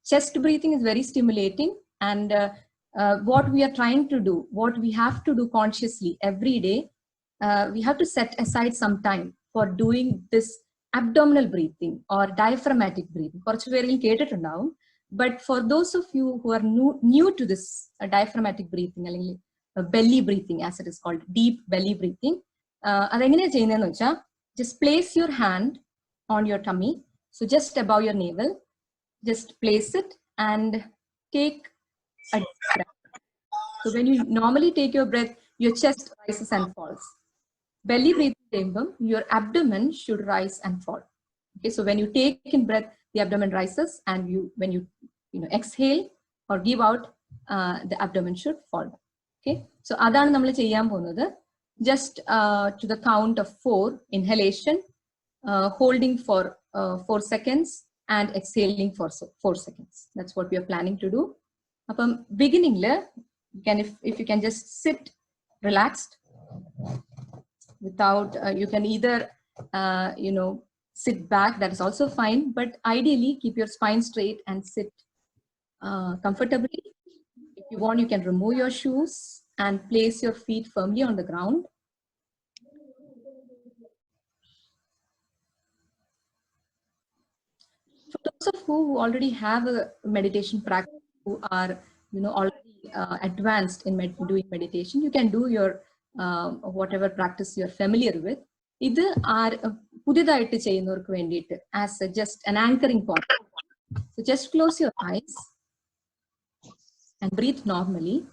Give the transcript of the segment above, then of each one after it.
chest breathing is very stimulating, and what we are trying to do, what we have to do consciously every day, we have to set aside some time for doing this abdominal breathing or diaphragmatic breathing. But for those of you who are new to this diaphragmatic breathing, belly breathing as it is called, deep belly breathing, just place your hand on your tummy, so just above your navel, just place it and take a deep breath. So when you normally take your breath, your chest rises and falls. Belly breathing, your abdomen should rise and fall. Okay, so when you take in breath, the abdomen rises, and when you exhale or give out, the abdomen should fall. Okay, so adana nammal cheyan povunathu. Just to the count of 4, inhalation, holding for 4 seconds, and exhaling for 4 seconds. That's what we are planning to do. Upon beginning, if you can just sit relaxed, without you can either sit back, that is also fine, but ideally keep your spine straight and sit comfortably. If you want, you can remove your shoes and place your feet firmly on the ground. For those of who already have a meditation practice, who are already advanced in doing meditation, you can do your whatever practice you're familiar with. This as just an anchoring point. So just close your eyes and breathe normally.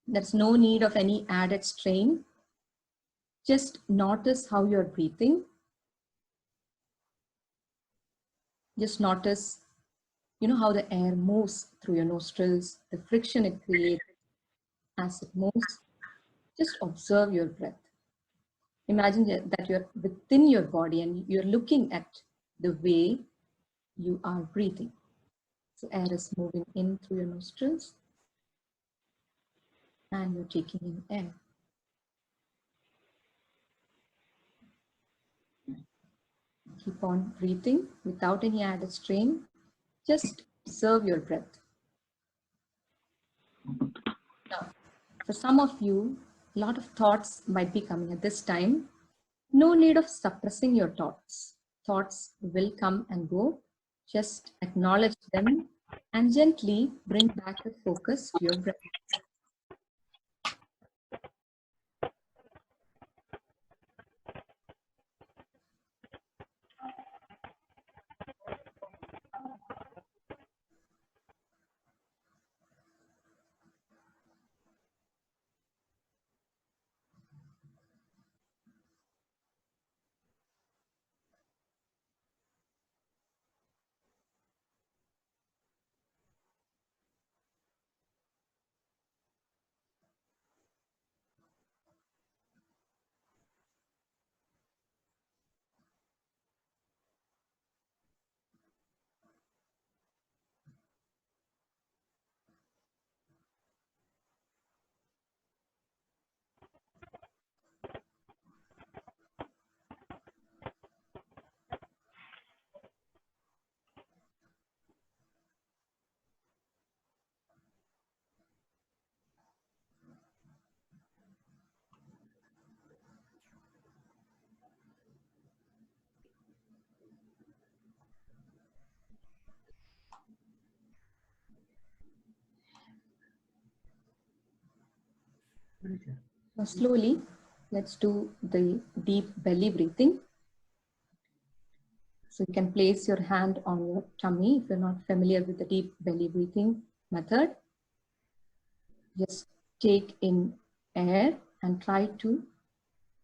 There's no need of any added strain. Just notice how you're breathing. Just notice, how the air moves through your nostrils, the friction it creates as it moves. Just observe your breath. Imagine that you're within your body and you're looking at the way you are breathing. So air is moving in through your nostrils and you're taking in air. Keep on breathing without any added strain. Just observe your breath. Now, for some of you, a lot of thoughts might be coming at this time. No need of suppressing your thoughts. Thoughts will come and go. Just acknowledge them and gently bring back the focus to your breath. Now slowly, let's do the deep belly breathing. So you can place your hand on your tummy if you're not familiar with the deep belly breathing method. Just take in air and try to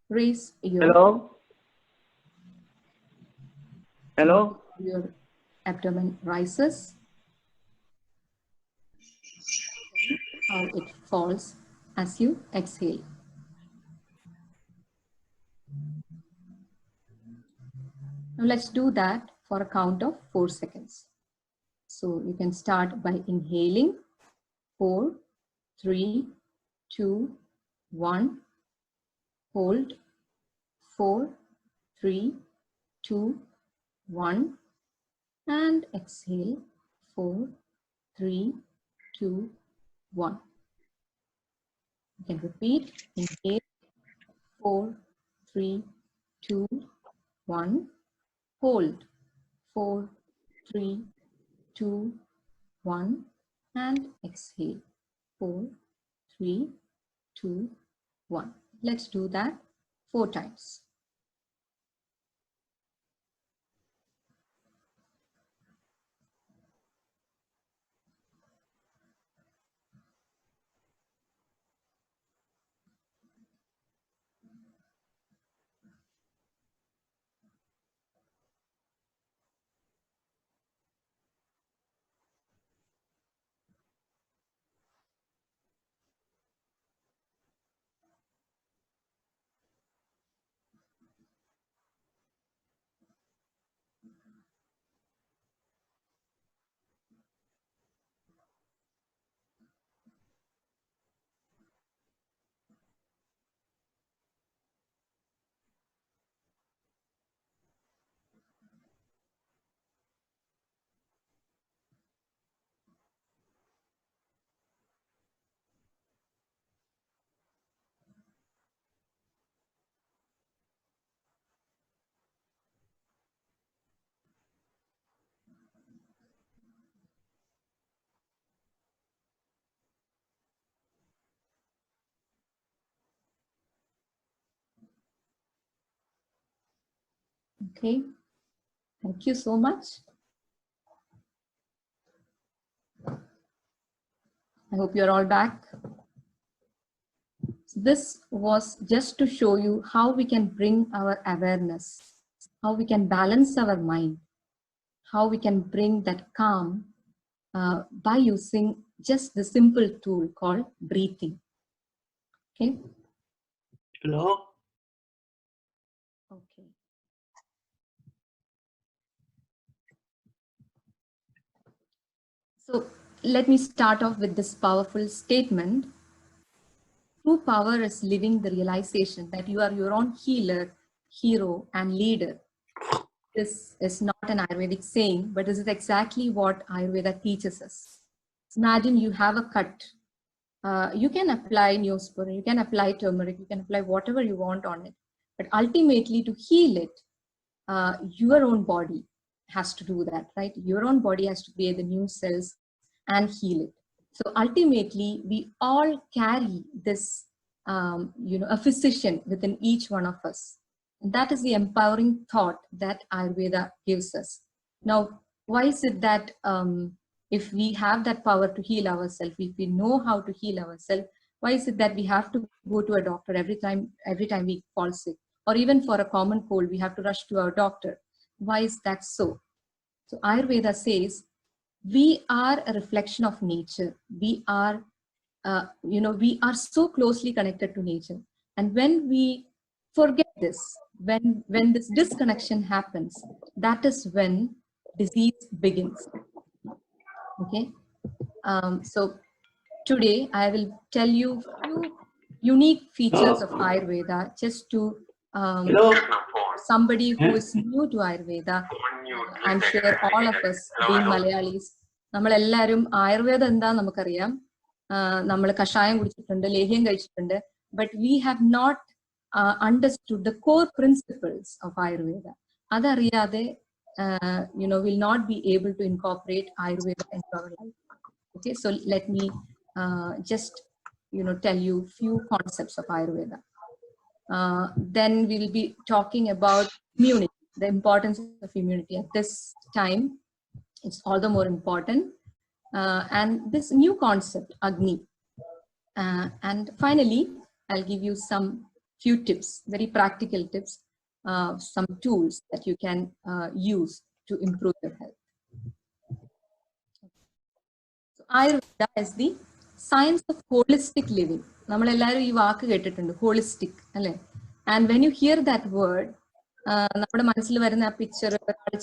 raise your your abdomen rises. How it falls as you exhale. Now let's do that for a count of 4 seconds. So you can start by inhaling. 4, 3, 2, 1. Hold. 4, 3, 2, 1. And exhale. 4, 3, 2, 1. You can repeat. Inhale. 4, 3, 2, 1. Hold. 4, 3, 2, 1. And exhale. 4, 3, 2, 1. Let's do that 4 times. Okay, thank you so much. I hope you're all back. This was just to show you how we can bring our awareness, how we can balance our mind, how we can bring that calm by using just the simple tool called breathing. Okay. Hello. Okay. So let me start off with this powerful statement. True power is living the realization that you are your own healer, hero, and leader. This is not an Ayurvedic saying, but this is exactly what Ayurveda teaches us. Imagine you have a cut. You can apply neosporin, you can apply turmeric, you can apply whatever you want on it. But ultimately, to heal it, your own body has to do that, right? Your own body has to create the new cells and heal it. So ultimately, we all carry this, a physician within each one of us. And that is the empowering thought that Ayurveda gives us. Now, why is it that if we have that power to heal ourselves, if we know how to heal ourselves, why is it that we have to go to a doctor every time we fall sick? Or even for a common cold, we have to rush to our doctor. Why is that so? So Ayurveda says, we are a reflection of nature. We are, we are so closely connected to nature. And when we forget this, when this disconnection happens, that is when disease begins. Okay. So today I will tell you few unique features of Ayurveda, just to somebody who is new to Ayurveda. I'm sure all of us, being Malayalis, നമ്മളെല്ലാവരും ആയുർവേദം എന്താ നമുക്കറിയാം, നമ്മൾ കഷായം കുടിച്ചിട്ടുണ്ട്, ലേഹ്യം കഴിച്ചിട്ടുണ്ട്, but we have not understood the core principles of Ayurveda. അതറിയാതെ will not be able to incorporate Ayurveda into our life. Okay, so let me just tell you few concepts of Ayurveda. Then we'll be talking about immunity, the importance of immunity at this time. It's all the more important. And this new concept, Agni. And finally, I'll give you some few tips, very practical tips, some tools that you can use to improve your health. So Ayurveda is the science of holistic living. നമ്മളെല്ലാവരും ഈ വാക്ക് കേട്ടിട്ടുണ്ട്, holistic അല്ലേ? And when you hear that word, നമ്മുടെ മനസ്സിൽ വരുന്ന ആ picture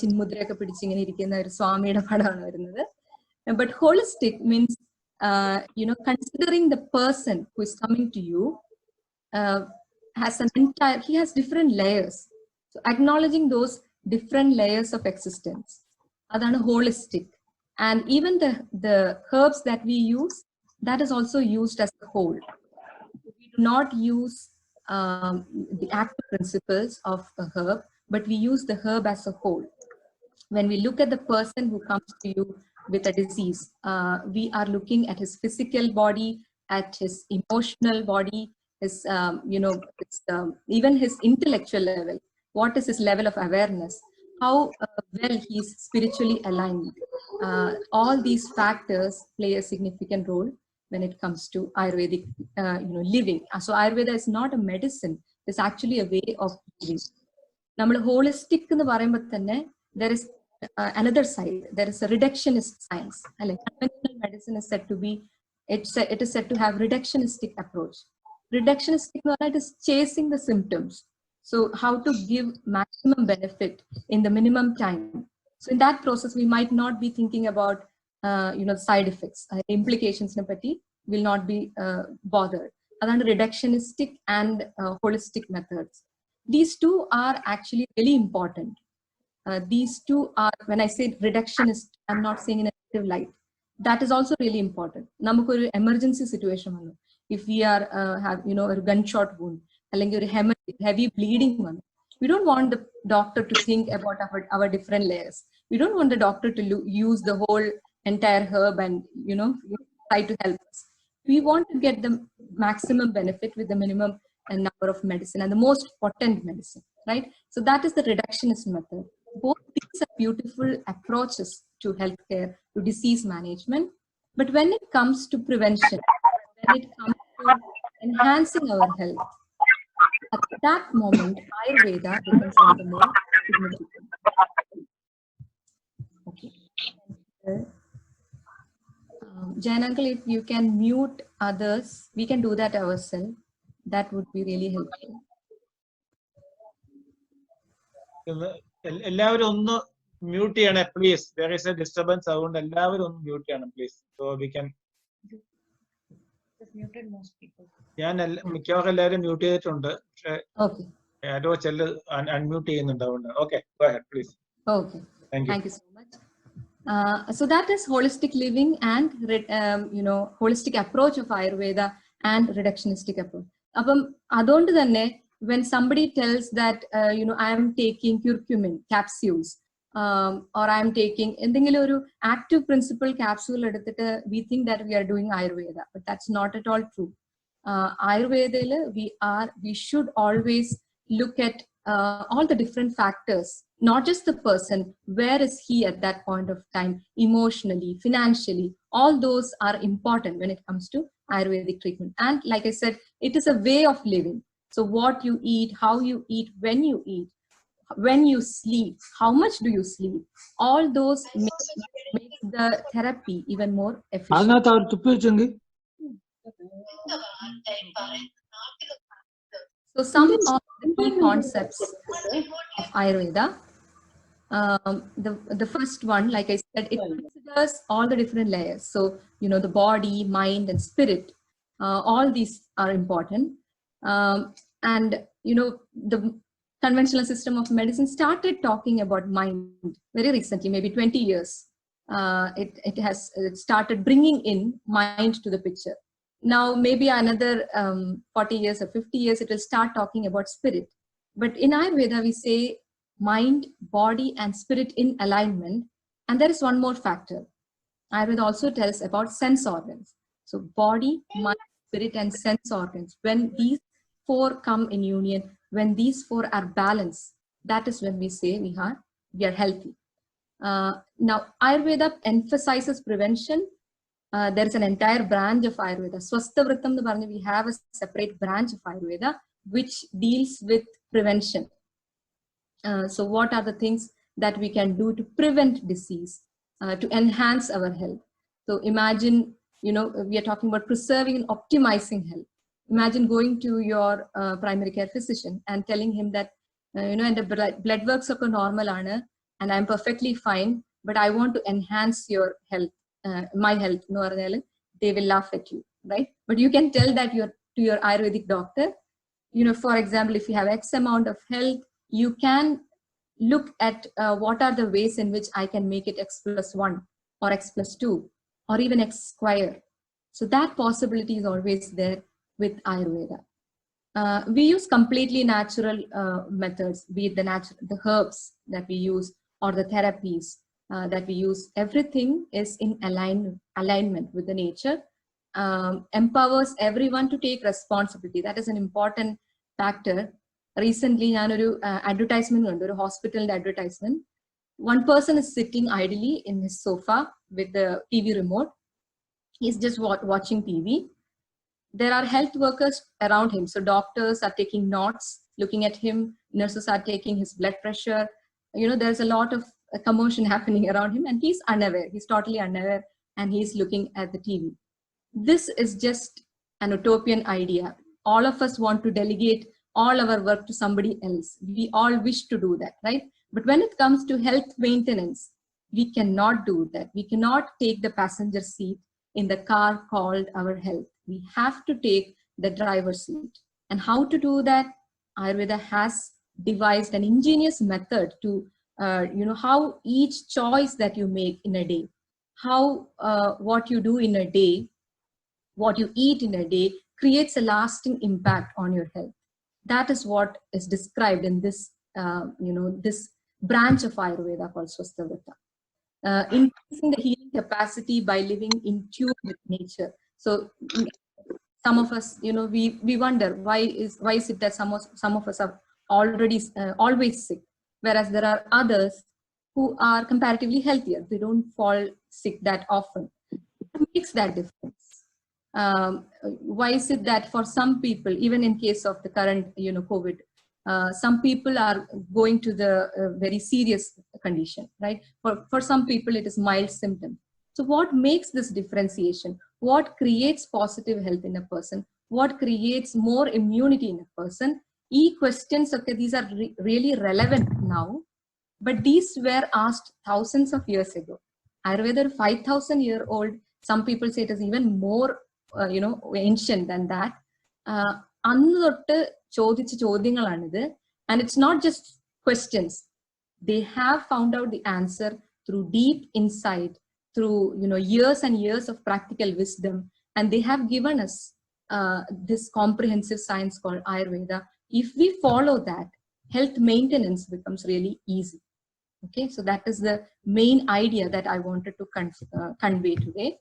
ചിന്മുദ്രയൊക്കെ പിടിച്ചിങ്ങനെ ഇരിക്കുന്ന ഒരു സ്വാമിയുടെ പടമാണ് വരുന്നത്. But holistic means, considering the person who is coming to you has he has different layers. So acknowledging those different layers of existence. Adana holistic. And even the herbs that we use, that is also used as a whole. We do not use the active principles of a herb, but we use the herb as a whole. When we look at the person who comes to you with a disease, we are looking at his physical body, at his emotional body, his, even his intellectual level. What is his level of awareness? How well he is spiritually aligned. All these factors play a significant role when it comes to Ayurvedic, living. So Ayurveda is not a medicine; it's actually a way of living. നമ്മൾ holistic എന്ന് പറയുമ്പോൾ തന്നെ there is another side. There is a reductionist science. Conventional medicine is said to be, it is said to have reductionistic approach. Reductionistic is chasing the symptoms. So how to give maximum benefit in the minimum time. So in that process, we might not be thinking about side effects, implications will not be bothered. That's reductionistic and holistic methods. These two are actually really important. These two are, when I say reductionist, I'm not saying in a negative light. That is also really important. Namukku oru emergency situation vannu. If we are have a gunshot wound, allengi oru hemorrhage, heavy bleeding vannu, we don't want the doctor to think about our different layers. We don't want the doctor to use the whole entire herb and try to help us. We want to get the maximum benefit with the minimum number of medicine and the most potent medicine, right? So that is the reductionist method. Both these are beautiful approaches to healthcare, to disease management. But when it comes to prevention, when it comes to enhancing our health, at that moment, Ayurveda becomes one of the more significant. Okay. Jain uncle, if you can mute others, we can do that ourselves. That would be really helpful. എല്ലാവരും ഒന്ന് mute ചെയ്യണേ please. there is a disturbance, അതുകൊണ്ട് എല്ലാവരും ഒന്ന് mute ചെയ്യണം please. so we can ഞാൻ മിക്കവാറും എല്ലാവരും മ്യൂട്ട് ചെയ്തിട്ടുണ്ട്, പക്ഷേ ആരോ ചെല്ല് അൺമ്യൂട്ട് ചെയ്യുന്നുണ്ട്, അതുകൊണ്ട് okay, go ahead please. Okay, thank you so much. So that is holistic living and holistic approach of Ayurveda and reductionistic approach. Appam adondu thanne, when somebody tells that I am taking curcumin capsules, or I am taking endengile oru active principle capsule eduthittu, we think that we are doing Ayurveda, but that's not at all true. Ayurveda we should always look at all the different factors, not just the person, where is he at that point of time, emotionally, financially, all those are important when it comes to Ayurvedic treatment. And like I said, it is a way of living. So what you eat, how you eat, when you sleep, how much do you sleep, all those make the therapy even more efficient. So some of the key concepts of Ayurveda, the first one, like I said, it considers all the different layers. So, the body, mind, and spirit, all these are important. And, the conventional system of medicine started talking about mind very recently, maybe 20 years. It has started bringing in mind to the picture. Now, maybe another 40 years or 50 years, it will start talking about spirit. But in Ayurveda, we say mind, body, and spirit in alignment. And there is one more factor. Ayurveda also tells about sense organs. So body, mind, spirit, and sense organs. When these four come in union, when these four are balanced, that is when we say we are healthy. Now, Ayurveda emphasizes prevention. There is an entire branch of Ayurveda. Swasthavritam, we have a separate branch of Ayurveda which deals with prevention. So what are the things that we can do to prevent disease, to enhance our health? So imagine, we are talking about preserving and optimizing health. Imagine going to your primary care physician and telling him that, and the blood works are normal and I'm perfectly fine, but I want to enhance your health. My health, they will laugh at you, right? But you can tell that to your Ayurvedic doctor, for example, if you have X amount of health, you can look at what are the ways in which I can make it X+1, or x plus 2 or even x square. So that possibility is always there with Ayurveda. We use completely natural methods, be it the herbs that we use or the therapies that we use. Everything is in alignment with the nature, empowers everyone to take responsibility. That is an important factor. Recently, advertisement, a hospital advertisement. One person is sitting idly in his sofa with the TV remote. He's just watching TV. There are health workers around him. So doctors are taking notes, looking at him. Nurses are taking his blood pressure. There's a lot of commotion happening around him, and he's unaware. He's totally unaware, and he's looking at the TV. This is just an utopian idea. All of us want to delegate all our work to somebody else. We all wish to do that, right? But when it comes to health maintenance, we cannot do that. We cannot take the passenger seat in the car called our health. We have to take the driver's seat. And how to do that? Ayurveda has devised an ingenious method to, how each choice that you make in a day, how what you do in a day, what you eat in a day creates a lasting impact on your health. That is what is described in this, this branch of Ayurveda called Swasthavrata. Increasing the healing capacity by living in tune with nature. So some of us, we wonder why is it that some of us are already always sick, whereas there are others who are comparatively healthier. They don't fall sick that often. What makes that difference? Why is it that for some people, even in case of the current, COVID, some people are going to the very serious condition, right? For some people, it is mild symptom. So what makes this differentiation? What creates positive health in a person? What creates more immunity in a person? Questions, okay, these are really relevant now, but these were asked thousands of years ago. Ayurveda, 5,000 year old. Some people say it is even more, ancient than that. And it's not just questions. They have found out the answer through deep insight, through years and years of practical wisdom, and they have given us this comprehensive science called Ayurveda. If we follow that, health maintenance becomes really easy. Okay, so that is the main idea that I wanted to convey today.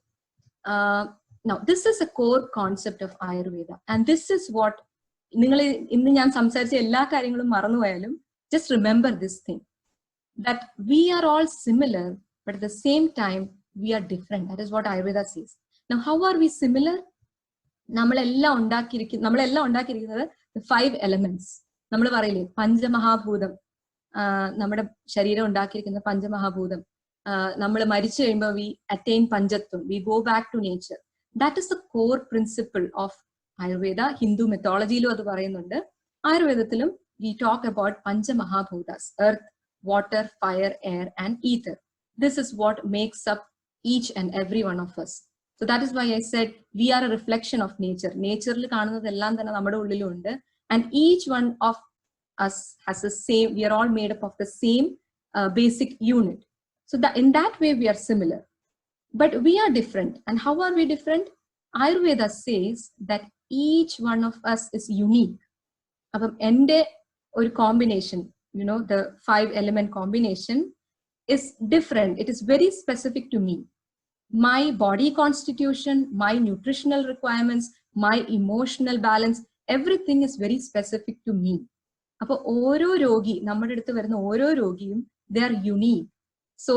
Now, this is a core concept of Ayurveda, and this is what just remember this thing, that we are all similar, but at the same time, we are different. That is what Ayurveda says. Now, how are we similar? The 5 elements. Panchamahabhudam. നമ്മുടെ ശരീരം ഉണ്ടാക്കിയിരിക്കുന്ന പഞ്ചമഹാഭൂതം. നമ്മൾ മരിച്ചു കഴിയുമ്പോൾ we attain panjatvam. We go back to nature. That is the core principle of Ayurveda. Hindu mythology-ലും അത് പറയുന്നുണ്ട്. Ayurveda-ത്തിലും we talk about Panchamahabhutas: earth, water, fire, air, and ether. This is what makes up each and every one of us. So that is why I said we are a reflection of nature. Nature-ൽ കാണുന്നതെല്ലാം തന്നെ നമ്മുടെ ഉള്ളിലുണ്ട്. And each one of us has the same, we are all made up of the same basic unit. So that in that way we are similar, but we are different. And how are we different? Ayurveda says that each one of us is unique. Ende or combination, the 5 element combination is different. It is very specific to me. My body constitution, my nutritional requirements, my emotional balance, everything is very specific to me. അപ്പോൾ ഓരോ രോഗി, നമ്മുടെ അടുത്ത് വരുന്ന ഓരോ രോഗിയും, they are unique. So,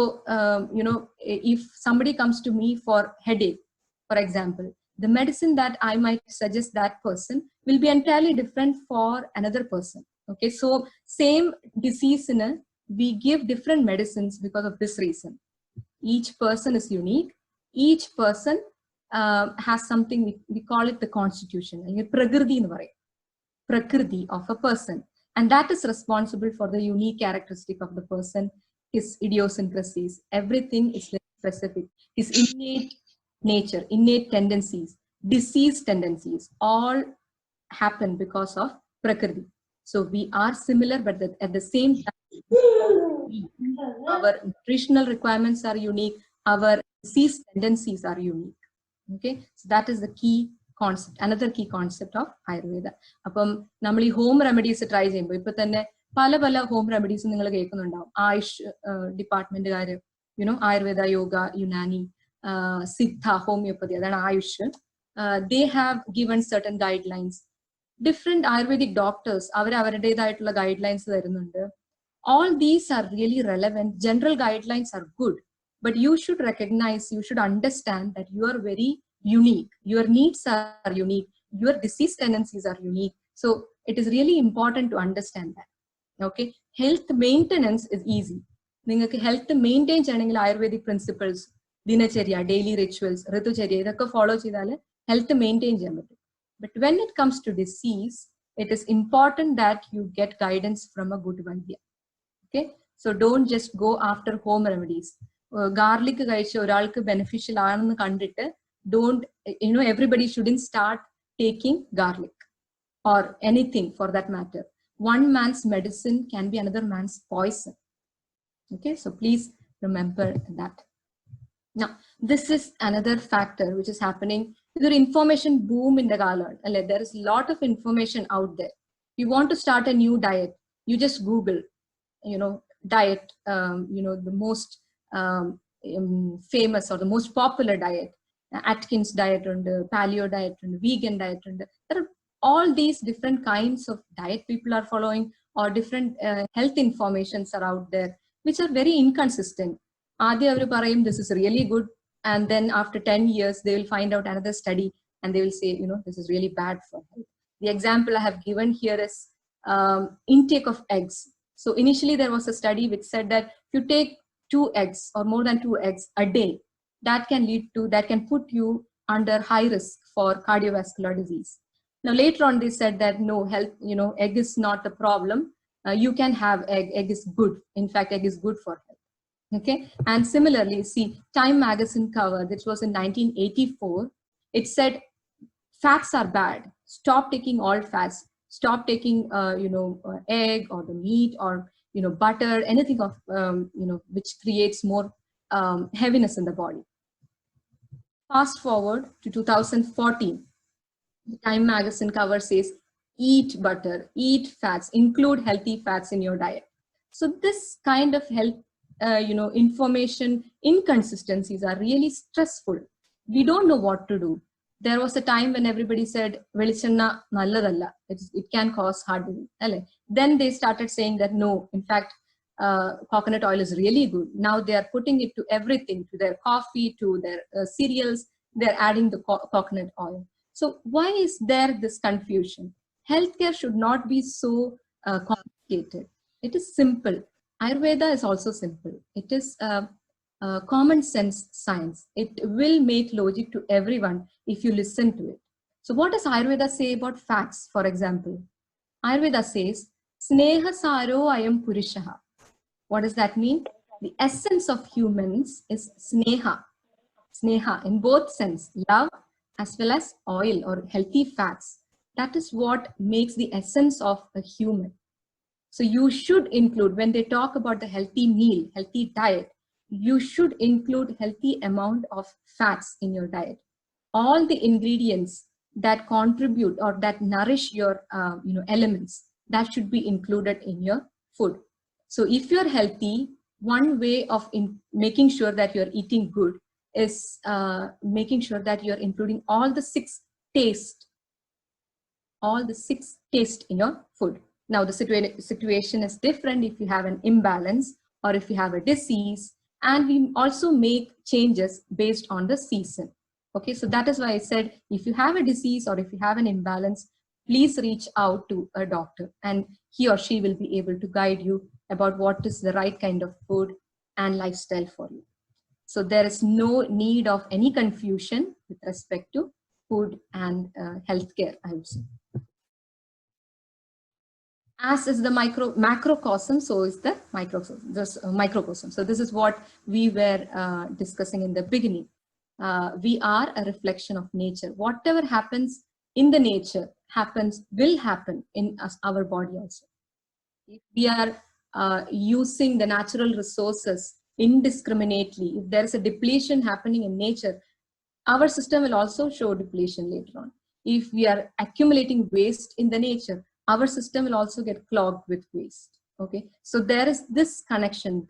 if somebody comes to me for headache, for example, the medicine that I might suggest that person will be entirely different for another person. Okay, so same disease, we give different medicines because of this reason. Each person is unique. Each person has something, we call it the constitution, prakriti of a person. And that is responsible for the unique characteristic of the person, his idiosyncrasies. Everything is very specific. His innate nature, innate tendencies, disease tendencies, all happen because of Prakriti. So we are similar, but at the same time, our nutritional requirements are unique. Our disease tendencies are unique. Okay, so that is the key concept, another key concept of Ayurveda. Appam nammal home remedies try cheyumbo ipo thanne pala home remedies ningal kekkunnundavum. Ayush department karu, Ayurveda, yoga, Unani, Siddha, homeopathy, adana Ayush. They have given certain guidelines. Different Ayurvedic doctors, avarudedaayittulla guidelines tharunundu. All these are really relevant. General guidelines are good, but you should recognize, you should understand that you are very unique. Your needs are unique. Your disease tendencies are unique. So it is really important to understand that. Okay, health maintenance is easy. നിങ്ങൾക്ക് health maintain ചെയ്യണമെങ്കിൽ Ayurvedic principles, dinacharya, daily rituals, ritucharya, ഇതൊക്കെ follow ചെയ്താൽ health maintain ചെയ്യാൻ പറ്റും. But when it comes to disease, it is important that you get guidance from a good Vaidya. Okay, so don't just go after home remedies. Garlic കഴിച്ച ഒരാൾക്ക് beneficial ആണെന്ന് കണ്ടിട്ട് don't, everybody shouldn't start taking garlic or anything for that matter. One man's medicine can be another man's poison. Okay, so please remember that. Now, this is another factor which is happening. There is information boom in the galand. There is a lot of information out there. You want to start a new diet, you just Google, diet, the most famous or the most popular diet, Atkins diet and paleo diet and vegan diet. And there are all these different kinds of diet people are following, or different health informations are out there, which are very inconsistent. This is really good, and then after 10 years, they will find out another study and they will say, this is really bad for health. The example I have given here is intake of eggs. So initially there was a study which said that if you take 2 eggs or more than 2 eggs a day, that can put you under high risk for cardiovascular disease. Now later on they said that no, health, egg is not the problem. You can have egg. Egg is good. In fact, egg is good for health. Okay, and similarly, see, Time magazine cover, which was in 1984, it said fats are bad. Stop taking all fats. Stop taking egg or the meat or butter, anything of which creates more heaviness in the body. Fast forward to 2014, the Time magazine cover says eat butter, eat fats, include healthy fats in your diet. So this kind of health information inconsistencies are really stressful. We don't know what to do. There was a time when everybody said velichanna nalladalla, it can cause heart disease. Then they started saying that no, in fact coconut oil is really good. Now they are putting it to everything, to their coffee, to their cereals. They're adding the coconut oil. So why is there this confusion? Healthcare should not be so complicated. It is simple. Ayurveda is also simple. It is common sense science. It will make logic to everyone if you listen to it. So what does Ayurveda say about fats, for example? Ayurveda says, Sneha saro ayam purishaha. What does that mean? The essence of humans is sneha. Sneha in both sense, love as well as oil or healthy fats. That is what makes the essence of a human. So you should include, when they talk about the healthy meal, healthy diet, you should include healthy amount of fats in your diet. All the ingredients that contribute or that nourish your elements, that should be included in your food. So if you're healthy, one way of making sure that you're eating good is making sure that you're including all the 6 tastes in your food. Now the situation is different if you have an imbalance or if you have a disease, and we also make changes based on the season. Okay, so that is why I said if you have a disease or if you have an imbalance, please reach out to a doctor and he or she will be able to guide you about what is the right kind of food and lifestyle for you. So there is no need of any confusion with respect to food and healthcare, I would say. As is the macrocosm, so is the microcosm. So this is what we were discussing in the beginning. We are a reflection of nature. Whatever happens in the nature will happen in our body also. If we are using the natural resources indiscriminately, if there is a depletion happening in nature, our system will also show depletion later on. If we are accumulating waste in the nature, our system will also get clogged with waste. Okay, so there is this connection.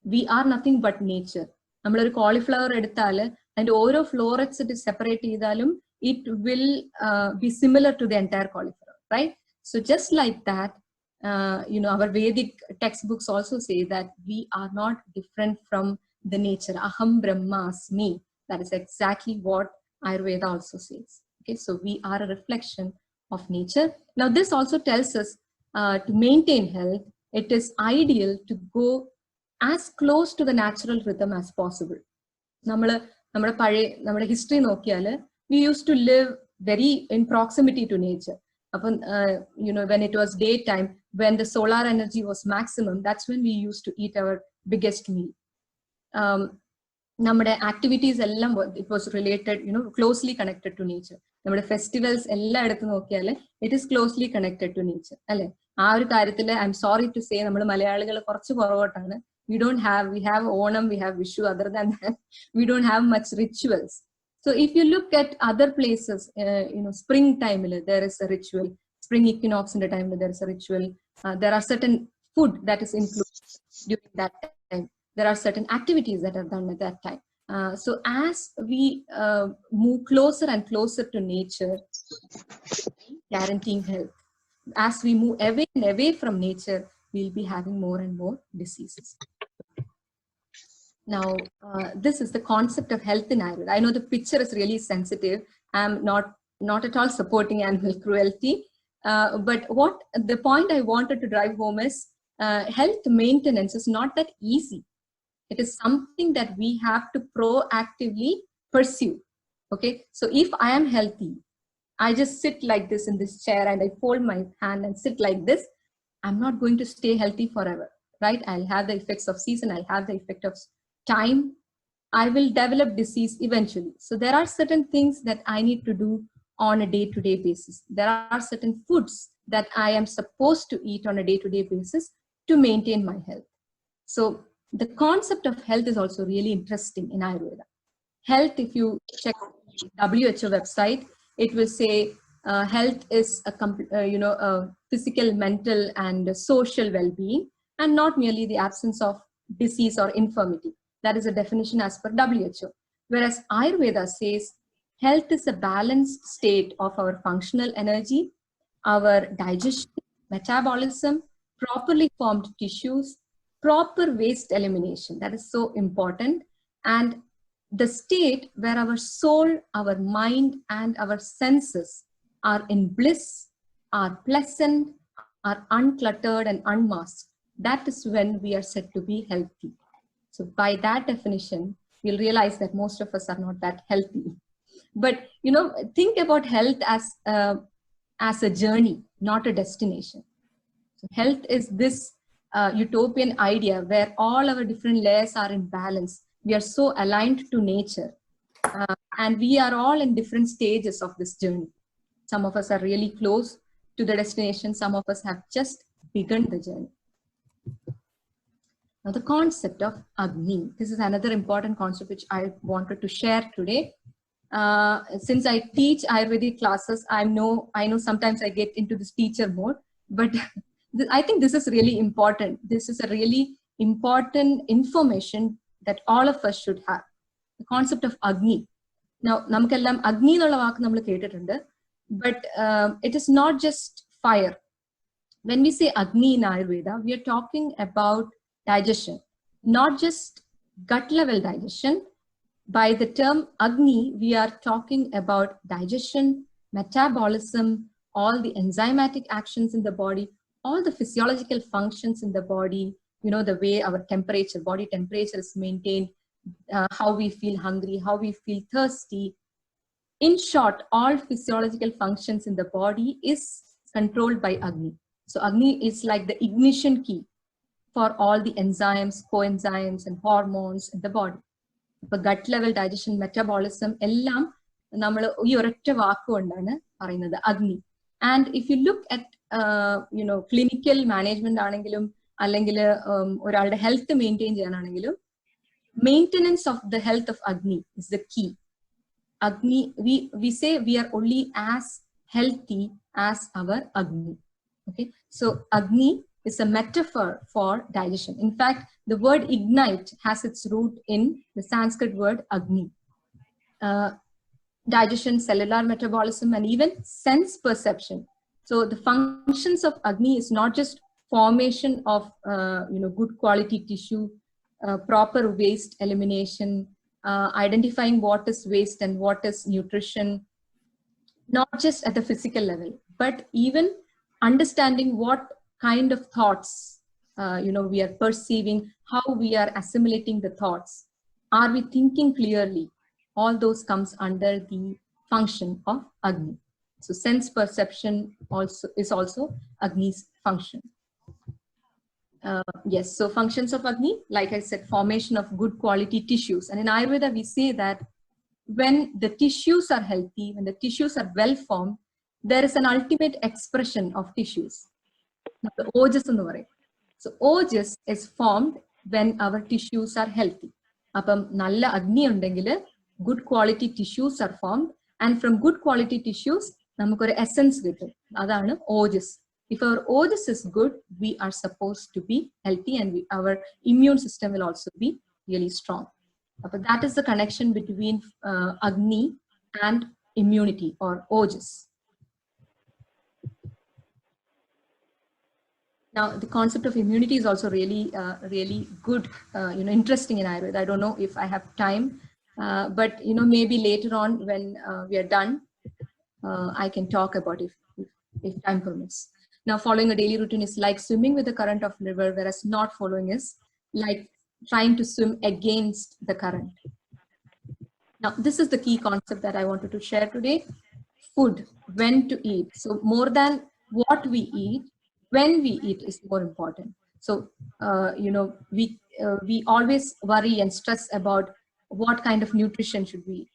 We are nothing but nature. നമ്മളൊരു cauliflower എടുത്താൽ അതിന്റെ ഓരോ florets it is separate ചെയ്താലും it will be similar to the entire cauliflower, right? So just like that, our Vedic textbooks also say that we are not different from the nature. Aham brahmasmi. That is exactly what Ayurveda also says. Okay, so we are a reflection of nature. Now this also tells us to maintain health, it is ideal to go as close to the natural rhythm as possible. നമ്മുടെ history നോക്കിയാൽ we used to live very in proximity to nature. When it was daytime, when the solar energy was maximum, that's when we used to eat our biggest meal. നമ്മുടെ activities എല്ലാം it was related, closely connected to nature. നമ്മുടെ festivals എല്ലാം എടുത്ത് നോക്കിയാൽ it is closely connected to nature, അല്ലെ? ആ ഒരു കാര്യത്തിൽ I'm sorry to say നമ്മൾ മലയാളികൾ കുറച്ച് പുറകോട്ടാണ്. We have Onam, we have Vishu. Other than that, we don't have much rituals. So if you look at other places, springtime, there is a ritual. Spring equinox in the time, there is a ritual. There are certain food that is included during that time. There are certain activities that are done at that time. So as we move closer and closer to nature, guaranteeing health. As we move away and away from nature, we'll be having more and more diseases. Now, this is the concept of health in Ayurveda. I know the picture is really sensitive. I'm not at all supporting animal cruelty. But the point I wanted to drive home is health maintenance is not that easy. It is something that we have to proactively pursue. Okay, so if I am healthy, I just sit like this in this chair and I fold my hand and sit like this, I'm not going to stay healthy forever, right? I'll have the effects of season, I'll have the effect of time, I will develop disease eventually. So there are certain things that I need to do on a day-to-day basis. There are certain foods that I am supposed to eat on a day-to-day basis to maintain my health. So the concept of health is also really interesting in Ayurveda. Health, if you check WHO website, it will say health is a physical, mental, and social well-being, and not merely the absence of disease or infirmity. That is a definition as per WHO. Whereas Ayurveda says health is a balanced state of our functional energy, our digestion, metabolism, properly formed tissues, proper waste elimination. That is so important. And the state where our soul, our mind, and our senses are in bliss, are pleasant, are uncluttered and unmasked. That is when we are said to be healthy. So by that definition, you'll realize that most of us are not that healthy. But think about health as a journey, not a destination. So health is this utopian idea where all our different layers are in balance. We are so aligned to nature, and we are all in different stages of this journey. Some of us are really close to the destination. Some of us have just begun the journey. Now, the concept of Agni. This is another important concept which I wanted to share today. Since I teach Ayurvedic classes, I know sometimes I get into this teacher mode, but I think this is really important. This is a really important information that all of us should have. The concept of Agni. Now, namukkellam Agni ennulla vaakku nammal kettittundu, but it is not just fire. When we say Agni in Ayurveda, we are talking about digestion, not just gut level digestion. By the term Agni, we are talking about digestion, metabolism, all the enzymatic actions in the body, all the physiological functions in the body, the way our body temperature is maintained, how we feel hungry, how we feel thirsty. In short, all physiological functions in the body is controlled by Agni. So Agni is like the ignition key for all the enzymes, coenzymes, and hormones in the body. But gut level digestion, metabolism, ellam nammal ee oratta vaakku kondana parayunnathu Agni. And if you look at clinical management ആണെങ്കിലും അല്ലെങ്കിൽ ഒരാളുടെ health maintain ചെയ്യാനാണെങ്കിലും maintenance of the health of Agni is the key. Agni, we say we are only as healthy as our Agni. Okay, so Agni is a metaphor for digestion. In fact, the word ignite has its root in the Sanskrit word Agni. Digestion, cellular metabolism, and even sense perception. So the functions of Agni is not just formation of good quality tissue, proper waste elimination, identifying what is waste and what is nutrition, not just at the physical level, but even understanding what kind of thoughts we are perceiving, how we are assimilating the thoughts. Are we thinking clearly? All those comes under the function of Agni. So sense perception is also Agni's function. Yes, so functions of Agni, like I said, formation of good quality tissues. And in Ayurveda, we say that when the tissues are healthy, when the tissues are well formed, there is an ultimate expression of tissues. The ojas ennu parayum. So ojas is formed when our tissues are healthy. Appam nalla Agni undengile good quality tissues are formed, and from good quality tissues namukku oru essence kittum. Adana ojas. If our ojas is good, we are supposed to be healthy, and our immune system will also be really strong. But that is the connection between Agni and immunity or ojas. Now, the concept of immunity is also really, really good, interesting in Ayurveda. I don't know if I have time, but maybe later on when we are done, I can talk about it if time permits. Now, following a daily routine is like swimming with the current of river, whereas not following is like trying to swim against the current. Now, this is the key concept that I wanted to share today. Food, when to eat. So more than what we eat, when we eat is more important. So, we always worry and stress about what kind of nutrition should we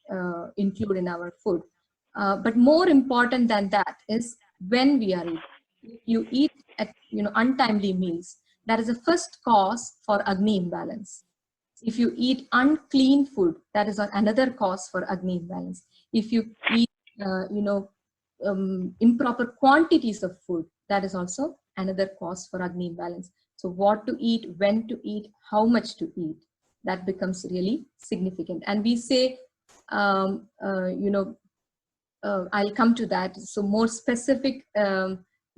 include in our food. But more important than that is when we are eating. If you eat at untimely meals, that is the first cause for Agni imbalance. If you eat unclean food, that is another cause for Agni imbalance. If you eat improper quantities of food, that is also another cause for Agni imbalance. So what to eat, when to eat, how much to eat, that becomes really significant. And we say, I'll come to that. So more specific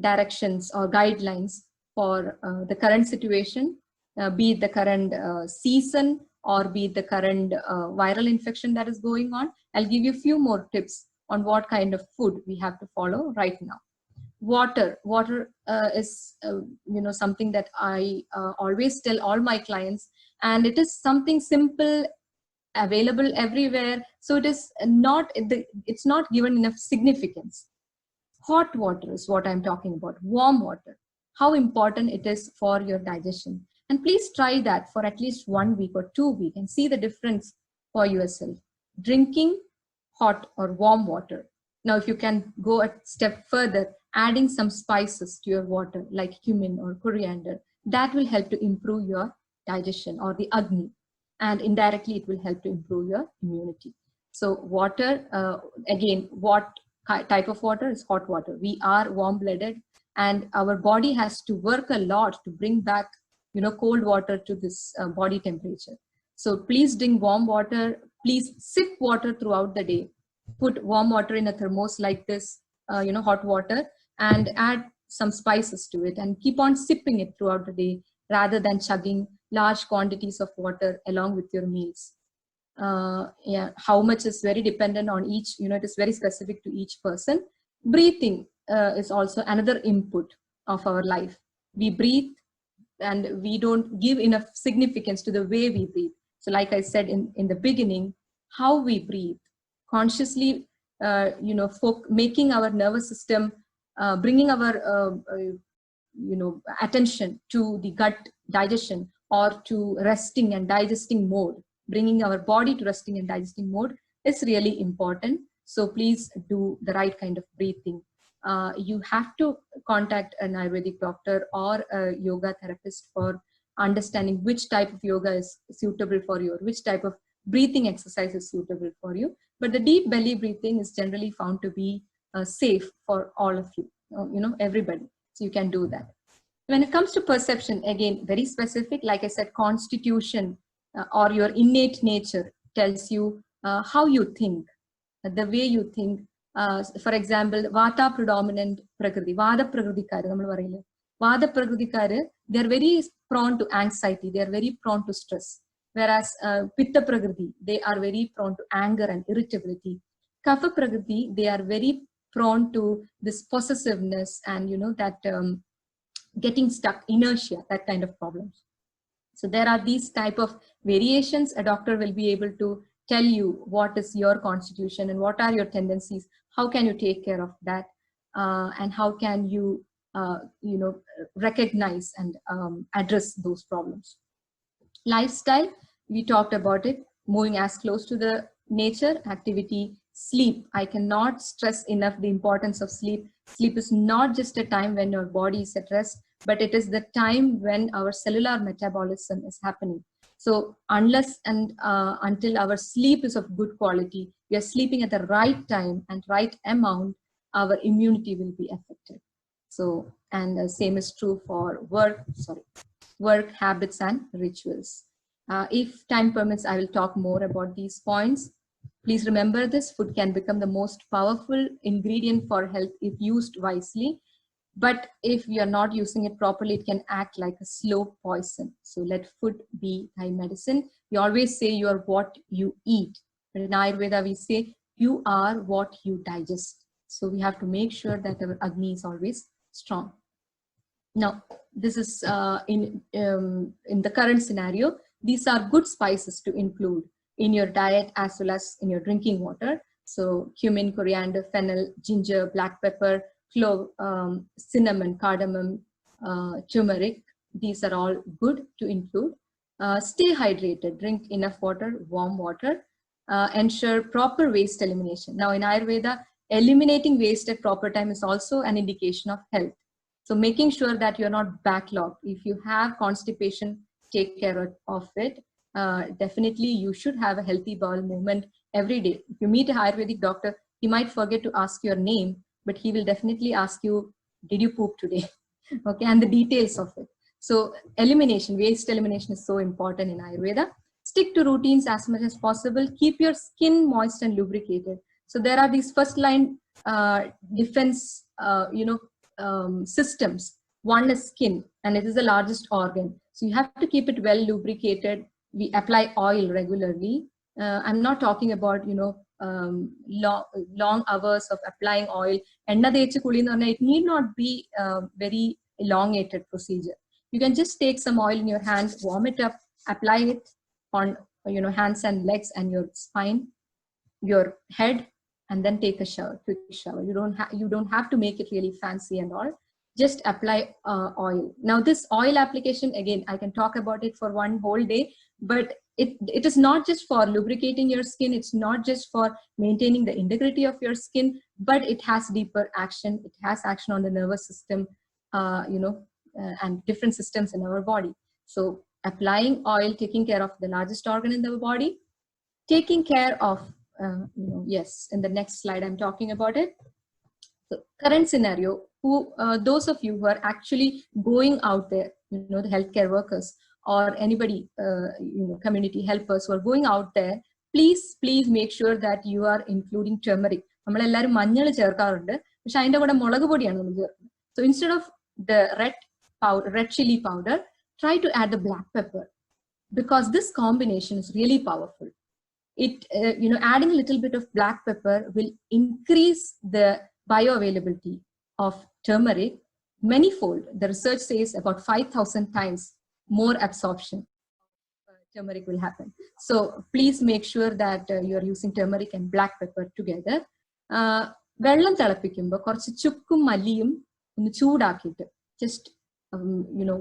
directions or guidelines for the current situation, be it the current season or be it the current viral infection that is going on. I'll give you a few more tips on what kind of food we have to follow right now. Water is something that I always tell all my clients, and it is something simple, available everywhere. So it is not, it's not given enough significance. Hot water is what I'm talking about, warm water, how important it is for your digestion. And please try that for at least 1 week or 2 weeks and see the difference for yourself. Drinking hot or warm water. Now, if you can go a step further, adding some spices to your water like cumin or coriander, that will help to improve your digestion or the Agni. And indirectly, it will help to improve your immunity. So water, again, what type of water is hot water? We are warm-blooded, and our body has to work a lot to bring back, cold water to this body temperature. So please drink warm water. Please sip water throughout the day. Put warm water in a thermos like this, hot water, and add some spices to it and keep on sipping it throughout the day rather than chugging large quantities of water along with your meals. How much is very dependent on each, it is very specific to each person. Breathing is also another input of our life. We breathe and we don't give enough significance to the way we breathe. So like I said in the beginning, how we breathe, consciously, making our nervous system, bringing our, attention to the gut digestion or to resting and digesting mode, bringing our body to resting and digesting mode is really important. So please do the right kind of breathing. You have to contact an Ayurvedic doctor or a yoga therapist for understanding which type of yoga is suitable for you, or which type of breathing exercise is suitable for you. But the deep belly breathing is generally found to be safe for all of you, everybody. So you can do that. When it comes to perception, again, very specific, like I said, constitution or your innate nature tells you how you think, the way you think. For example, Vata predominant Prakriti, Vada Prakritikaru, Vada Prakritikaru, they're very prone to anxiety, they're very prone to stress. Whereas Pitta Prakriti, they are very prone to anger and irritability. Kapha Prakriti, they are very prone to this possessiveness and that getting stuck, inertia, that kind of problems. So there are these type of variations. A doctor will be able to tell you what is your constitution and what are your tendencies, how can you take care of that, and how can you recognize and address those problems. Lifestyle, we talked about it, moving as close to the nature, activity, sleep. I cannot stress enough the importance of sleep. Sleep is not just a time when your body is at rest, but it is the time when our cellular metabolism is happening. So unless and until our sleep is of good quality, we are sleeping at the right time and right amount, our immunity will be affected. So, and the same is true for work habits and rituals. If time permits, I will talk more about these points. Please remember this, food can become the most powerful ingredient for health if used wisely. But if you are not using it properly, it can act like a slow poison. So let food be thy medicine. We always say you are what you eat. But in Ayurveda, we say you are what you digest. So we have to make sure that our Agni is always strong. Now, this is in the current scenario, these are good spices to include in your diet as well as in your drinking water. So cumin, coriander, fennel, ginger, black pepper, clove, cinnamon, cardamom, turmeric. These are all good to include. Stay hydrated, drink enough water, warm water. Ensure proper waste elimination. Now in Ayurveda, eliminating waste at proper time is also an indication of health. So making sure that you're not backlogged. If you have constipation, take care of it. Definitely you should have a healthy bowel movement every day. If you meet a Ayurvedic doctor, he might forget to ask your name, but he will definitely ask you, did you poop today? Okay, and the details of it. So elimination, waste elimination is so important in Ayurveda. Stick to routines as much as possible. Keep your skin moist and lubricated. So there are these first line defense, systems. One is skin, and it is the largest organ. So you have to keep it well lubricated. We apply oil regularly. I'm not talking about, long hours of applying oil. It need not be a very elongated procedure. You can just take some oil in your hand, warm it up, apply it on, hands and legs and your spine, your head, and then take a shower, quick shower. You don't have to make it really fancy and all. Just apply oil. Now this oil application, again, I can talk about it for one whole day, but it is not just for lubricating your skin. It's not just for maintaining the integrity of your skin, but it has deeper action. It has action on the nervous system, and different systems in our body. So applying oil, taking care of the largest organ in the body, taking care of, yes, in the next slide, I'm talking about it. So current scenario, those of you who are actually going out there, the healthcare workers or anybody, community helpers who are going out there, please make sure that you are including turmeric. So instead of the red chili powder, try to add the black pepper, because this combination is really powerful. It, adding a little bit of black pepper will increase the bioavailability of turmeric manyfold. The research says about 5,000 times more absorption turmeric will happen. So please make sure that you are using turmeric and black pepper together. വെള്ളം തിളപ്പിക്കുമ്പോൾ കുറച്ച് ചുക്കും മല്ലിയും ഒന്ന് ചൂടാക്കിയിട്ട് just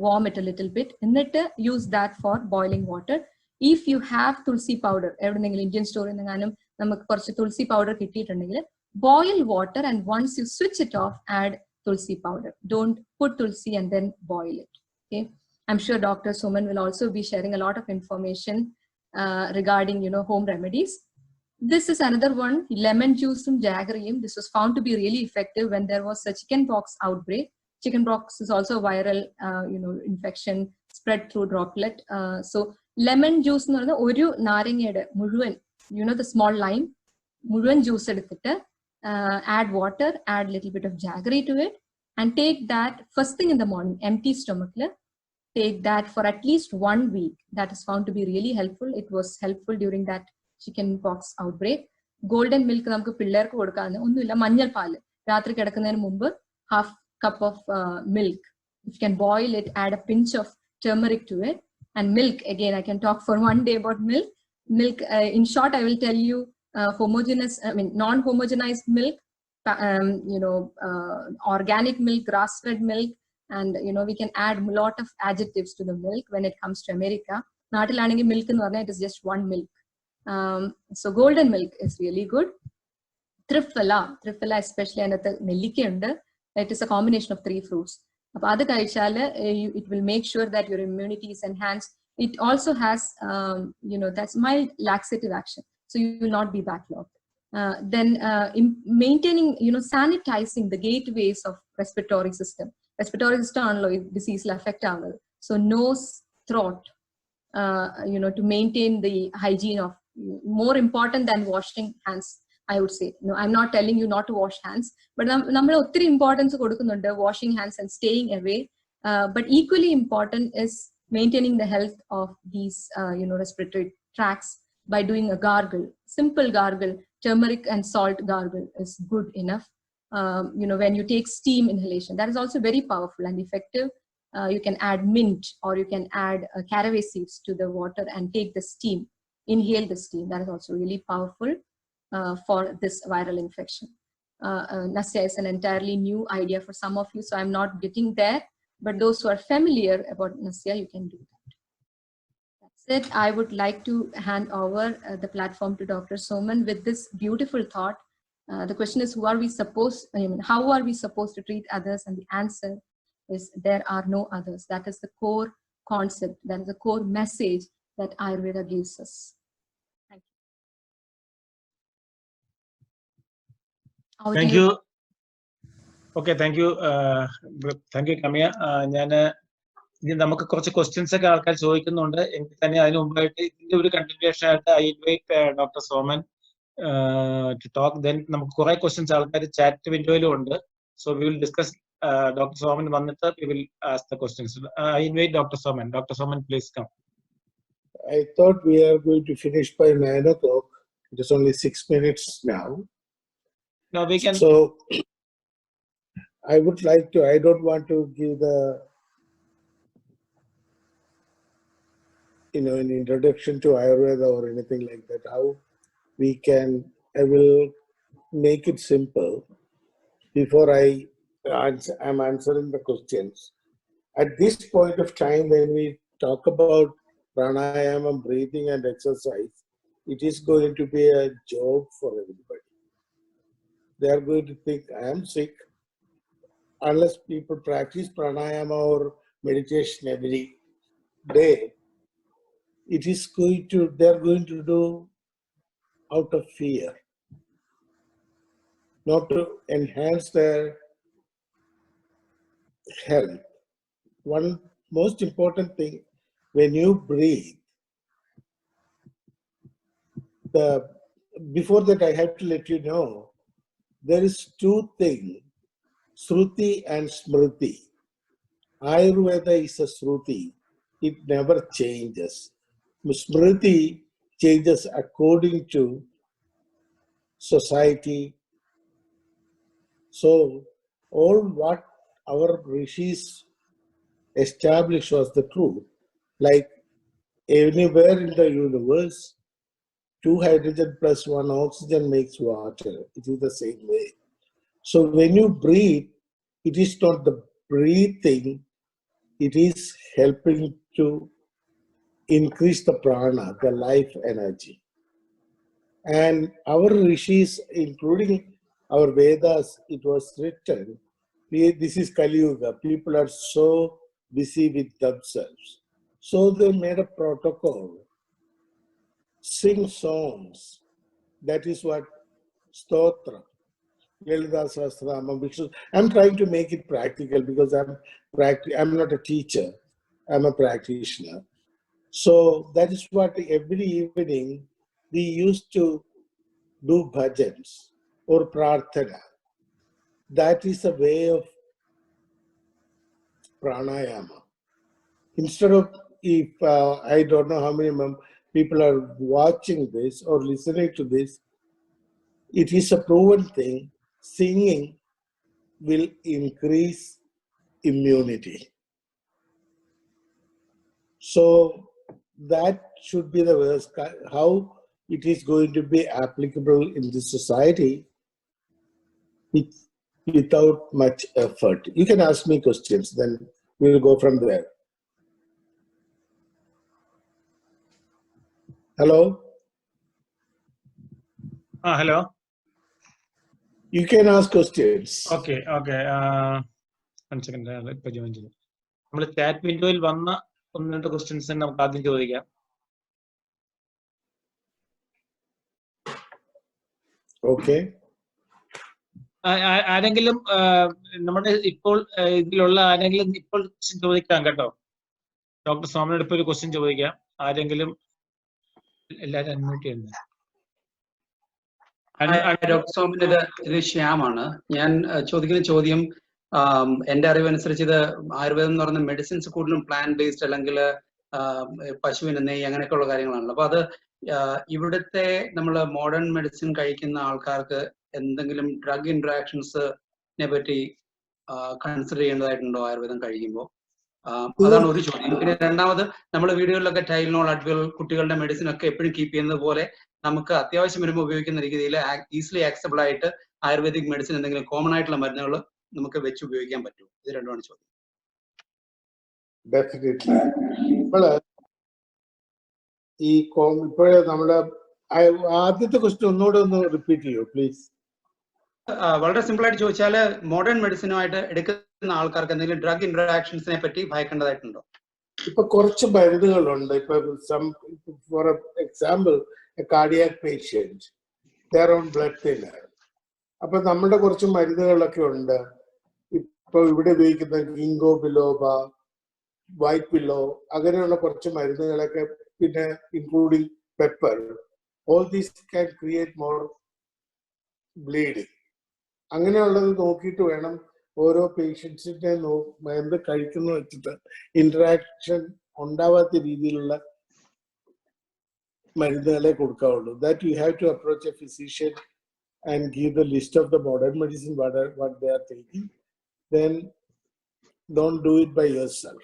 warm it a little bit, എന്നിട്ട് use that for boiling water. If you have tulsi powder, എവിടെന്നെങ്കിലും Indian store നമുക്ക് കുറച്ച് tulsi powder കിട്ടിയിട്ടുണ്ടെങ്കിൽ, boil water, and once you switch it off, add tulsi powder. Don't put tulsi and then boil it. Okay. I'm sure Dr. Soman will also be sharing a lot of information regarding, home remedies. This is another one, lemon juice and jaggery. This was found to be really effective when there was a chickenpox outbreak. Chickenpox is also a viral, infection spread through droplet. So lemon juice, oru naringede muluvan, the small lime, muluvan juice edutittu, add water, add little bit of jaggery to it, and take that first thing in the morning, empty stomach. Take that for at least 1 week. That is found to be really helpful. It was helpful during that chickenpox outbreak. Golden milk namukku pillarku kodukanu onnilla manjal paal rathri kedakkunnadinu munpu half cup of milk. If you can boil it, add a pinch of turmeric to it, and milk. Again, I can talk for one day about milk. In short, I will tell you non-homogenized milk, organic milk, grass-fed milk, and we can add a lot of adjectives to the milk when it comes to America. Naatilaanengi milk nu parna, it is just one milk. So golden milk is really good. Triphala especially another nellikka undu. It is a combination of 3 fruits. Appo adu kaichale it will make sure that your immunity is enhanced. It also has that's mild laxative action, so you will not be backlogged. Then maintaining, sanitizing the gateways of respiratory system. Respiratory system disease will affect our, so nose, throat, to maintain the hygiene of, more important than washing hands, I would say. No, I'm not telling you not to wash hands, but nammal ottri importance kodukkunnundu washing hands and staying away. But equally important is maintaining the health of these respiratory tracts by doing a gargle, simple gargle. Turmeric and salt gargle is good enough. When you take steam inhalation, that is also very powerful and effective. You can add mint, or you can add caraway seeds to the water and take the steam, inhale the steam. That is also really powerful for this viral infection. Nasya is an entirely new idea for some of you, so I'm not getting there, but those who are familiar about Nasya, you can do that. That's it. I would like to hand over the platform to Dr. Soman with this beautiful thought. The question is, how are we supposed to treat others? And the answer is, there are no others. That is the core concept. That is the core message that Ayurveda gives us. Thank you. Thank you. Okay, thank you. Thank you, Kamya. ഇനി നമുക്ക് കുറച്ച് questions ഒക്കെ ആൾക്കാർ ചോദിക്കുന്നുണ്ട്. എനിക്ക് തന്നെ അതിന് മുമ്പായിട്ട് ഇതിന്റെ ഒരു കണ്ടിന്യൂഷൻ ആയിട്ട് I invite doctor Soman to talk. Then നമുക്ക് കുറെ ക്വസ്റ്റ്യൻസ് ആൾക്കാർ ചാറ്റ് വിൻഡോയിലും ഉണ്ട്. So we will discuss. Doctor Soman വന്നിട്ട് we will ask the questions. I invite doctor Soman. Doctor Soman, please come. I thought we are going to finish by 9 o'clock. It is only 6 minutes now. No, we can. So I would like to, I don't want to give the, an introduction to Ayurveda or anything like that. How we can, I will make it simple before I'm answering the questions. At this point of time, when we talk about pranayama, breathing and exercise, it is going to be a joke for everybody. They are going to think I am sick. Unless people practice pranayama or meditation every day, they're going to do out of fear, not to enhance their health. One most important thing, when you breathe, before that I have to let you know, there is 2 things, Shruti and Smriti. Ayurveda is a Shruti. It never changes. Smriti changes according to society. So all what our rishis established was the truth. Like anywhere in the universe, 2 hydrogen plus 1 oxygen makes water. It is the same way. So when you breathe, it is not the breathing, it is helping to increase the prana, the life energy. And our rishis, including our Vedas, it was written, this is Kali Yuga. People are so busy with themselves. So they made a protocol, sing songs. That is what Stotra, Lalita Sahasranamam, Vishnu. I'm trying to make it practical because I'm not a teacher, I'm a practitioner. So that is what every evening we used to do bhajans or prarthana. That is a way of pranayama. Instead of, if I don't know how many people are watching this or listening to this, it is a proven thing. Singing will increase immunity. So that should be the worst. How it is going to be applicable in this society without much effort. You can ask me questions, then we will go from there. Hello? Hello. You can ask questions. Okay. 1 second. ഇപ്പൊ join ചെയ്തു. നമ്മൾ chat വിൻഡോയിൽ വന്ന 1-2 questions നമുക്ക് ആദ്യം ചോദിക്കാം. Okay. ആരെങ്കിലും നമ്മുടെ ഇപ്പോൾ ഇതിലുള്ള ആരെങ്കിലും ഇപ്പോൾ ചോദിക്കാം കേട്ടോ. ഡോക്ടർ സോമനോട് ഇപ്പോൾ ഒരു ക്വസ്റ്റ്യൻ ചോദിക്കാം. ആരെങ്കിലും എല്ലാവരും അൺമ്യൂട്ട് ചെയ്യുന്നു. ഡോക്ടർ സോമൻ, ഇത് ശ്യാമാണ്. ഞാൻ ചോദിക്കുന്ന ചോദ്യം, എന്റെ അറിവനുസരിച്ച് ഇത് ആയുർവേദം എന്ന് പറയുന്ന മെഡിസിൻസ് കൂടുതലും പ്ലാൻ ബേസ്ഡ് അല്ലെങ്കിൽ പശുവിന് നെയ്യ് അങ്ങനെയൊക്കെയുള്ള കാര്യങ്ങളാണല്ലോ. അപ്പൊ അത് ഇവിടുത്തെ നമ്മൾ മോഡേൺ മെഡിസിൻ കഴിക്കുന്ന ആൾക്കാർക്ക് എന്തെങ്കിലും ഡ്രഗ് ഇന്ററാക്ഷൻസിനെ പറ്റി കൺസിഡർ ചെയ്യേണ്ടതായിട്ടുണ്ടോ ആയുർവേദം കഴിക്കുമ്പോൾ? അതാണ് ഒരു ചോദ്യം. പിന്നെ രണ്ടാമത്, നമ്മൾ വീടുകളിലൊക്കെ ടൈൽനോൾ, അഡ്വിൽ, കുട്ടികളുടെ മെഡിസിൻ ഒക്കെ എപ്പോഴും കീപ്പ് ചെയ്യുന്നത് പോലെ നമുക്ക് അത്യാവശ്യം വരുമ്പോൾ ഉപയോഗിക്കുന്ന രീതിയിൽ ഈസിലി ആക്സെപ്റ്റബിൾ ആയിട്ട് ആയുർവേദിക് മെഡിസിൻ എന്തെങ്കിലും കോമൺ ആയിട്ടുള്ള മരുന്നുകൾ നമുക്ക് വെച്ച് ഉപയോഗിക്കാൻ പറ്റും? ഇത് രണ്ടുമാണ് ചോദ്യം. ഡെഫിനറ്റ്ലി. ഇപ്പോഴേ നമ്മുടെ ആദ്യത്തെ ക്വസ്റ്റ്യൻ ഒന്നുകൂടെ ഒന്ന് റിപ്പീറ്റ് ചെയ്യൂ പ്ലീസ്. വളരെ സിമ്പിൾ ആയിട്ട് ചോദിച്ചാൽ, മോഡേൺ മെഡിസിനുമായിട്ട് എടുക്കുന്ന ആൾക്കാർക്ക് എന്തെങ്കിലും ഡ്രഗ് ഇന്ററാക്ഷൻസിനെ പറ്റി ഭയക്കേണ്ടതായിട്ടുണ്ടോ? ഇപ്പൊ കുറച്ച് മരുന്നുകളുണ്ട്. ഇപ്പൊ for example, cardiac patient, there on blood thinner. അപ്പൊ നമ്മുടെ കുറച്ച് മരുന്നുകളൊക്കെ ഉണ്ട്. ഇപ്പൊ ഇവിടെ ഉപയോഗിക്കുന്ന ഗിങ്കോ ബിലോബ, വൈറ്റ് പില്ലോ, അങ്ങനെയുള്ള കുറച്ച് മരുന്നുകളൊക്കെ, പിന്നെ including pepper, all these can create more bleeding. അങ്ങനെയുള്ളത് നോക്കിയിട്ട് വേണം ഓരോ പേഷ്യൻസിന്റെ മരുന്ന് കഴിക്കുന്ന വെച്ചിട്ട് ഇന്ററാക്ഷൻ ഉണ്ടാവാത്ത രീതിയിലുള്ള മരുന്നുകളെ കൊടുക്കാവുള്ളൂ. That you have to approach a physician and give the list of the modern medicine what they are taking. Then don't do it by yourself.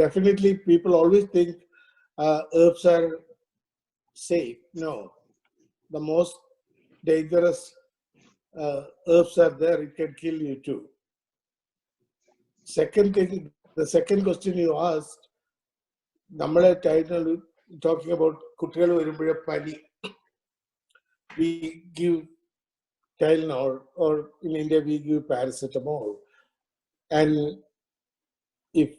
Definitely people always think herbs are safe. No, the most dangerous herbs are there. It can kill you too. Second thing, the second question you asked, namale title talking about kuttiyal varumboy pani, we give Tylenol, or in India we give paracetamol. And if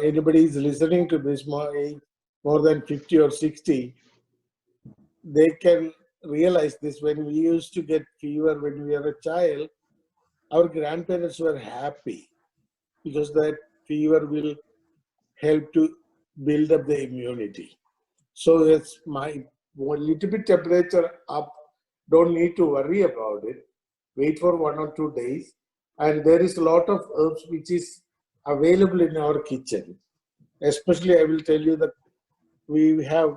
anybody is listening to this more than 50 or 60, they can realize this. When we used to get fever when we were a child, our grandparents were happy because that fever will help to build up the immunity. So it's my little bit temperature up, don't need to worry about it. Wait for 1 or 2 days, and there is a lot of herbs which is available in our kitchen. Especially, I will tell you that we have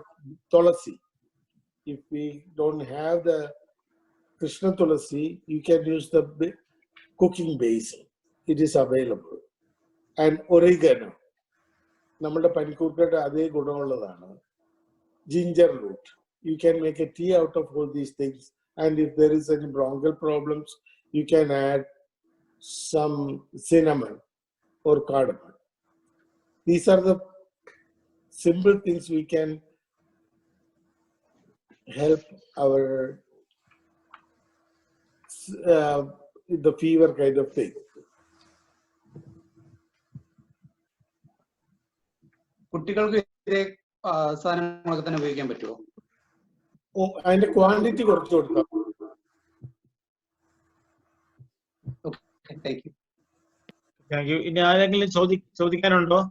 tulasi. If we don't have the Krishna tulasi, you can use the cooking basil. It is available. And oregano. നമ്മുടെ പനിക്കൂർക്കയുടെ അതേ ഗുണമുള്ളതാണ്. Ginger root. You can make a tea out of all these things. And if there is any bronchial problems, you can add some cinnamon or cardamom. These are the simple things we can help our the fever kind of thing. കുട്ടികൾക്ക് ഇതേ സാധനങ്ങളൊക്കെ തന്നെ ഉപയോഗിക്കാൻ പറ്റുമോ? അതിന്റെ quantity കുറച്ച് കൊടുക്കാം. Thank you. Thank you. ഇനി ആരെങ്കിലും ചോദിക്കാനുണ്ടോ?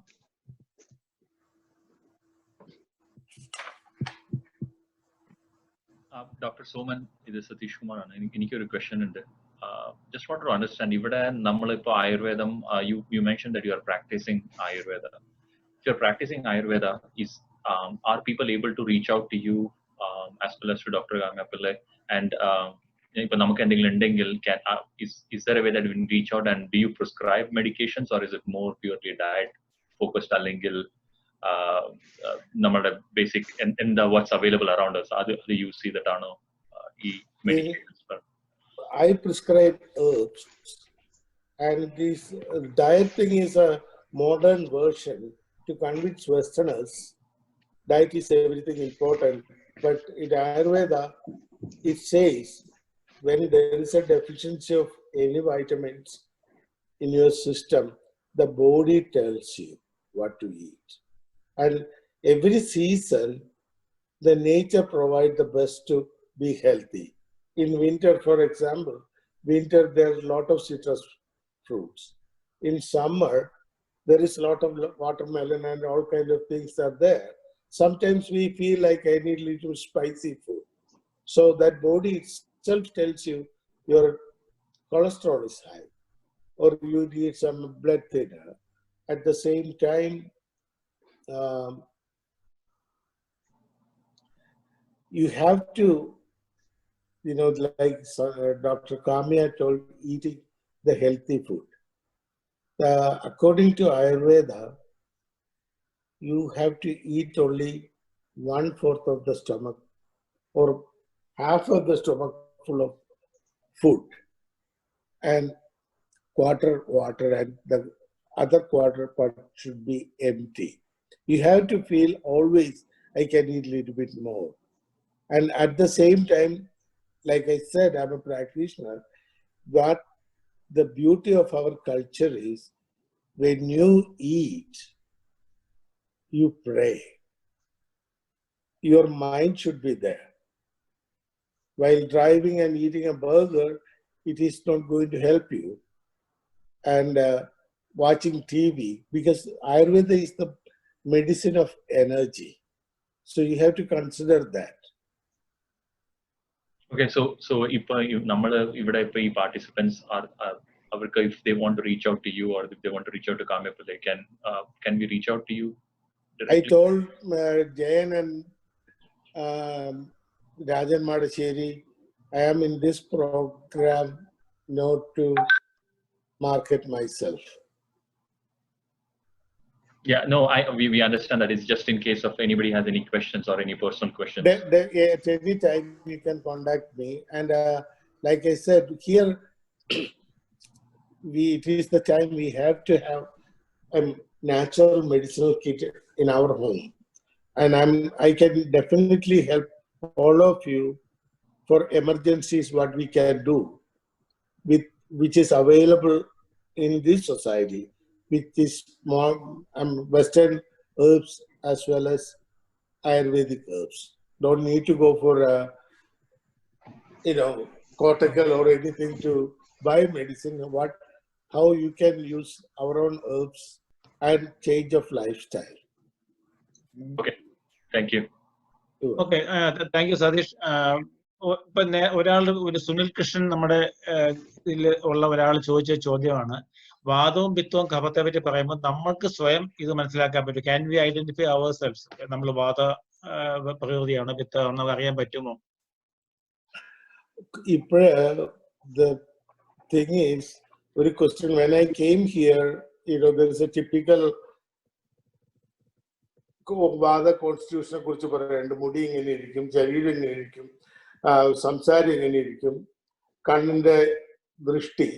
Dr. Soman, this is Satish Kumar. എനിക്കൊരു question ഉണ്ട്. Just want to understand, ഇവിടെ നമ്മളിപ്പോൾ ആയുർവേദം, you mentioned that you are practicing Ayurveda. If you're practicing Ayurveda, are people able to reach out to you as well as to Dr. Kamya Pillai? And ഇപ്പോൾ നമുക്ക് എന്തെങ്കിലും ഉണ്ടെങ്കിൽ is there a way that we can reach out, and do you prescribe medications, or is it more purely diet focused അല്ലെങ്കിൽ നമ്മുടെ basic എന്താ what's available around us, അത് use ചെയ്തിട്ടാണോ ഈ medications? I prescribe herbs, and this diet thing is a modern version to convince Westerners diet is everything important. But in Ayurveda, it says when there is a deficiency of any vitamins in your system, the body tells you what to eat. And every season, the nature provides the best to be healthy. In winter, for example, there is a lot of citrus fruits. In summer, there is a lot of watermelon and all kinds of things are there. Sometimes we feel like I need a little spicy food. So that body itself tells you your cholesterol is high, or you need some blood thinner. At the same time, you have to, like Dr. Kamya told, eating the healthy food. According to Ayurveda, you have to eat only 1/4 of the stomach or half of the stomach full of food, and quarter water, and the other quarter part should be empty. You have to feel always, I can eat a little bit more. And at the same time, like I said, I'm a practitioner, but the beauty of our culture is when you eat, you pray. Your mind should be there. While driving and eating a burger, it is not going to help you. And watching TV, because Ayurveda is the medicine of energy. So you have to consider that. Okay, so ഇപ്പോൾ നമ്മൾ ഇവിടെ ഇപ്പോൾ ഈ participants are അവർക്ക് if they want to reach out to you, or if they want to reach out to Kamya Pillai, can we reach out to you directly? I told Jayan and Rajan Madasheri, I am in this program not to market myself. Yeah, no, we understand that. It's just in case of anybody has any questions or any personal questions. At any time you can contact me. And like I said, here it is the time we have to have a natural medicinal kit in our home. And I can definitely help all of you for emergencies, what we can do, which is available in this society, with these small Western herbs as well as Ayurvedic herbs. Don't need to go for cortical or anything to buy medicine. How you can use our own herbs and change of lifestyle. Okay, thank you. Okay, thank you, Satish. ഇപ്പൊ ഒരു സുനിൽ കൃഷ്ണൻ നമ്മുടെ ഇതിൽ ഉള്ള ഒരാൾ ചോദിച്ച ചോദ്യമാണ്, വാദവും പിത്തവും കഫത്തെ പറ്റി പറയുമ്പോൾ നമ്മൾക്ക് സ്വയം ഇത് മനസ്സിലാക്കാൻ പറ്റും. Can we identify our cells? നമ്മൾ വാദ പ്രകൃതിയാണോ പിത്തമാണോ അറിയാൻ പറ്റുമോ? The thing is, very question. When I came here, there is a typical വാദ കോൺസ്റ്റിറ്റ്യൂഷനെ കുറിച്ച് പറയാറുണ്ട്. മുടി എങ്ങനെ ഇരിക്കും, ശരീരം എങ്ങനെ ഇരിക്കും, സംസാരം എങ്ങനെ ഇരിക്കും, കണ്ണിന്റെ ദൃഷ്ടി,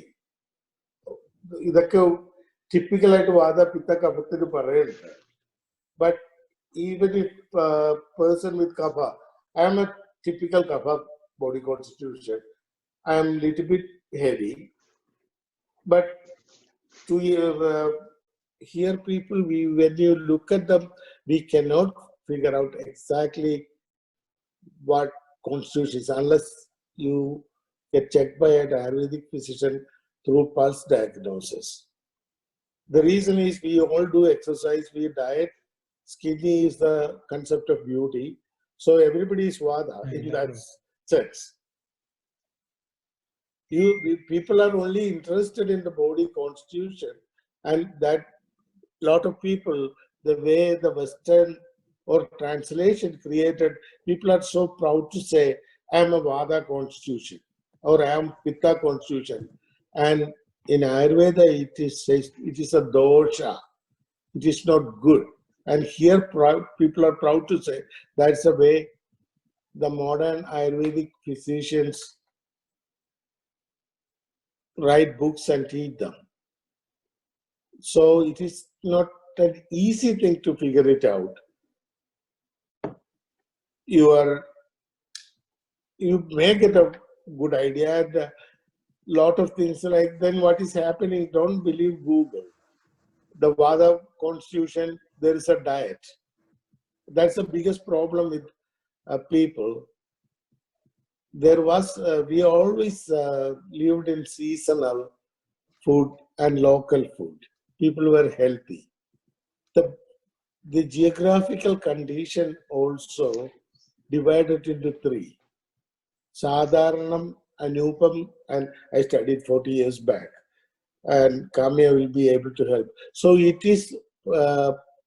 ഇതൊക്കെ ടിപ്പിക്കലായിട്ട് വാദ പിത്ത കഫത്തിന് പറയുന്നുണ്ട്. But even if a person with kapha, I am a typical kapha body constitution. I am little bit heavy, but to hear people, when you look at them, we cannot figure out exactly what constitution is unless you get checked by an Ayurvedic physician through pulse diagnosis. The reason is we all do exercise, we diet. Skinny is the concept of beauty. So everybody is Vada in that sense. People are only interested in the body constitution, and that lot of people, the way the Western or translation created, people are so proud to say, I am a Vada constitution or I am Pitta constitution. And in Ayurveda, it is a dosha. It is not good. And here people are proud to say that's the way the modern Ayurvedic physicians write books and teach them. So it is not an easy thing to figure it out. You may get a good idea and a lot of things like, then what is happening? Don't believe Google. The Vada constitution, there is a diet. That's the biggest problem with people. There was, we always lived in seasonal food and local food. People were healthy. The geographical condition also divided into three. Sadharanam, Anupam, and I studied 40 years back. And Kamya will be able to help. So it is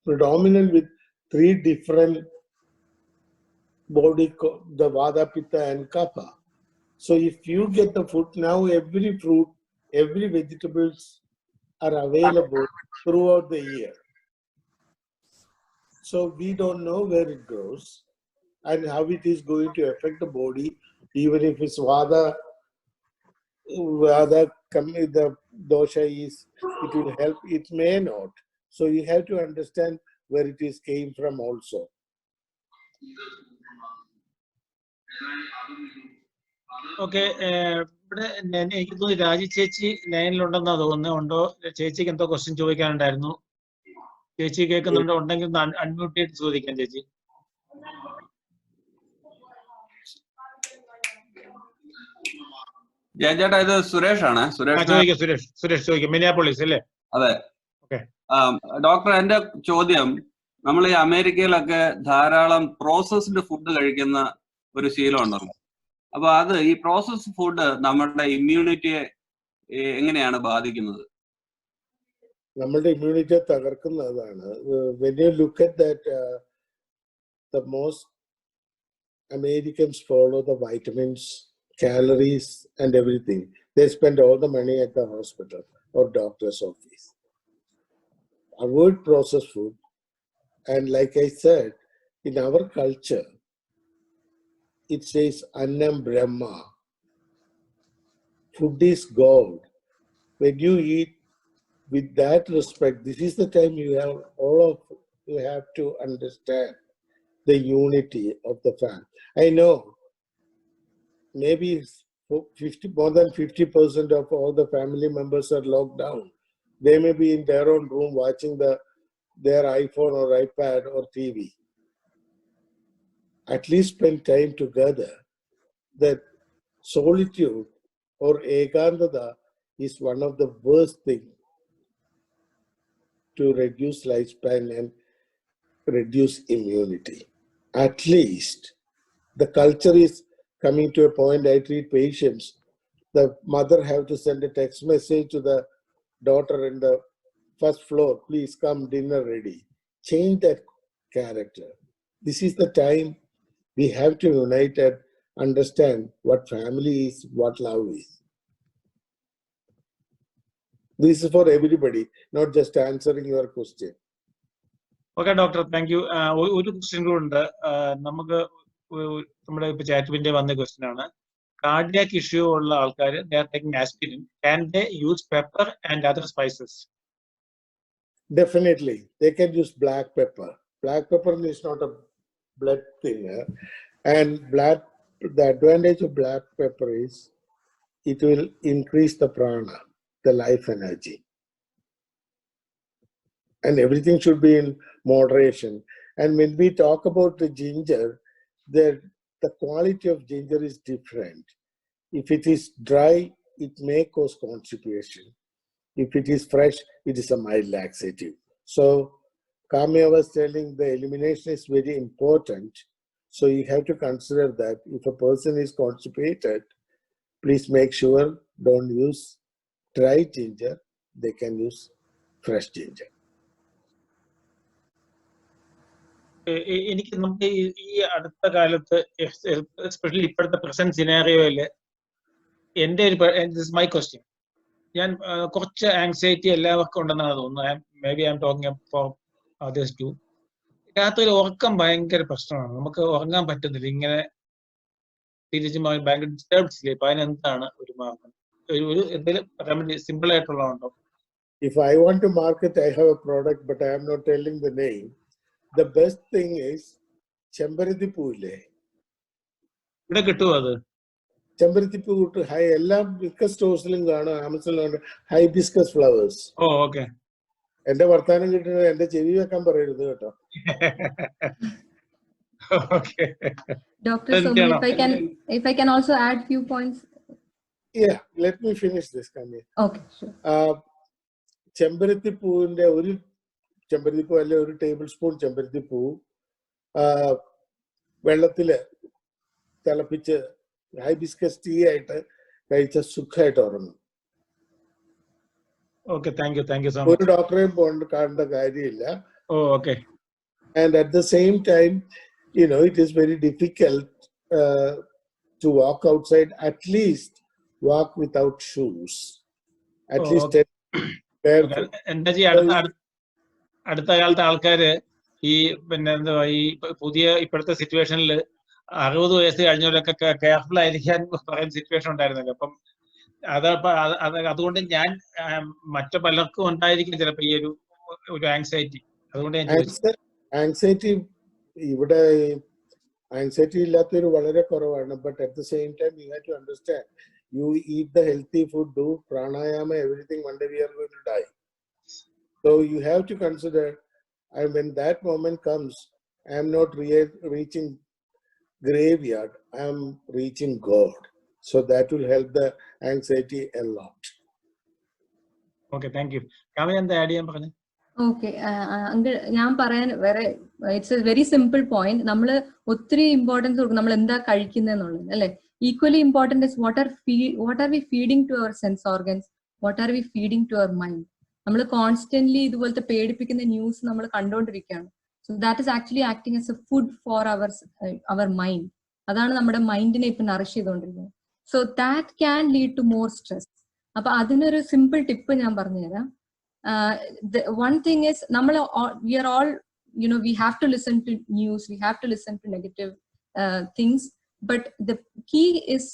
predominant with three different body, the Vada, Pitta, and Kapha. So if you get the food now, every fruit, every vegetables are available throughout the year. So we don't know where it grows and how it is going to affect the body, even if it's Vada, the dosha is, it will help, it may not. So you have to understand where it is came from also. Okay, ഇവിടെ എനിക്ക് തോന്നുന്നു രാജി ചേച്ചി ലൈനിലുണ്ടെന്നാ തോന്നുന്നത്. ഉണ്ടോ? ചേച്ചിക്ക് എന്തോ question ചോദിക്കാനുണ്ടായിരുന്നു. ചേച്ചി കേൾക്കുന്നുണ്ടോ? ഉണ്ടെങ്കിൽ അൺമ്യൂട്ട് ചെയ്ത് ചോദിക്കാം ചേച്ചി. ചേട്ടാ, ഇത് സുരേഷ് ആണ്. സുരേഷ് ചോദിക്കാം. മിനിയാപോളിസ് അല്ലേ? അതെ. ഡോക്ടർ, എന്റെ ചോദ്യം, നമ്മൾ ഈ അമേരിക്കയിലൊക്കെ ധാരാളം പ്രോസസ്ഡ് ഫുഡ് കഴിക്കുന്ന ഒരു ശീലം ഉണ്ടല്ലോ. അപ്പൊ അത് ഈ പ്രോസസ്ഡ് ഫുഡ് നമ്മുടെ ഇമ്മ്യൂണിറ്റിയെ എങ്ങനെയാണ് ബാധിക്കുന്നത്? നമ്മളുടെ ഇമ്മ്യൂണിറ്റിയെ തകർക്കുന്നതാണ്. When you look at that, the most Americans follow the vitamins, calories, and everything. They spend all the money at the hospital or doctor's office. Avoid processed food. And like I said, in our culture, it says Annam Brahma. Food is God. When you eat with that respect, this is the time you have to understand the unity of the family. I know maybe more than 50% of all the family members are locked down. They may be in their own room watching their iPhone or iPad or TV. At least spend time together. That solitude or ekantata is one of the worst things to reduce lifespan and reduce immunity. At least the culture is coming to a point. I treat patients. The mother have to send a text message to the daughter in the first floor, please come, dinner ready. Change that character. This is the time we have to unite and understand what family is, what love is. This is for everybody, not just answering your question. Okay doctor, thank you. ഒരു question കൂടെ ഉണ്ട്. നമുക്ക് നമ്മുടെ ഇപ്പൊ ചാറ്റുവിന്റെ വന്ന question ആണ്. Cardiac issue ഉള്ള ആൾക്കാർ, they are taking aspirin, can they use pepper and other spices? Definitely, they can use black pepper. Black pepper is not a blood thinner, and the advantage of black pepper is it will increase the prana, the life energy. And everything should be in moderation. And when we talk about the ginger, the quality of ginger is different. If it is dry, it may cause constipation. If it is fresh, it is a mild laxative. So Kamya was telling the elimination is very important. So you have to consider that if a person is constipated, please make sure don't use dry ginger. They can use fresh ginger. എനിക്ക് നമുക്ക് ഈ അടുത്ത കാലത്ത് especially ഇപ്പോഴത്തെ present സിനാറിയോയില് എന്റെ ഒരു my question, ഞാൻ കുറച്ച് ആങ്സൈറ്റി എല്ലാവർക്കും ഉണ്ടെന്നാണ് തോന്നുന്നത്. Maybe I am talking for others too. രാത്രി ഉറക്കം ഭയങ്കര പ്രശ്നമാണ്, നമുക്ക് ഉറങ്ങാൻ പറ്റുന്നില്ല, ഇങ്ങനെ തിരിച്ചു ഭയങ്കര ഡിസ്റ്റർബ്ഡ് സ്ലീപ്പ്. അതിനെന്താണ് ഒരു മാർഗം, ഒരു എന്തെങ്കിലും റെമഡി സിമ്പിൾ ആയിട്ടുള്ളതുണ്ടോ? If I want to market, I have a product, but I am not telling the name. The best thing is ചെമ്പരത്തി പൂവില്ലേ, ഇവിടെ കിട്ടുമോ അത്? ചെമ്പരത്തി പൂ ഹൈ എല്ലാ മിക്ക സ്റ്റോഴ്സിലും കാണും, ആമസോണിലും ഹൈബിസ്കസ് ഫ്ലവേഴ്സ്. ഓ ഓക്കെ. എന്റെ വർത്താനം കിട്ടുന്നത് എന്റെ ചെവി വെക്കാൻ പറയരുത് കേട്ടോ. Okay. Dr. Soman, if I can also add few points. Yeah, let me finish this, Kamya. Okay, sure. ചെമ്പരത്തി പൂവിന്റെ ഒരു ചെമ്പരത്തി പൂ അല്ലെ ഒരു ടേബിൾ സ്പൂൺ ചെമ്പരത്തി പൂ വെള്ളത്തില് തിളപ്പിച്ച് ഹൈബിസ്കസ് ടീ ആയിട്ട് കഴിച്ച സുഖമായിട്ട് ഉറങ്ങും. Okay, thank you so much. ഒരു ഡോക്ടറെയും കാണേണ്ട കാര്യമില്ല. Oh, okay. And at the same time, you know, it is very difficult to walk outside. At least walk without shoes. At least okay. barefoot. എന്താ ചെയ്യാ, അടുത്ത കാലത്ത് ആൾക്കാര് ഈ പിന്നെ എന്താ ഈ പുതിയ ഇപ്പോഴത്തെ സിറ്റുവേഷനിൽ 60 വയസ്സ് കഴിഞ്ഞവരൊക്കെ കെയർഫുൾ ആയിരിക്കാൻ പറയുന്ന സിറ്റുവേഷൻ ഉണ്ടായിരുന്നല്ലോ. അപ്പം അതുകൊണ്ട് ഞാൻ മറ്റു പലർക്കും ഉണ്ടായിരിക്കും ചിലപ്പോ ഈ ഒരു ആങ്സൈറ്റി. അതുകൊണ്ട് ഞാൻ ആങ്സൈറ്റി ഇവിടെ ആങ്സൈറ്റി ഇല്ലാത്തൊരു വളരെ കുറവാണ്. But at the same time you have to understand, you eat the healthy food, do pranayama, everything, one day we are going to die. So you have to consider, and when that moment comes, I am not reaching graveyard, I am reaching God. So that will help the anxiety a lot. Okay, thank you. Kamya, എന്താ add ചെയ്യാൻ പറഞ്ഞു? Okay uncle, ഞാൻ പറയാൻ വേറെ, it's A very simple point. നമ്മൾ ഒത്തിരി importance കൊടുക്കും നമ്മൾ എന്താ കഴിക്കുന്നതെന്നുള്ളത്, അല്ലെ? Equally important is what are we feeding to our sense organs, what are we feeding to our mind. നമ്മൾ കോൺസ്റ്റന്റ്ലി ഇതുപോലത്തെ പേടിപ്പിക്കുന്ന ന്യൂസ് നമ്മൾ കണ്ടുകൊണ്ടിരിക്കുകയാണ്. So that is actually acting as a food for our mind. അതാണ് നമ്മുടെ മൈൻഡിനെ ഇപ്പൊ nourish ചെയ്തുകൊണ്ടിരിക്കുന്നത്. So that can lead to more stress. അപ്പൊ അതിനൊരു സിമ്പിൾ ടിപ്പ് ഞാൻ പറഞ്ഞുതരാം. One thing is, we are all, you know, we have to listen to news, we have to listen to negative things, but the key is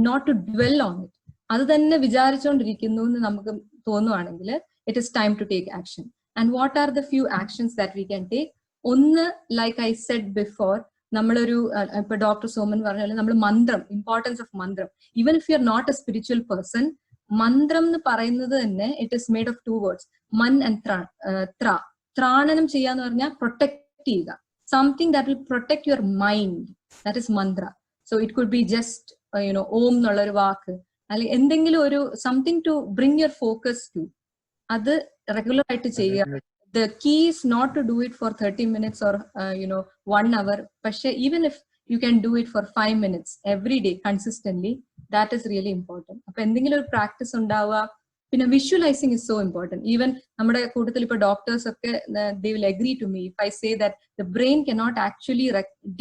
not to dwell on it. അത് തന്നെ വിചാരിച്ചുകൊണ്ടിരിക്കുന്നു എന്ന് നമുക്ക് തോന്നുവാണെങ്കിൽ it is time to take action. And what are the few actions that we can take? ഒന്ന്, like I said before, നമ്മളൊരു ഇപ്പൊ doctor Soman പറഞ്ഞാൽ നമ്മൾ മന്ത്രം, importance of mantra. Even if you are not a spiritual person, മന്ത്രം എന്ന് പറയുന്നത് തന്നെ it is made of 2 words, മൻ ആൻഡ് ത്ര. ത്രാണനം ചെയ്യാന്ന് പറഞ്ഞാൽ പ്രൊട്ടക്ട് ചെയ്യുക, something that will protect your mind, that is mantra. So it could be just you know Om എന്നുള്ള ഒരു വാക്ക്, അല്ലെങ്കിൽ എന്തെങ്കിലും ഒരു something to bring your focus to. അത് റെഗുലർ ആയിട്ട് ചെയ്യുക. The key is not to do it for 30 minutes or 1 hour. പക്ഷെ even if you can do it for 5 minutes every day consistently, that is really important. അപ്പൊ എന്തെങ്കിലും ഒരു practice ഉണ്ടാവുക. പിന്നെ visualising is so important. Even നമ്മുടെ കൂട്ടത്തിൽ ഇപ്പൊ doctors ഒക്കെ they will agree to me if I say that the brain cannot actually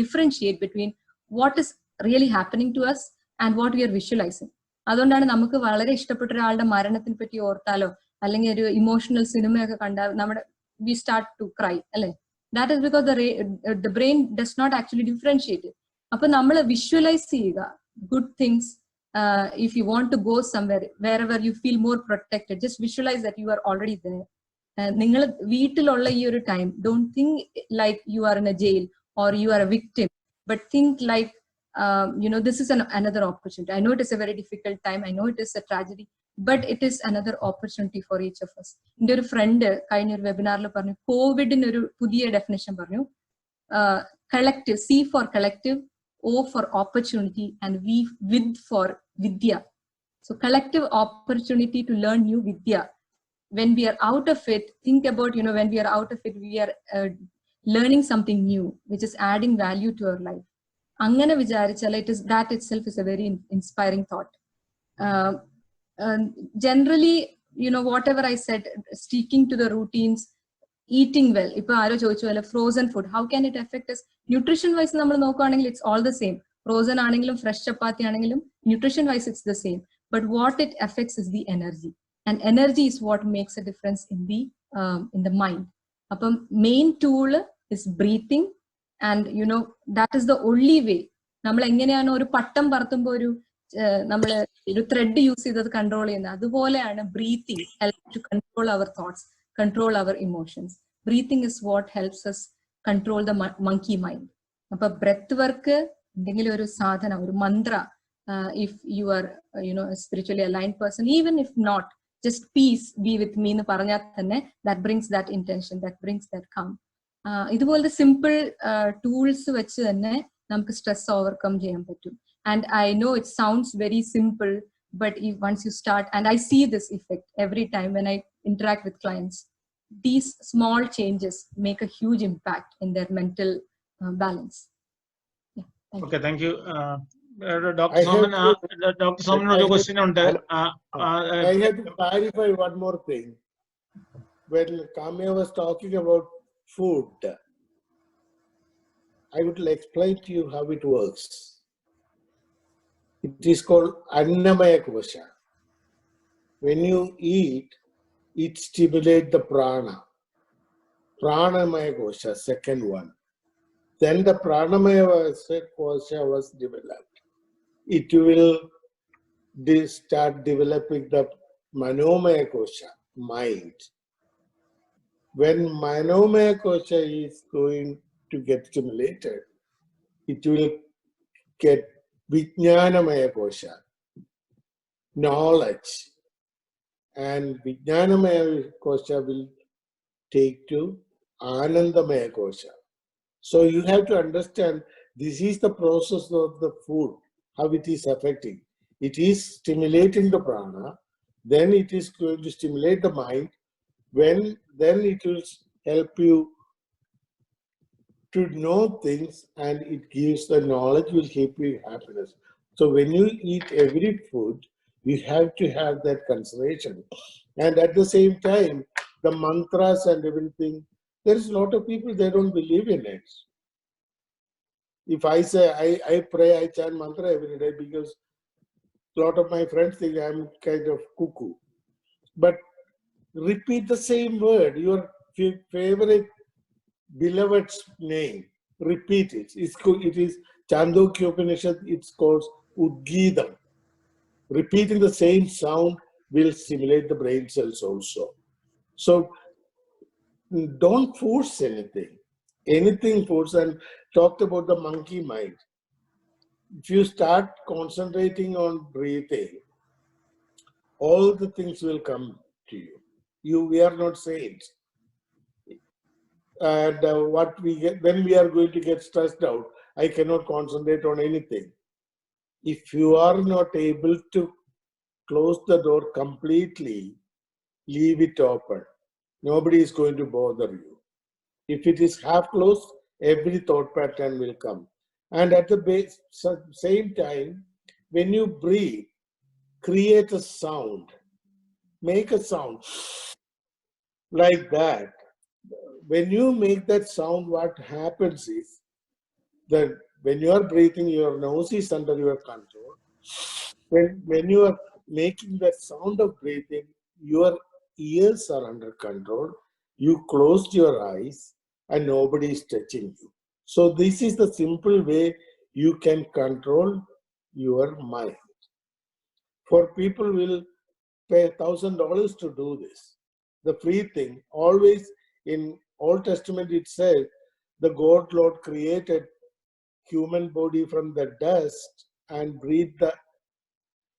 differentiate between what is really happening to us and what we are visualizing. അതുകൊണ്ടാണ് നമുക്ക് വളരെ ഇഷ്ടപ്പെട്ട ഒരാളുടെ മരണത്തിനെ പറ്റി ഓർത്താലോ അല്ലെങ്കിൽ ഒരു ഇമോഷണൽ സിനിമയൊക്കെ കണ്ടാൽ നമ്മുടെ we start to cry, അല്ലെ? That is because the brain does not actually differentiate it. അപ്പൊ നമ്മൾ വിഷ്വലൈസ് ചെയ്യുക good things. If you want to go somewhere, wherever you feel more protected, just visualize that you are already there. നിങ്ങൾ വീട്ടിലുള്ള ഈ ഒരു time, don't think like you are in a jail or you are a victim, but think like this is another opportunity. I know it is a very difficult time, I know it is a tragedy, but it is another opportunity for each of us. എൻ്റെ ഒരു front കഴിഞ്ഞ ഒരു വെബിനാറിൽ പറഞ്ഞു, കോവിഡിന് ഒരു പുതിയ definition പറഞ്ഞു, collective, C for collective, O for opportunity, and V with for vidya. So collective opportunity to learn new vidya. When we are out of it, think about, when we are out of it, we are learning something new, which is adding value to our life. Angana vicharichal, that itself is a very inspiring thought. Generally, whatever I said, sticking to the routines, eating well. Frozen food, how can it affect us? Nutrition wise, it's all the same. Frozen anangalum, fresh chapati anangalum, nutrition wise, it's the same. But what it affects is the energy. And energy is what makes a difference in the mind. Main tool is breathing. And that is the only way. നമ്മൾ എങ്ങനെയാണ് ഒരു പട്ടം പറത്തുമ്പോൾ ഒരു thread use ചെയ്തത് control ചെയ്യുന്നത്, അതുപോലെയാണ് breathing help to control our thoughts, control our emotions. Breathing is what helps us control the monkey mind. അപ്പൊ breath work എന്തെങ്കിലും ഒരു സാധനം, ഒരു mantra, if you are spiritually aligned person, even if not, just peace be with me എന്ന് പറഞ്ഞാൽ തന്നെ that brings that intention, that brings that calm. ഇതുപോലത്തെ simple tools വെച്ച് തന്നെ നമുക്ക് സ്ട്രെസ് ഓവർകം ചെയ്യാൻ പറ്റും. And I know it sounds very simple, but once you start, and I see this effect every time when I interact with clients, these small changes make a huge impact in their mental balance. Yeah, Thank you. Dr. Soman, Dr. Soman, another question on that. I have to clarify one more thing. When Kamya was talking about food, I would explain to you how it works. It is called Annamaya Kosha. When you eat, it stimulates the prana. Pranamaya Kosha, second one. Then the Pranamaya Kosha was developed. It will start developing the Manomaya Kosha, mind. When Manomaya Kosha is going to get stimulated, it will get Vijnanamaya Kosha, knowledge, and Vijnanamaya Kosha will take to Anandamaya Kosha. So you have to understand, this is the process of the food, how it is affecting. It is stimulating the prana, then it is going to stimulate the mind, then it will help you to know things, and it gives the knowledge, will keep you happiness. So when you eat every food, you have to have that consideration. And at the same time, the mantras and everything, there is a lot of people, they don't believe in it. If I say, I pray, I chant mantra every day, because a lot of my friends think I'm kind of cuckoo. But repeat the same word, your favorite beloved's name, repeat it. It is Chandogya Upanishad, it's called Udgidam. Repeating the same sound will stimulate the brain cells also. So don't force anything. Anything force, and talked about the monkey mind. If you start concentrating on breathing, all the things will come to you. We are not saints. And what we get, when we are going to get stressed out, I cannot concentrate on anything. If you are not able to close the door completely, leave it open. Nobody is going to bother you. If it is half closed, every thought pattern will come. And at the same time, when you breathe, create a sound. Make a sound like that. When you make that sound, what happens is that when you are breathing, your nose is under your control. When you are making that sound of breathing, your ears are under control. You closed your eyes and nobody is touching you. So this is the simple way you can control your mind. For people will pay $1,000 to do this. The free thing, always in Old Testament it says, the God Lord created human body from the dust and breathed the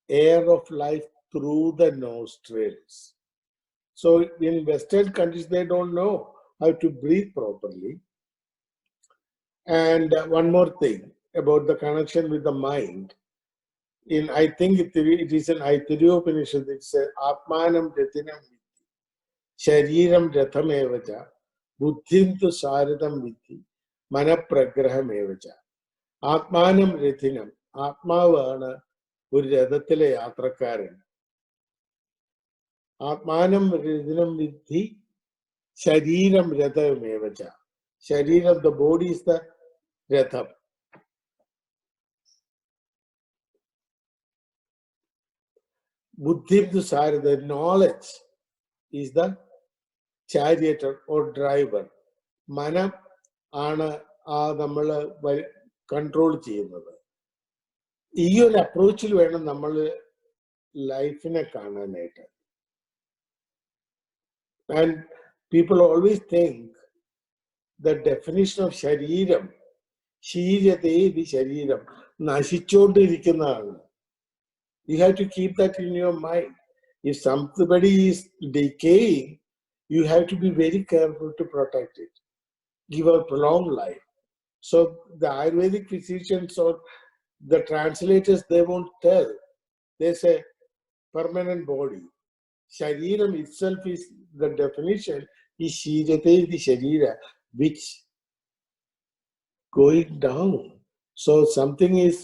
air of life through the nostrils. So in Western countries, they don't know how to breathe properly. And one more thing about the connection with the mind. I think it is an Aitiriya Upanishad. It says, Atmanam Rathinam Vitti, Shariram Ratham Evacha, Buddhim tu Saradam Vitti, Manapragraham Evacha. Atmanam Rathinam, Atmavana ഒരു രഥത്തിലെ യാത്രക്കാരൻ. ആത്മാനം രഥനം വിദ്ധി ശരീരം രഥമേവച. ശരീരം, the body is the രഥം. Buddhim tu sara, the knowledge is the charioteer or driver. മനം ആണ് നമ്മൾ control ചെയ്യുന്നത്. ഈ ഒരു അപ്രോച്ചിൽ വേണം നമ്മൾ ലൈഫിനെ കാണാനായിട്ട്. And people always think the definition of ശരീരം, ശീര്യതേ ഇത് ശരീരം നശിച്ചുകൊണ്ടിരിക്കുന്നതാണ്. You have to keep that in your mind. If somebody is decaying, you have to be very careful to protect it. Give a prolonged life. So the Ayurvedic physicians or the translators, they won't tell. They say permanent body. Shariram itself is the definition is Shirate the Sharira, which going down. So something is,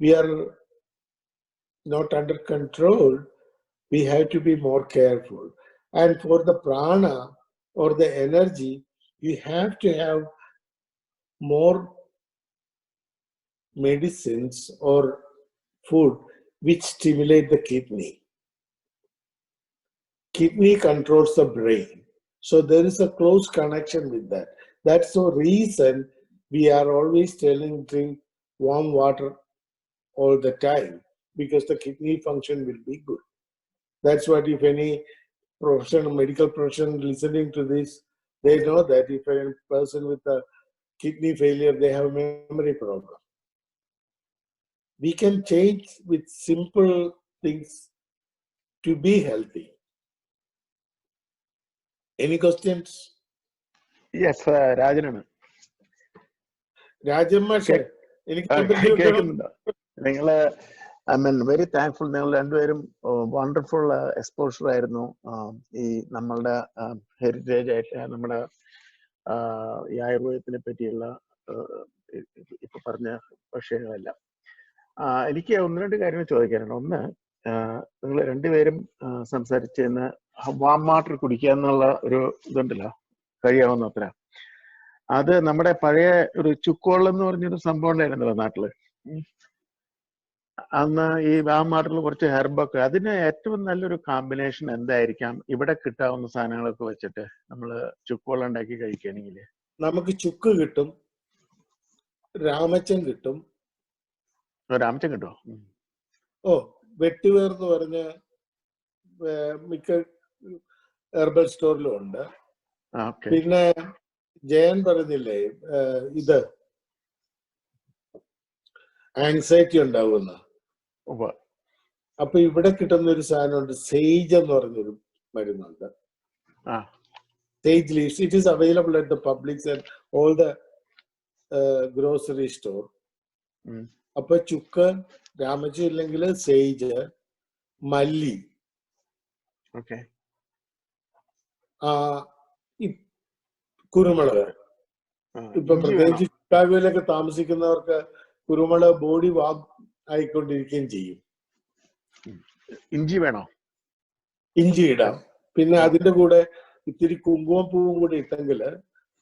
we are not under control, we have to be more careful. And for the prana or the energy, you have to have more medicines or food which stimulate the kidney. Kidney controls the brain. So there is a close connection with that. That's the reason we are always telling drink warm water all the time, because the kidney function will be good. That's what, if any professional, medical profession listening to this, they know that if a person with a kidney failure, they have a memory problem. We can change with simple things to be healthy. Any questions? Yes, Rajanana. Rajamashe, കേൾക്കുന്നുണ്ടോ? നിങ്ങള് I mean very thankful. നിങ്ങൾ രണ്ടുപേരും wonderful exposure ആയിരുന്നു. ഈ നമ്മളുടെ heritage ആയിട്ട് നമ്മുടെ ഈ ആയുർവേദത്തിനെ പറ്റിയുള്ള ഇപ്പൊ പറഞ്ഞ വിഷയങ്ങളെല്ലാം. എനിക്ക് ഒന്ന് രണ്ട് കാര്യങ്ങൾ ചോദിക്കാനുണ്ട്. ഒന്ന്, നിങ്ങൾ രണ്ടുപേരും സംസാരിച്ചിരുന്ന വാം വാട്ടർ കുടിക്കുക എന്നുള്ള ഒരു ഇതുണ്ടല്ലോ, കഴിയാവുന്ന അത്ര. അത് നമ്മുടെ പഴയ ഒരു ചുക്കോളം എന്ന് പറഞ്ഞൊരു സംഭവം ഉണ്ടായിരുന്നല്ലോ നാട്ടില്. അന്ന് ഈ വാം വാട്ടറിൽ കുറച്ച് ഹെർബൊക്കെ, അതിന് ഏറ്റവും നല്ലൊരു കോമ്പിനേഷൻ എന്തായിരിക്കാം ഇവിടെ കിട്ടാവുന്ന സാധനങ്ങളൊക്കെ വെച്ചിട്ട് നമ്മള് ചുക്കോളം ഉണ്ടാക്കി കഴിക്കുകയാണെങ്കിൽ? നമുക്ക് ചുക്ക് കിട്ടും, രാമച്ചൻ കിട്ടും. രാമച്ചൻ കിട്ടുമോ? വെട്ടുവേർ എന്ന് പറഞ്ഞ മിക്ക ഹെർബൽ സ്റ്റോറിലും ഉണ്ട്. പിന്നെ ജയൻ പറഞ്ഞില്ലേ ഇത് ആൻസൈറ്റി ഉണ്ടാവുന്ന, അപ്പൊ ഇവിടെ കിട്ടുന്ന ഒരു സാധനമുണ്ട്, സേജ് എന്ന് പറഞ്ഞൊരു മരുന്നുണ്ട്. Sage leaves. It is available at the public's and all the grocery store. അപ്പൊ ചുക്ക്, രാമച്ചു ഇല്ലെങ്കിൽ സേജ്, മല്ലി, കുരുമുളക്. ഇപ്പൊ പ്രത്യേകിച്ച് ചിക്കാഗോയിലൊക്കെ താമസിക്കുന്നവർക്ക് കുരുമുളക് ബോഡി വാഗ് ആയിക്കൊണ്ടിരിക്കുകയും ചെയ്യും. ഇഞ്ചി വേണോ? ഇഞ്ചി ഇടാം. പിന്നെ അതിന്റെ കൂടെ ഇത്തിരി കുങ്കുമപ്പൂവും കൂടി ഇട്ടെങ്കിൽ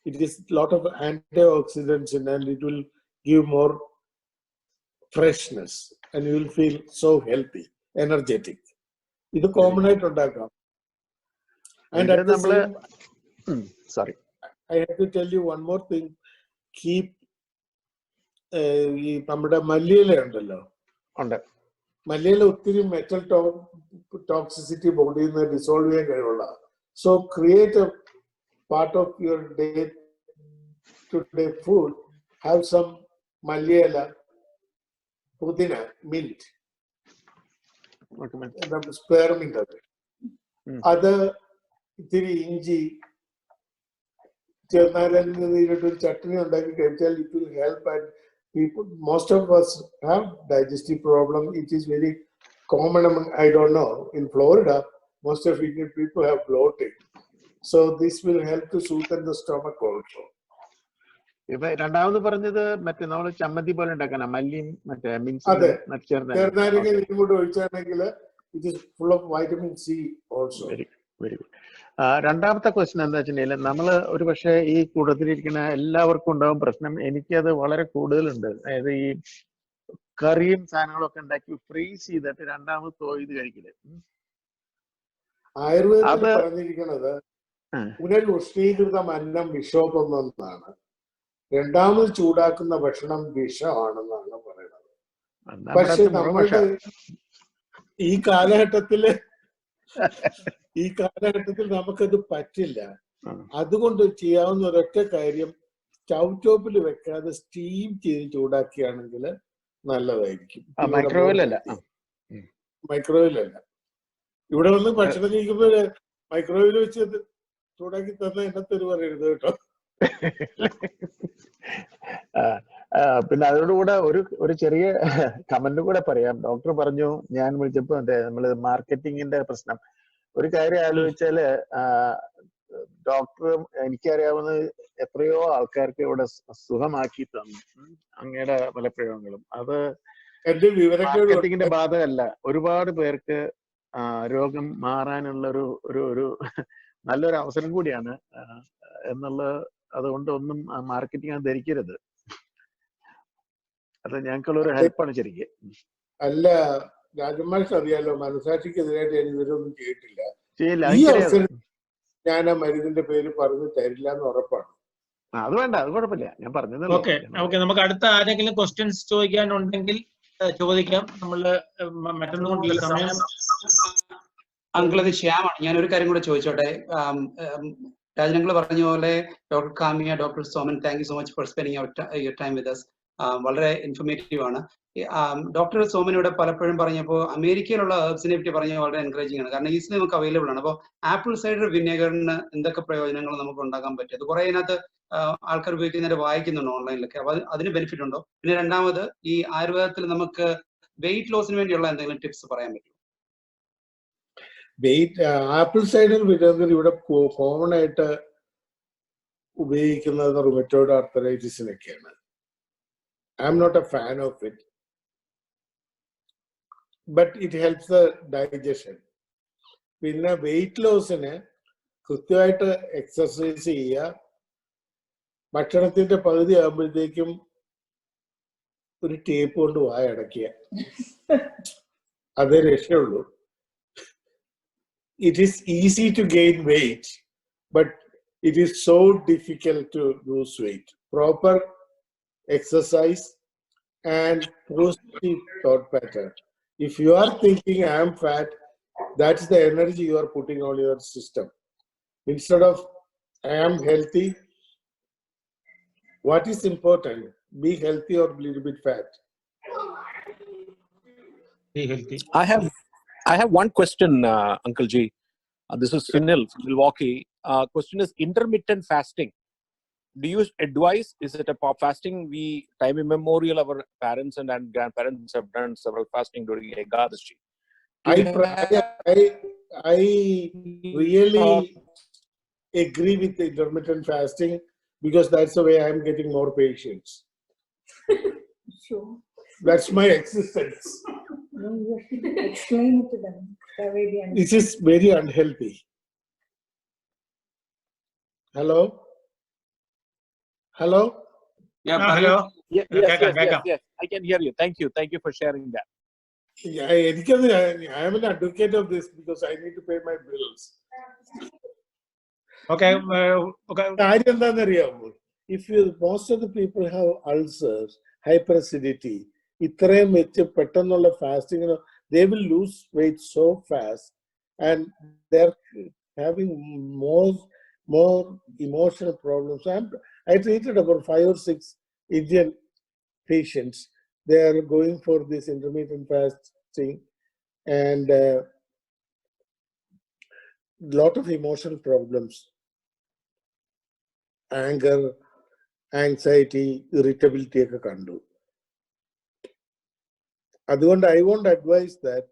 it is lot of antioxidants and it will give more freshness and you will feel so healthy, energetic. ഇത് കോമൺ ആയിട്ട് ഉണ്ടാക്കാം. And at the same, sorry, I have to tell you one more thing. Keep ഈ നമ്മുടെ മല്ലിയില ഉണ്ടല്ലോ, മല്ലിയില ഒത്തിരി metal toxicity ബോഡിയിൽ നിന്ന് ഡിസോൾവ് ചെയ്യാൻ കഴിവുള്ള. So create a part of your day to day food, have some മല്ലിയില, പുതിന, മിന്റ്, സ്ക്വയർ മിന്റ്, അത് ഇത്തിരി ഇഞ്ചി, ചെറുനാരങ്ങ നീരിട്ട് ഒരു ചട്നി ഉണ്ടാക്കി കഴിച്ചാൽ it will help. And people, most of us have digestive problem. It is very common among, I don't know, in Florida, most of Indian people have bloating. So this will help to soothe the stomach also. ഇപ്പൊ രണ്ടാമത് പറഞ്ഞത് മറ്റേ നമ്മള് ചമ്മന്തി പോലെ ഉണ്ടാക്കണം, മല്ലിയും മറ്റേ അതെ, മീൻസ് ചെറുനാരങ്ങ നീരും കൂടെ ഒഴിച്ചാണെങ്കിൽ it is full of vitamin C also. Very good. രണ്ടാമത്തെ ക്വസ്റ്റ്യൻ എന്താ വെച്ചിട്ടുണ്ടെങ്കിൽ നമ്മള് ഒരു പക്ഷേ ഈ കൂട്ടത്തിലിരിക്കുന്ന എല്ലാവർക്കും ഉണ്ടാവും പ്രശ്നം. എനിക്കത് വളരെ കൂടുതലുണ്ട്. അതായത് ഈ കറിയും സാധനങ്ങളൊക്കെ ഉണ്ടാക്കി ഫ്രീസ് ചെയ്തിട്ട് രണ്ടാമത് തോയ്ത് കഴിക്കില്ല. ആയുർവേദത്തിൽ പറഞ്ഞിരിക്കുന്നത് പുനരുഷ്ണീകൃതം അന്നം വിഷോപം എന്നാണ്. രണ്ടാമത് ചൂടാക്കുന്ന ഭക്ഷണം വിഷമാണെന്നാണ് പറയുന്നത്. പക്ഷെ നമ്മളുടെ ഈ കാലഘട്ടത്തില് നമുക്കത് പറ്റില്ല. അതുകൊണ്ട് ചെയ്യാവുന്ന ഒരൊറ്റ കാര്യം, സ്റ്റൗ ടോപ്പിൽ വെക്കാതെ സ്റ്റീം ചെയ്ത് ചൂടാക്കിയാണെങ്കിൽ നല്ലതായിരിക്കും. മൈക്രോവേവിലല്ല. ഇവിടെ വന്ന് ഭക്ഷണം കഴിക്കുമ്പോൾ മൈക്രോവേവിൽ വെച്ച് ചൂടാക്കി തന്ന എന്നത്തൊരു പറയരുത് കേട്ടോ. പിന്നെ അതോടുകൂടെ ഒരു ചെറിയ കമന്റ് കൂടെ പറയാം. ഡോക്ടർ പറഞ്ഞു, ഞാൻ വിളിച്ചപ്പോ നമ്മള് മാർക്കറ്റിങ്ങിന്റെ പ്രശ്നം. ഒരു കാര്യം ആലോചിച്ചാല് ഡോക്ടർ എനിക്കറിയാവുന്ന എത്രയോ ആൾക്കാർക്ക് ഇവിടെ സുഖമാക്കി തന്നു അങ്ങയുടെ പല പ്രയോഗങ്ങളും. അത് മാർക്കറ്റിങ്ങിന്റെ ബാധകമല്ല, ഒരുപാട് പേർക്ക് രോഗം മാറാനുള്ള ഒരു നല്ലൊരു അവസരം കൂടിയാണ് എന്നുള്ള. അതുകൊണ്ട് ഒന്നും മാർക്കറ്റിംഗ് അത് ധരിക്കരുത്. അത് ഞങ്ങൾക്കുള്ള ഒരു ഹെൽപ്പാണ് ശരിക്കും. അല്ല, രാജമാഷ് അറിയാലോ, മനസാക്ഷിക്കെതിരായിട്ട് ഞാൻ ഇവരൊന്നും ചെയ്തിട്ടില്ല. ഈ അവസരം ഞാൻ ആ മരുന്നിന്റെ പേര് പറഞ്ഞു തരില്ല എന്ന് ഉറപ്പാണ്. അത് വേണ്ട, അത് കുഴപ്പമില്ല, ഞാൻ പറഞ്ഞത്. ഓക്കെ, നമുക്ക് അടുത്ത ആരെങ്കിലും ക്വസ്റ്റ്യൻസ് ചോദിക്കാനുണ്ടെങ്കിൽ ചോദിക്കാം. നമ്മള് മറ്റൊന്നും കൊണ്ടില്ല സമയം. അങ്കിൾ, അത് ശ്യാമാണ്. ഞാൻ ഒരു കാര്യം കൂടെ ചോദിച്ചോട്ടെ. രാജനങ്ങൾ പറഞ്ഞ പോലെ doctor Kamya, doctor Soman, thank you so much for spending your time with us. വളരെ ഇൻഫോർമേറ്റീവ് ആണ്. ഡോക്ടർ സോമനോട് പലപ്പോഴും പറഞ്ഞപ്പോൾ അമേരിക്കയിലുള്ള ഹെർബ്സിനെ പറ്റി പറഞ്ഞാൽ വളരെ എൻകറേജിംഗ് ആണ്. കാരണം ഈസിലി നമുക്ക് അവൈലബിൾ ആണ്. അപ്പോൾ ആപ്പിൾ സൈഡർ വിനേഗറിന് എന്തൊക്കെ പ്രയോജനങ്ങൾ നമുക്ക് ഉണ്ടാക്കാൻ പറ്റും? അത് കുറെ അതിനകത്ത് ആൾക്കാർ ഉപയോഗിക്കുന്നതിന് വായിക്കുന്നുണ്ട് ഓൺലൈനിലൊക്കെ. അപ്പൊ അതിന് ബെനിഫിറ്റ് ഉണ്ടോ? പിന്നെ രണ്ടാമത്, ഈ ആയുർവേദത്തിൽ നമുക്ക് വെയിറ്റ് ലോസിന് വേണ്ടിയുള്ള എന്തെങ്കിലും ടിപ്സ് പറയാൻ പറ്റുമോ? ആപ്പിൾ സൈഡർ വിനെഗർ ഇവിടെ കോമൺ ആയിട്ട് ഉപയോഗിക്കുന്നത് റുമറ്റോയ്ഡ് ആർത്തറൈറ്റിസിനൊക്കെയാണ്. I'm not a fan of it, but it helps the digestion. പിന്നെ വെയിറ്റ് ലോസിന് കൃത്യമായിട്ട് എക്സർസൈസ് ചെയ്യുക. ഭക്ഷണത്തിന്റെ പകുതി ആകുമ്പോഴത്തേക്കും ഒരു ടേപ്പ് കൊണ്ട് വായ അടയ്ക്കുക, അതേ രക്ഷയുള്ളൂ. It is easy to gain weight, but it is so difficult to lose weight. Proper exercise and positive thought pattern. If you are thinking I am fat, that's the energy you are putting on your system. Instead of I am healthy, what is important? Be healthy or a little bit fat. Be healthy. I have one question, Uncle G. This is Sunil from Milwaukee. Question is intermittent fasting. Do you advise? Is it a fasting? Time immemorial, our parents and grandparents have done several fasting during Ekadashi. I really agree with the intermittent fasting because that's the way I'm getting more patients. Sure. That's my existence. No, you have to explain it to them. This is very unhealthy. Hello? Hello? Yeah, hello. Yes, I can hear you. Thank you for sharing that. Yeah, I am an advocate of this because I need to pay my bills. Okay. If most of the people have ulcers, hyperacidity, ഇത്രയും വെച്ച് പെട്ടെന്നുള്ള fasting, they will lose weight so fast and they're having more emotional problems. I treated about 5 or 6 Indian patients. They are going for this intermittent fasting and lot of emotional problems. anger, anxiety, irritability ഒക്കെ കണ്ടു. അതുകൊണ്ട് I won't advise that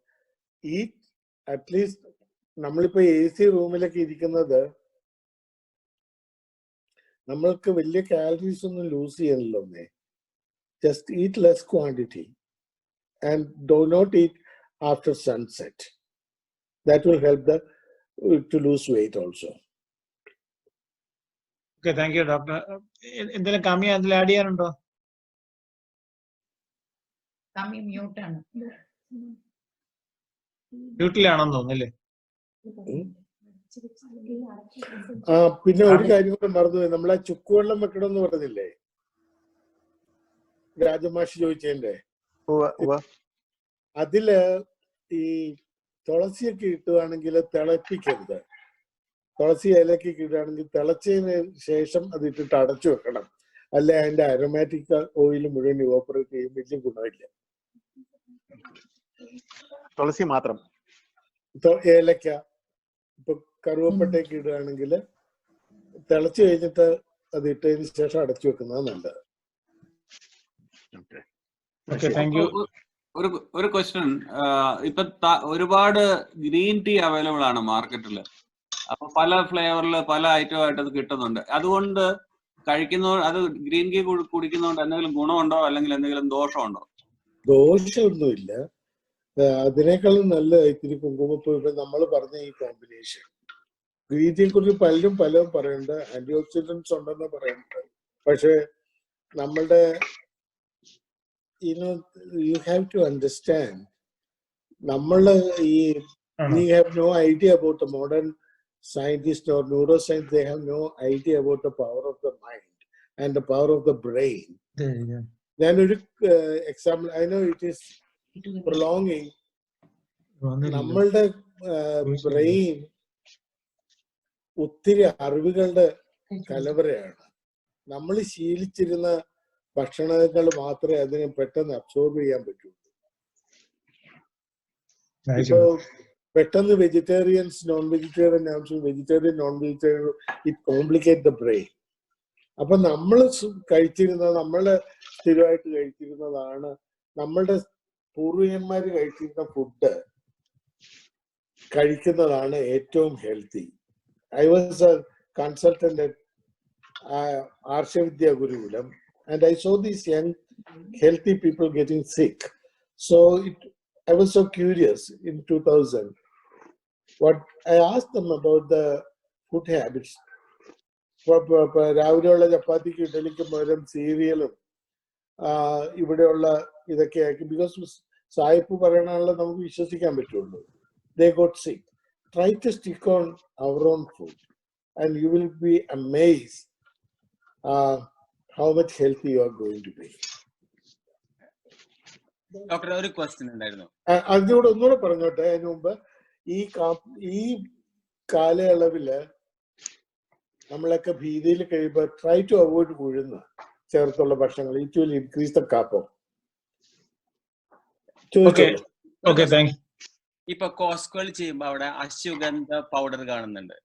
eat at least. നമ്മളിപ്പോ AC റൂമിലൊക്കെ ഇരിക്കുന്നത് നമ്മൾക്ക് വലിയ calories ഒന്നും loose ചെയ്യണല്ലോ. Just eat less quantity and do not eat after sunset. That will help to lose weight also. Okay, thank you, doctor. എന്തെങ്കിലും കമ്മി അതിൽ add ചെയ്യാനുണ്ടോ? കമ്മി മ്യൂട്ടാണ്. മ്യൂട്ടിലാണെന്ന് തോന്നുന്നല്ലേ? പിന്നെ ഒരു കാര്യം കൂടെ മറന്നുപോയി. നമ്മളെ ചുക്കുവെള്ളം വെക്കണമെന്ന് പറഞ്ഞില്ലേ രാജമാഷി ചോദിച്ചതിന്റെ? അതില് ഈ തുളസിയൊക്കെ ഇട്ടുകയാണെങ്കിൽ തിളപ്പിക്കരുത്. തുളസി ഇലയൊക്കെ ഇടുകയാണെങ്കിൽ തിളച്ചതിന് ശേഷം അത് ഇട്ടിട്ട് അടച്ചു വെക്കണം. അല്ലെ അതിന്റെ അരോമാറ്റിക് ഓയിൽ മുഴുവൻ ഇവോപ്പറേറ്റ് ചെയ്യും, വലിയ ഗുണമില്ല. തുളസി മാത്രം. ഏലക്ക ഇപ്പൊ കറുവപ്പട്ടയൊക്കെ ഇടുകയാണെങ്കിൽ തിളച്ചു കഴിഞ്ഞിട്ട് അത് ഇട്ടതിന് ശേഷം അടച്ചു വെക്കുന്നത് നല്ലത്. ഒരു ക്വസ്റ്റ്യൻ. ഇപ്പൊ ഒരുപാട് ഗ്രീൻ ടീ അവൈലബിൾ ആണ് മാർക്കറ്റിൽ. അപ്പൊ പല ഫ്ലേവറിൽ പല ഐറ്റം ആയിട്ട് അത് കിട്ടുന്നുണ്ട്. അതുകൊണ്ട് അത് ഗ്രീൻ ടീ കുടിക്കുന്നതുകൊണ്ട് എന്തെങ്കിലും ഗുണമുണ്ടോ അല്ലെങ്കിൽ എന്തെങ്കിലും ദോഷമുണ്ടോ? ദോഷമൊന്നുമില്ല. അതിനേക്കാളും നല്ല ഇത്തിരി കുങ്കുമപ്പൂ. ഇപ്പൊ നമ്മൾ പറഞ്ഞ ഈ കോമ്പിനേഷൻ ഗ്രീൻ ടീയെ കുറിച്ച് പലരും പറയുന്നുണ്ട്, ആന്റി ഓക്സിഡൻസ് ഉണ്ടെന്ന് പറയുന്നുണ്ട്. പക്ഷെ നമ്മളുടെ you have to understand, we have no idea about the modern scientists or neuroscience. They have no idea about the power of the mind and the power of the brain. Then example, I know it is prolonging. നമ്മളുടെ brain ഒത്തിരി അറിവുകളുടെ കലവറയാണ്. നമ്മൾ ശീലിച്ചിരുന്ന ഭക്ഷണങ്ങൾ മാത്രമേ അതിനെ പെട്ടെന്ന് absorb ചെയ്യാൻ പറ്റുള്ളൂ. ഇപ്പോ പെട്ടെന്ന് വെജിറ്റേറിയൻസ് നോൺ വെജിറ്റേറിയൻ ആവശ്യം, vegetarian non vegetarian, it complicate the brain. അപ്പൊ നമ്മൾ നമ്മളുടെ സ്ഥിരമായിട്ട് കഴിച്ചിരുന്നതാണ്, നമ്മളുടെ പൂർവികന്മാര് കഴിച്ചിരുന്ന ഫുഡ് കഴിക്കുന്നതാണ് ഏറ്റവും healthy. I was a consultant at Arshavidya Gurukulam. And I saw these young, healthy people getting sick. So I was so curious in 2000. I asked them about the food habits. രാവിലെയുള്ള ചപ്പാത്തിക്ക് ഇഡലിക്ക് പകരം സീരിയലും ഇവിടെയുള്ള ഇതൊക്കെ ആക്കി. ബിക്കോസ് സായിപ്പ് പറയണല്ലോ നമുക്ക് വിശ്വസിക്കാൻ പറ്റുള്ളൂ. They got sick. Try to stick on our own food and you will be amazed how much healthy you are going to be. Doctor, ഒരു ക്വസ്റ്റ്യൻ ഉണ്ടായിരുന്നു. അതിനോട് ഒന്നുകൂടെ പറഞ്ഞോട്ടെ. അതിന് മുമ്പ് ഈ കാലയളവില് നമ്മളൊക്കെ ഭീതിയിൽ കഴിയുമ്പോൾ ട്രൈ ടു അവോയ്ഡ് ഉഴുന്ന് ചേർത്തുള്ള ഭക്ഷണങ്ങൾ. It will increase the kapha. ഇപ്പൊ കോസ്കോയിൽ ചെയ്യുമ്പോ അവിടെ അശ്വഗന്ധ പൗഡർ കാണുന്നുണ്ട്.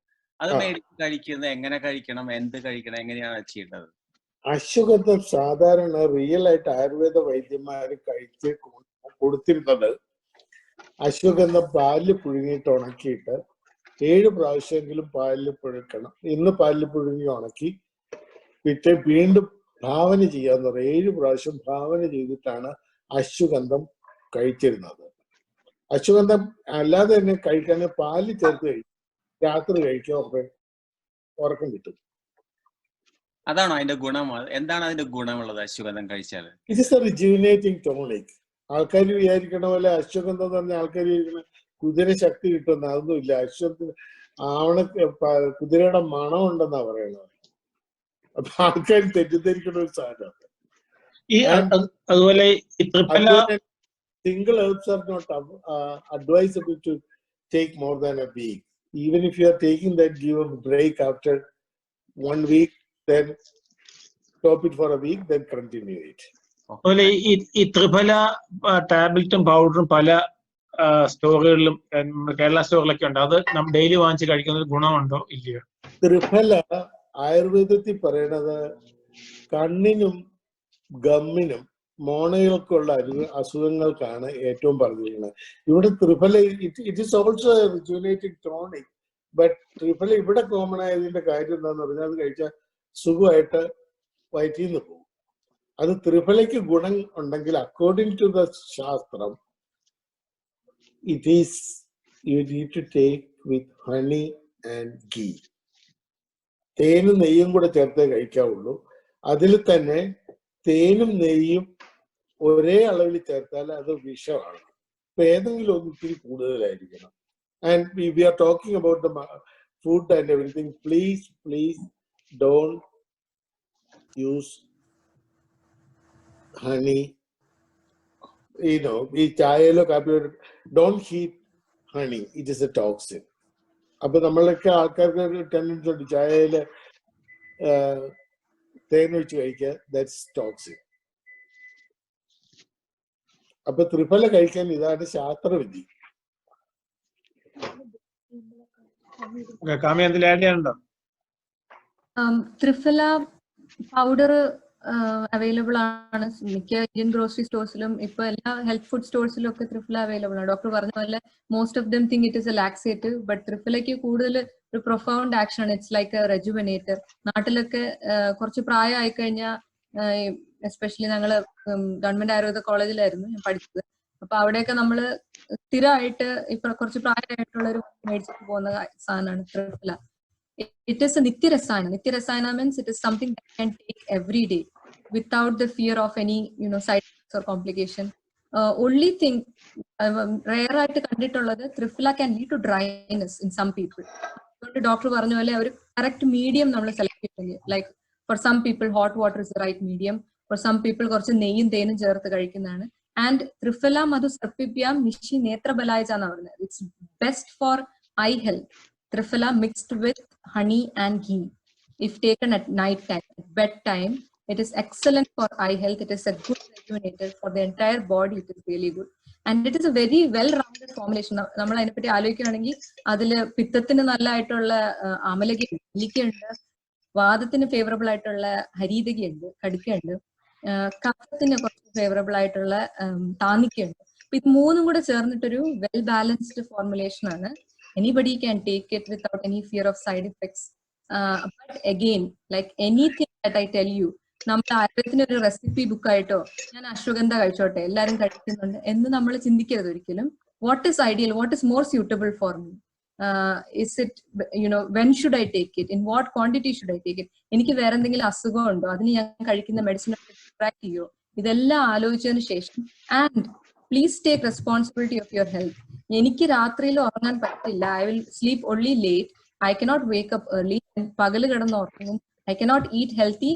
അത് മേടിച്ച് കഴിക്കുന്നത് എങ്ങനെ കഴിക്കണം, എന്ത് കഴിക്കണം, എങ്ങനെയാണ് ചെയ്യേണ്ടത്? അശ്വഗന്ധം സാധാരണ റിയൽ ആയിട്ട് ആയുർവേദ വൈദ്യന്മാര് കഴിച്ച് കൊടുത്തിരുന്നത് അശ്വഗന്ധം പാലിൽ പുഴുങ്ങിയിട്ട് ഉണക്കിയിട്ട് 7 പ്രാവശ്യമെങ്കിലും പാലിൽ പുഴുക്കണം. ഇന്ന് പാലിൽ പുഴുങ്ങി ഉണക്കി പിറ്റേ വീണ്ടും ഭാവന ചെയ്യാന്ന് പറയും. 7 പ്രാവശ്യം ഭാവന ചെയ്തിട്ടാണ് അശ്വഗന്ധം കഴിച്ചിരുന്നത്. അശ്വഗന്ധം അല്ലാതെ തന്നെ കഴിക്കാൻ പാലിൽ ചേർത്ത് കഴിക്കും. രാത്രി കഴിക്കാൻ ഉറക്കം കിട്ടും. അതാണോ അതിന്റെ ഗുണം? എന്താണ് അതിന്റെ ഗുണമുള്ളത് അശ്വഗന്ധം കഴിച്ചാൽ? It is A rejuvenating tonic. ആൾക്കാർ വിചാരിക്കണ പോലെ അശ്വഗന്ധം എന്ന് പറഞ്ഞ ആൾക്കാർ വിചാരിക്കണ കുതിര ശക്തി കിട്ടുന്ന അതൊന്നുമില്ല. കുതിരയുടെ മണം ഉണ്ടെന്നാ പറയണത്. അപ്പൊ ആൾക്കാർ തെറ്റിദ്ധരിക്കുന്ന ഒരു സാധനം. അതുപോലെ single herbs are not advisable to take more than a week. Even if you are taking that, give a break after 1 week, then stop it for a week, then continue it. അതുപോലെ ഈ ത്രിഫല ടാബ്ലറ്റും പൗഡറും പല സ്റ്റോറുകളിലും കേരള സ്റ്റോറിലൊക്കെ ഉണ്ട്. അത് daily വാങ്ങിച്ച് കഴിക്കുന്നത് ഗുണമുണ്ടോ ഇല്ലയോ? ത്രിഫല ആയുർവേദത്തിൽ പറയണത് കണ്ണിനും ഗമ്മിനും മോണകൾക്കുള്ള അസുഖങ്ങൾക്കാണ് ഏറ്റവും പറഞ്ഞിരിക്കുന്നത്. ഇവിടെ triphala it is also rejuvenating tonic, but triphala ഇവിടെ കോമൺ ആയതിന്റെ കാര്യം എന്താന്ന് പറഞ്ഞാൽ അത് കഴിച്ചാൽ സുഖമായിട്ട് വയറ്റിൽ നിന്ന് പോകും. അത് ത്രിഫലയ്ക്ക് ഗുണം ഉണ്ടെങ്കിൽ അക്കോർഡിംഗ് ടു ദ ശാസ്ത്രം it is you need to take with honey and ghee. തേനും നെയ്യും കൂടെ ചേർത്തേ കഴിക്കാവുള്ളൂ. അതിൽ തന്നെ തേനും നെയ്യും ഒരേ അളവിൽ ചേർത്താൽ അത് വിഷമാണ്. ഇപ്പൊ ഏതെങ്കിലും ഒന്ന് ഇത്തിരി കൂടുതലായിരിക്കണം. And we are talking about the food and everything. Please don't use honey, ഈ ചായയിലോ കാപ്പിയിലോ don't heat honey, it is a toxin. അപ്പൊ നമ്മളൊക്കെ ആൾക്കാർക്ക് ഒരു ടെൻഡൻസി ഉണ്ട് ചായയില് തേൻ ഒഴിച്ച് കഴിക്കുക, ദാറ്റ്സ് ടോക്സിൻ. അപ്പൊ ത്രിഫല കഴിക്കാൻ ഇതാണ് ശാസ്ത്രവിധി. കാമ്യ എന്തെങ്കിലും ആഡ് ചെയ്യാനുണ്ടോ? ത്രിഫല പൗഡർ അവൈലബിൾ ആണ് മിക്ക ഇന്ത്യൻ ഗ്രോസറി സ്റ്റോഴ്സിലും. ഇപ്പൊ എല്ലാ ഹെൽത്ത് ഫുഡ് സ്റ്റോഴ്സിലും ഒക്കെ ത്രിഫല അവൈലബിൾ ആണ്. ഡോക്ടർ പറഞ്ഞ പോലെ most of them think it is a laxative, but ത്രിഫലയ്ക്ക് കൂടുതൽ ഒരു പ്രൊഫൗണ്ട് ആക്ഷൻ ആണ്. It's like a rejuvenator. നാട്ടിലൊക്കെ കുറച്ച് പ്രായമായി കഴിഞ്ഞാൽ, എസ്പെഷ്യലി ഞങ്ങള് ഗവൺമെന്റ് ആയുർവേദ കോളേജിലായിരുന്നു ഞാൻ പഠിച്ചത്. അപ്പൊ അവിടെയൊക്കെ നമ്മള് സ്ഥിരമായിട്ട് ഇപ്പൊ കുറച്ച് പ്രായമായിട്ടുള്ളൊരു മേടിച്ചിട്ട് പോകുന്ന സാധനമാണ് triphala. It is a nityarasayana. Nityarasayana means it is something that can take every day without the fear of any side effects or complication. Only thing rare ആയിട്ട് കണ്ടിട്ടുള്ളത് Triphala can lead to dryness in some people. ഡോക്ടർ പറഞ്ഞ പോലെ ഒരു correct medium നമ്മൾ select ചെയ്യുന്നത്. Like for some people hot water is the right medium. For some people കുറച്ച് നെയ്യും തേനും ചേർത്ത് കഴിക്കുന്നതാണ്. ആൻഡ് ത്രിഫല മധു സർപ്പിപ്യാം നിശി നേത്രബലായജ എന്നാണ് പറയുന്നത്. It's best for I health. Triphala mixed with honey and ghee. If taken at night time, at bedtime, it is excellent for eye health. It is a good rejuvenator for the entire body. It is really good. And it is a very well-rounded formulation. നമ്മൾ അതിനെപ്പറ്റി ആലോചിക്കുകയാണെങ്കിൽ അതിൽ പിത്തത്തിന് നല്ലതായിട്ടുള്ള അമലകയുണ്ട്, നെല്ലിക്കയുണ്ട്, വാദത്തിന് favourable ആയിട്ടുള്ള ഹരീതകയുണ്ട്, കടുക്കയുണ്ട്, കഫത്തിന് കുറച്ച് favourable ആയിട്ടുള്ള താന്നിക്കയുണ്ട്. അപ്പൊ ഇത് മൂന്നും കൂടെ ചേർന്നിട്ടൊരു വെൽ ബാലൻസ്ഡ് ഫോർമുലേഷൻ ആണ്. Anybody can take it without any fear of side effects. But again, like anything that I tell you, നമ്മൾ ആയുർവേദത്തിന് ഒരു റെസിപ്പി ബുക്ക് ആയിട്ടോ ഞാൻ അശ്വഗന്ധ കഴിച്ചോട്ടെ എല്ലാരും കഴിക്കുന്നുണ്ട് എന്ന് നമ്മൾ ചിന്തിക്കരുത് ഒരിക്കലും. What is ideal, what is more suitable for me, is it when should I take it, in what quantity should I take it, എനിക്ക് വേറെ എന്തെങ്കിലും അസുഖം ഉണ്ടോ, അതിന് ഞാൻ കഴിക്കുന്ന മെഡിസിൻ ട്രാക്ക് ചെയ്യോ, ഇതെല്ലാം ആലോചിച്ചതിന് ശേഷം. And please take responsibility of your health. എനിക്ക് രാത്രിയിൽ ഉറങ്ങാൻ പറ്റില്ല, I will sleep only late, I cannot wake up early, പകല് കിടന്ന് ഉറങ്ങും, I cannot eat healthy,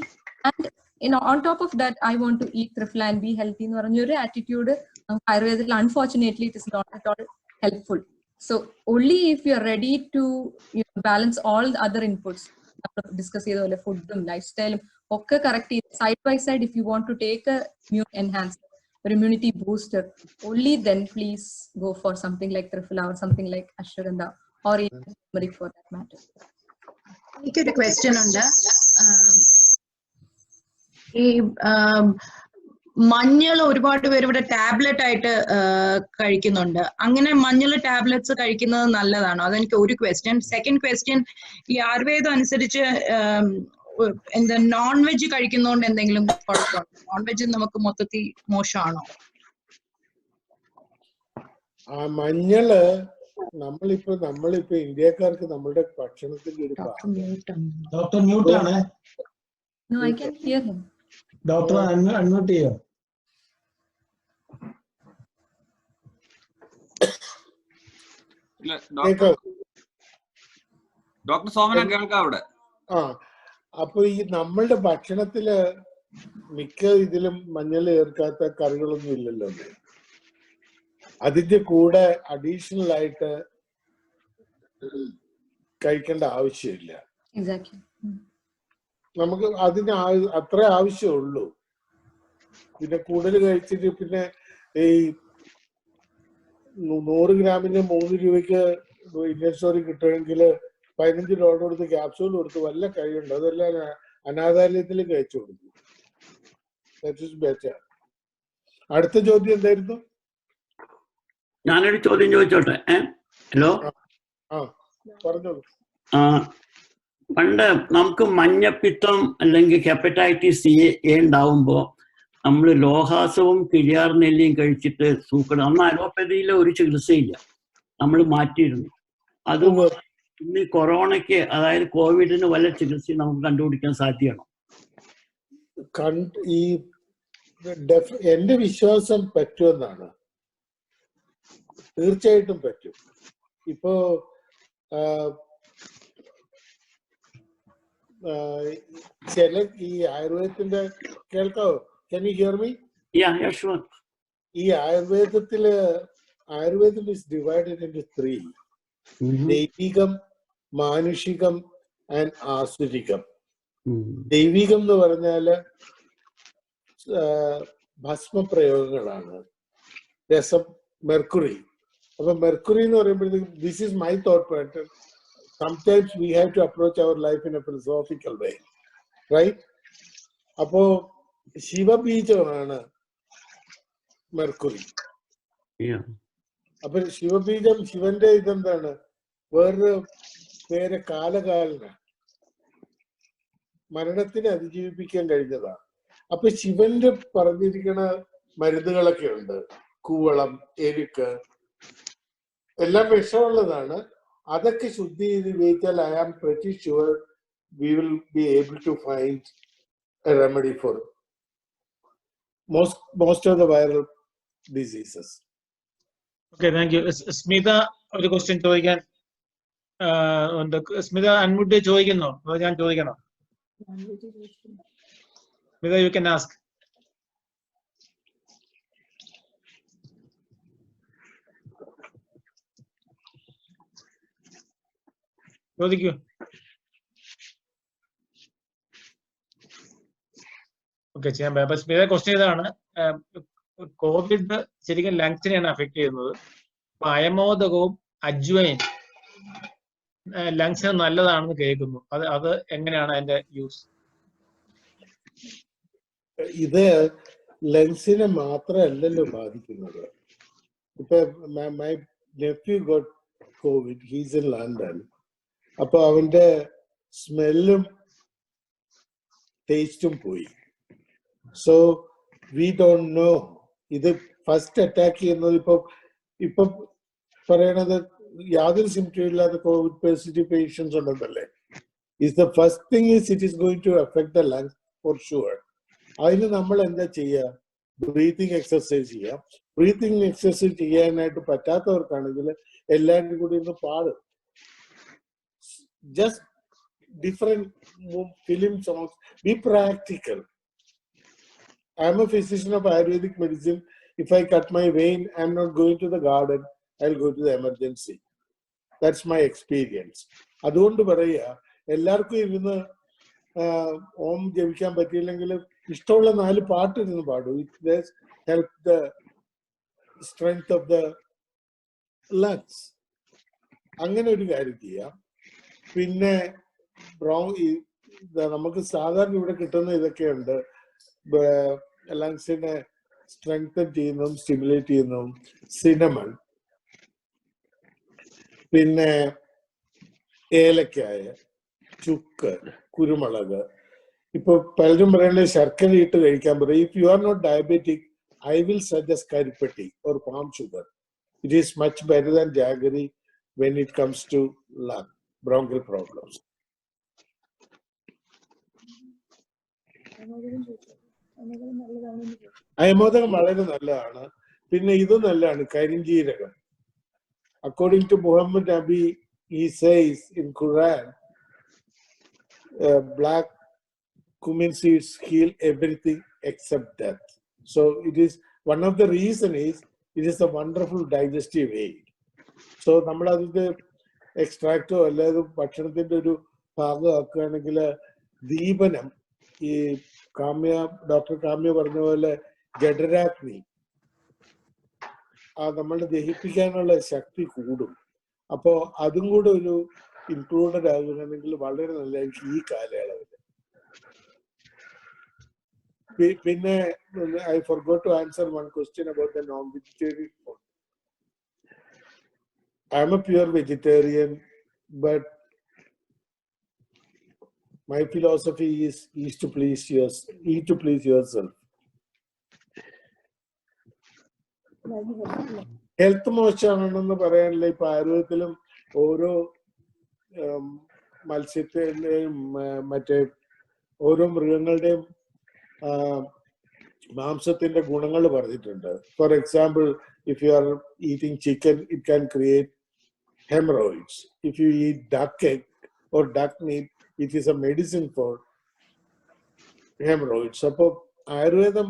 and on top of that I want to eat Triphala and be healthy എന്ന് പറഞ്ഞൊരു attitude നമുക്ക് ആയുർവേദത്തിൽ unfortunately it is not at all helpful. So only if you are ready to balance all other inputs നമ്മൾ discuss ചെയ്ത പോലെ ഫുഡും life സ്റ്റൈലും ഒക്കെ കറക്റ്റ് ചെയ്ത് side by side, if you want to take a immune enhancer or immunity booster, only then please go for something like Triphala or something like Ashwagandha or even turmeric for that matter. എനിക്കൊരു question ഉണ്ട്. ഈ മഞ്ഞൾ ഒരുപാട് പേര് ഇവിടെ tablet ആയിട്ട് കഴിക്കുന്നുണ്ട്. അങ്ങനെ മഞ്ഞൾ ടാബ്ലറ്റ്സ് കഴിക്കുന്നത് നല്ലതാണോ? അതെനിക്ക് ഒരു ക്വസ്റ്റ്യൻ. സെക്കൻഡ് ക്വസ്റ്റ്യൻ, ഈ ആയുർവേദം അനുസരിച്ച് എന്താ നോൺ വെജ് കഴിക്കുന്നതുകൊണ്ട് എന്തെങ്കിലും കുഴപ്പമുണ്ടോ? നോൺ വെജ് നമുക്ക് മൊത്തത്തിൽ മോശമാണോ? മഞ്ഞള് നമ്മളിപ്പോ ഇന്ത്യക്കാർക്ക് നമ്മളുടെ ഭക്ഷണത്തിന്റെ ഒരു ഡോക്ടർ മ്യൂട്ട് ആണ്. No, I can hear him. Doctor unmute ചെയ്യോ? ഡോക്ടർ സോമന കേൾക്കാം അവിടെ. അപ്പൊ ഈ നമ്മളുടെ ഭക്ഷണത്തില് മിക്ക ഇതിലും മഞ്ഞൾ ചേർക്കാത്ത കറികളൊന്നും ഇല്ലല്ലോ. അതിന്റെ കൂടെ അഡീഷണൽ ആയിട്ട് കഴിക്കേണ്ട ആവശ്യമില്ല. നമുക്ക് അതിന് അത്ര ആവശ്യമുള്ളൂ. പിന്നെ കൂടുതൽ കഴിച്ചിട്ട് പിന്നെ ഈ 100 ഗ്രാമിന് 3 രൂപയ്ക്ക് ഇന്ത്യൻ സ്റ്റോറിൽ കിട്ടുമെങ്കിൽ $15 കൊടുത്ത് ക്യാപ്സൂൾ കൊടുത്ത് വല്ല കഴിയുണ്ട്, അതെല്ലാം അനാഥാലയത്തിലേക്ക് അയച്ചു കൊടുക്കും. That is better. അടുത്ത ചോദ്യം എന്തായിരുന്നു? ഞാനൊരു ചോദ്യം ചോദിച്ചോട്ടെ? ഹലോ, പറഞ്ഞോളൂ. പണ്ട് നമുക്ക് മഞ്ഞപ്പിത്തം അല്ലെങ്കിൽ ഹെപ്പറ്റൈറ്റിസ് എ ഉണ്ടാവുമ്പോ നമ്മൾ ലോഹാസവും കിളിയാർ നെല്ലിയും കഴിച്ചിട്ട് സൂക്കണം. അന്ന് അലോപ്പതിയിലെ ഒരു ചികിത്സയില്ല, നമ്മൾ മാറ്റിയിരുന്നു. അത് ഇന്ന് കൊറോണയ്ക്ക്, അതായത് കോവിഡിന് വല്ല ചികിത്സയും നമുക്ക് കണ്ടുപിടിക്കാൻ സാധ്യമാണോ? ഈ എന്റെ വിശ്വാസം പറ്റുമെന്നാണ്. തീർച്ചയായിട്ടും പറ്റും. ഇപ്പോ ചില ഈ ആയുർവേദത്തിന്റെ കേൾക്കാവോ? Can you hear me? Yeah, sure. ഈ ആയുർവേദം is divided into 3. ദൈവികം, മാനുഷികം ആൻഡ് ആസുരികം. ദൈവികം എന്ന് പറഞ്ഞാല് ഭസ്മപ്രയോഗങ്ങളാണ്. രസം, മെർക്കുറി. അപ്പൊ മെർക്കുറി എന്ന് പറയുമ്പോഴത്തേക്കും, this is my thought pattern. Sometimes we have to approach our life in a philosophical way, right? അപ്പോ ശിവബീജമാണ് മെർക്കുറി. അപ്പൊ ശിവബീജം, ശിവന്റെ ഇതെന്താണ്? വേറൊരു പേര് കാലകാലന, മരണത്തിനെ അതിജീവിപ്പിക്കാൻ കഴിഞ്ഞതാണ്. അപ്പൊ ശിവന്റെ പറഞ്ഞിരിക്കുന്ന മരുന്നുകളൊക്കെ ഉണ്ട്. കൂവളം, എരുക്ക്, എല്ലാം വിഷമുള്ളതാണ്. അതൊക്കെ ശുദ്ധി ചെയ്ത് ഉപയോഗിച്ചാൽ I am pretty sure we will be able to find a remedy for most of the viral diseases. Okay, thank you. Smitha ഒരു ക്വസ്റ്റ്യൻ ചോദിക്കാൻ ഉണ്ട്. സ്മിത അൺമ്യൂട്ട് ചോദിക്കുന്നോ? ഞാൻ ചോദിക്കണോ? Smita, you can ask. ചോദിക്കൂ. ഓക്കെ, ചെയ്യാൻ പറ്റും. അപ്പൊ സ്മിത ക്വസ്റ്റ്യൻ ഇതാണ്, കോവിഡ് ശരിക്കും ലങ്സിനെയാണ് അഫക്ട് ചെയ്യുന്നത്. അപ്പൊ അയമോദകവും അജ്വൈൻ ലങ്സിന് നല്ലതാണെന്ന് കേൾക്കുന്നു. അത് എങ്ങനെയാണ് അതിന്റെ യൂസ്? ഇത് ലങ്സിനെ മാത്രമല്ലല്ലോ ബാധിക്കുന്നത്. ഇപ്പൊ my nephew got covid, he's in London. അപ്പൊ അവന്റെ സ്മെല്ലും ടേസ്റ്റും പോയി. സോ വി ഡോണ്ട് നോ ഇത് ഫസ്റ്റ് അറ്റാക്ക് ചെയ്യുന്നത്. ഇപ്പൊ പറയണത് യാതൊരു സിംറ്റം ഇല്ലാത്ത കോവിഡ് പോസിറ്റീവ് പേഷ്യൻസ് ഉണ്ടെന്നല്ലേ. Is the first thing is it is going to affect the lungs for sure. അതിന് നമ്മൾ എന്താ ചെയ്യുക? ബ്രീത്തിങ് എക്സർസൈസ് ചെയ്യാം. ബ്രീത്തിങ് എക്സർസൈസ് ചെയ്യാനായിട്ട് പറ്റാത്തവർക്കാണെങ്കിൽ എല്ലാവരും കൂടി ഒന്ന് പാടും. Just different film songs. Be practical. I am a physician of Ayurvedic medicine. If I cut my vein, I am not going to the garden. I'll go to the emergency. That's my experience. അതുകൊണ്ട് പറയുക, എല്ലാവർക്കും ഇരുന്ന് ഓം ജപിക്കാൻ പറ്റിയില്ലെങ്കിൽ ഇഷ്ടമുള്ള 4 പാട്ട് ഇരുന്ന് പാടും. It help the strength of the lungs. അങ്ങനെ ഒരു കാര്യം ചെയ്യാം. പിന്നെ നമുക്ക് സാധാരണ ഇവിടെ കിട്ടുന്ന ഇതൊക്കെയുണ്ട്. ലങ്സിനെ സ്ട്രെങ്തൻ ചെയ്യുന്നതും സ്റ്റിമുലേറ്റ് ചെയ്യുന്നതും സിനമൺ, പിന്നെ ഏലക്കായ, ചുക്ക്, കുരുമുളക്. ഇപ്പൊ പലരും പറയുന്നത് ശർക്കര ഇട്ട് കഴിക്കാൻ പറയും. If you are not diabetic, I will suggest karipatti or palm sugar. It is much better than jaggery when it comes to lung bronchial problems. അയമോദകം വളരെ നല്ലതാണ്. പിന്നെ ഇത് നല്ലതാണ്, കരിഞ്ജീരകം. അക്കോർഡിംഗ് ടു മുഹമ്മദ് നബി, he says in Quran, black cumin seeds heal everything except death. So it is one of the reason is it is a wonderful digestive aid. So നമ്മളതിന്റെ എക്സ്ട്രാക്റ്റോ അല്ലാതെ ഭക്ഷണത്തിന്റെ ഒരു ഭാഗമാക്കുകയാണെങ്കിൽ ദീപനം, ഈ ഡോക്ടർ കാമ്യ പറഞ്ഞ പോലെ ജഠരാഗ്നി, നമ്മളെ ദഹിപ്പിക്കാനുള്ള ശക്തി കൂടും. അപ്പോ അതും കൂടെ ഒരു ഇൻക്ലൂഡഡ് ആകുകയാണെങ്കിൽ വളരെ നല്ലതായിരിക്കും ഈ കാലയളവിൽ. പിന്നെ I forgot to answer one question about the non-vegetarian food. I'm a pure vegetarian, but my philosophy is eat to please yourself. Health മോശമാണെന്ന് പറയാനില്ല. ഇപ്പൊ ആയുർവേദത്തിലും ഓരോ മത്സ്യത്തിന്റെയും മറ്റേ ഓരോ മൃഗങ്ങളുടെയും മാംസത്തിന്റെ ഗുണങ്ങൾ പറഞ്ഞിട്ടുണ്ട്. For example, if you are eating chicken, it can create hemorrhoids. If you eat duck egg or duck meat, it is a medicine for hemorrhoids. അപ്പോൾ ആയുർവേദം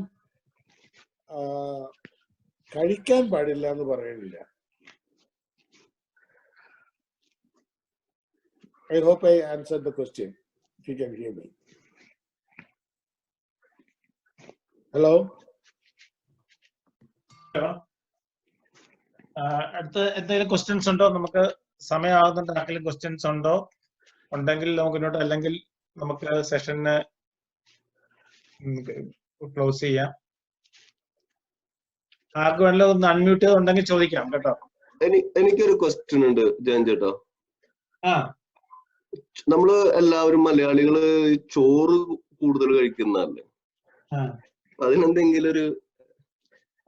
കഴിക്കാൻ പാടില്ല എന്ന് പറയുന്നില്ല. I hope I answered the question. If you can hear me. Hello? അടുത്ത എന്തെങ്കിലും questions ഉണ്ടോ? നമുക്ക് സമയമാകുന്നുണ്ട്. ആർക്കെങ്കിലും ക്വസ്റ്റ്യൻസ് ഉണ്ടോ? ഉണ്ടെങ്കിൽ നമുക്ക് ഇങ്ങോട്ട്, അല്ലെങ്കിൽ നമുക്ക് സെഷന് ക്ലോസ് ചെയ്യാം. ആർക്ക് വേണമെങ്കിലും ഒന്ന് അൺമ്യൂട്ട് ചെയ്തുണ്ടെങ്കിൽ ചോദിക്കാം കേട്ടോ. എനിക്കൊരു ക്വസ്റ്റ്യൻ ഉണ്ട് ജയൻ ചേട്ടാ. നമ്മള് എല്ലാവരും മലയാളികള് ചോറ് കൂടുതൽ കഴിക്കുന്നതല്ലേ? അതിനെന്തെങ്കിലും ഒരു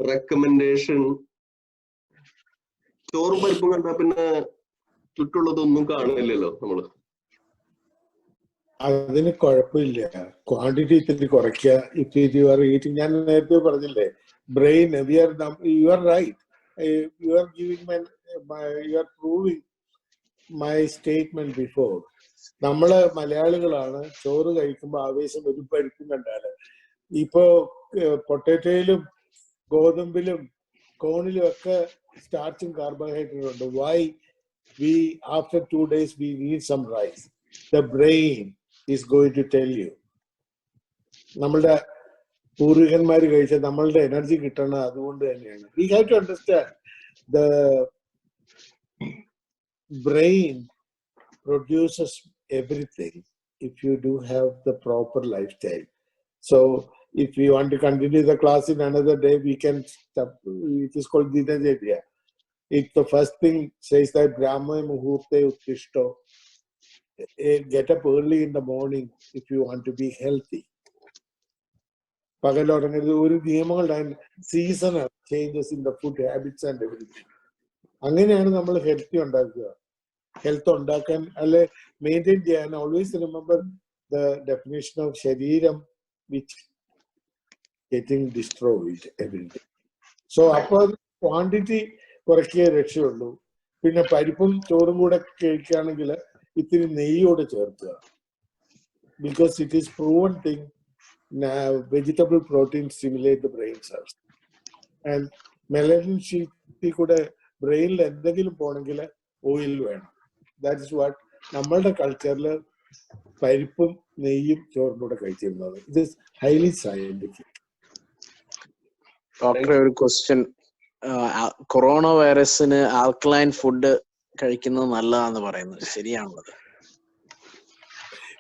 റെക്കമെൻഡേഷൻ? ചോറും പരിപ്പും കണ്ടാ പിന്നെ ചുറ്റുള്ളതൊന്നും കാണില്ലല്ലോ നമ്മള്. അതിന് കുഴപ്പമില്ല, ക്വാണ്ടിറ്റി ഇത്തിരി കുറയ്ക്കുക. ഇഫ് യു ആർ ഈറ്റിംഗ്, ഞാൻ നേരത്തെ പറഞ്ഞില്ലേ, brain, you are right, you are giving you are proving my statement before. നമ്മള് മലയാളികളാണ് ചോറ് കഴിക്കുമ്പോൾ ആവേശം ഒരു പരിപ്പും കണ്ടാല്. ഇപ്പോ പൊട്ടാറ്റോയിലും ഗോതമ്പിലും കോണിലും ഒക്കെ സ്റ്റാർച്ചും കാർബോഹൈഡ്രേറ്റ് ഉണ്ട്. Why we after 2 days we need some rice? The brain is going to tell you. നമ്മളുടെ പൂർവികന്മാർ കഴിച്ച നമ്മളുടെ എനർജി കിട്ടണം, അതുകൊണ്ട് തന്നെയാണ്. We have to understand the brain produces everything if you do have the proper lifestyle. So if we want to continue the class in another day, we can stop. It is called Dinacharya. It's the first thing says that Brahma Muhurte Uttishto. Get up early in the morning if you want to be healthy. പകലുറങ്ങരുത്. ഒരു നിയമങ്ങളുണ്ട്, seasonal changes in the food habits and everything. അങ്ങനെയാണ് നമ്മൾ healthy ഉണ്ടാക്കുക. Health ഉണ്ടാക്കാൻ അല്ലെ maintain ചെയ്യാൻ always remember the definition of shareeram which getting destroyed everyday. So അപ്പോൾ ക്വാണ്ടിറ്റി കുറയ്ക്കേ രക്ഷയുള്ളൂ. പിന്നെ പരിപ്പും ചോറും കൂടെ കഴിക്കുകയാണെങ്കിൽ ഇത്തിരി നെയ്യോടെ ചേർക്കുക. Because it is proven thing, vegetable protein stimulate the brain cells. And melanin ഷീറ്റിൽ കൂടെ ബ്രെയിനിൽ എന്തെങ്കിലും പോകണമെങ്കിൽ ഓയിൽ വേണം. ദാറ്റ് ഇസ് വാട്ട് നമ്മളുടെ കൾച്ചറിൽ പരിപ്പും നെയ്യും ചോറിൻ്റെ കൂടെ കഴിച്ചിരുന്നത്. It is highly scientific. ഡോക്ടറെ, ഒരു ക്വസ്റ്റ്യൻ. കൊറോണ വൈറസിന് ആൽക്കലൈൻ ഫുഡ് കഴിക്കുന്നത് നല്ലതാന്ന് പറയുന്നത് ശരിയാണത്?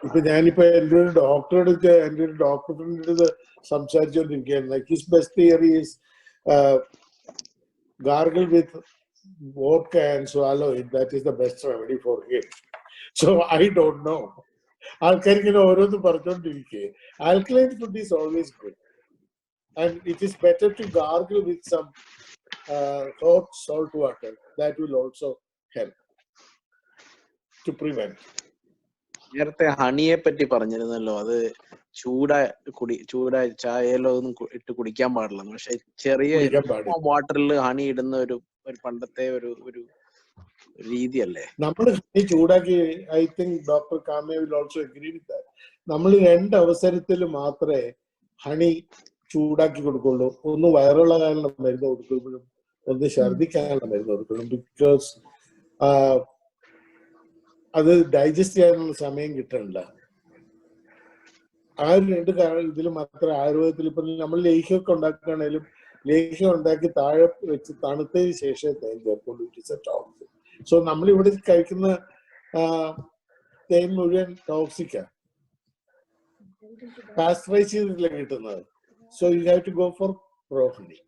ഇപ്പൊ ഞാനിപ്പോ എൻ്റെ ഒരു ഡോക്ടറുടെ അടുത്ത് സംസാരിച്ചുകൊണ്ടിരിക്കുകയാണ്. Like his best theory is gargle with vodka and swallow it. That is the best remedy for him. So I don't know. ആൾക്കാരിങ്ങനെ ഓരോന്ന് പറഞ്ഞുകൊണ്ടിരിക്കുക. Alkaline food is always good, and it is better to gargle with some hot salt water. That will also help to prevent. നേരത്തെ ഹണിയെ പറ്റി പറഞ്ഞിരുന്നല്ലോ, അത് ചൂടായ ചായയിലോ ഒന്നും ഇട്ട് കുടിക്കാൻ പാടില്ല. പക്ഷെ ചെറിയ വാട്ടറിൽ ഹണി ഇടുന്ന ഒരു പണ്ടത്തെ ഒരു രീതിയല്ലേ നമ്മൾ ഹണി ചൂടാക്കി. I think doctor Kame will also agree with that. നമ്മൾ 2 അവസരത്തിൽ മാത്രമേ ഹണി ചൂടാക്കി കൊടുക്കുള്ളൂ. ഒന്ന് വയറുള്ള കാരണ മരുന്ന് കൊടുക്കുമ്പോഴും ഒന്ന് ഛർദിക്കാനുള്ള മരുന്ന് കൊടുക്കണം. ബിക്കോസ് അത് ഡൈജസ്റ്റ് ചെയ്യാനുള്ള സമയം കിട്ടണില്ല. ആ 2 ഇതിൽ മാത്രമേ ആയുർവേദത്തിൽ ഇപ്പൊ നമ്മൾ ലേഹ്യമൊക്കെ ഉണ്ടാക്കുകയാണെങ്കിലും ലേഹ്യം ഉണ്ടാക്കി താഴെ വെച്ച് തണുത്തതിന് ശേഷം തേൻ ചേർക്കുള്ളൂ. It is a toxin. So നമ്മളിവിടെ കഴിക്കുന്ന തേൻ മുഴുവൻ ടോക്സിക്കാണ്, പാസ്ചറൈസ് ചെയ്തിട്ടില്ല കിട്ടുന്നത്. So you have to go for raw honey.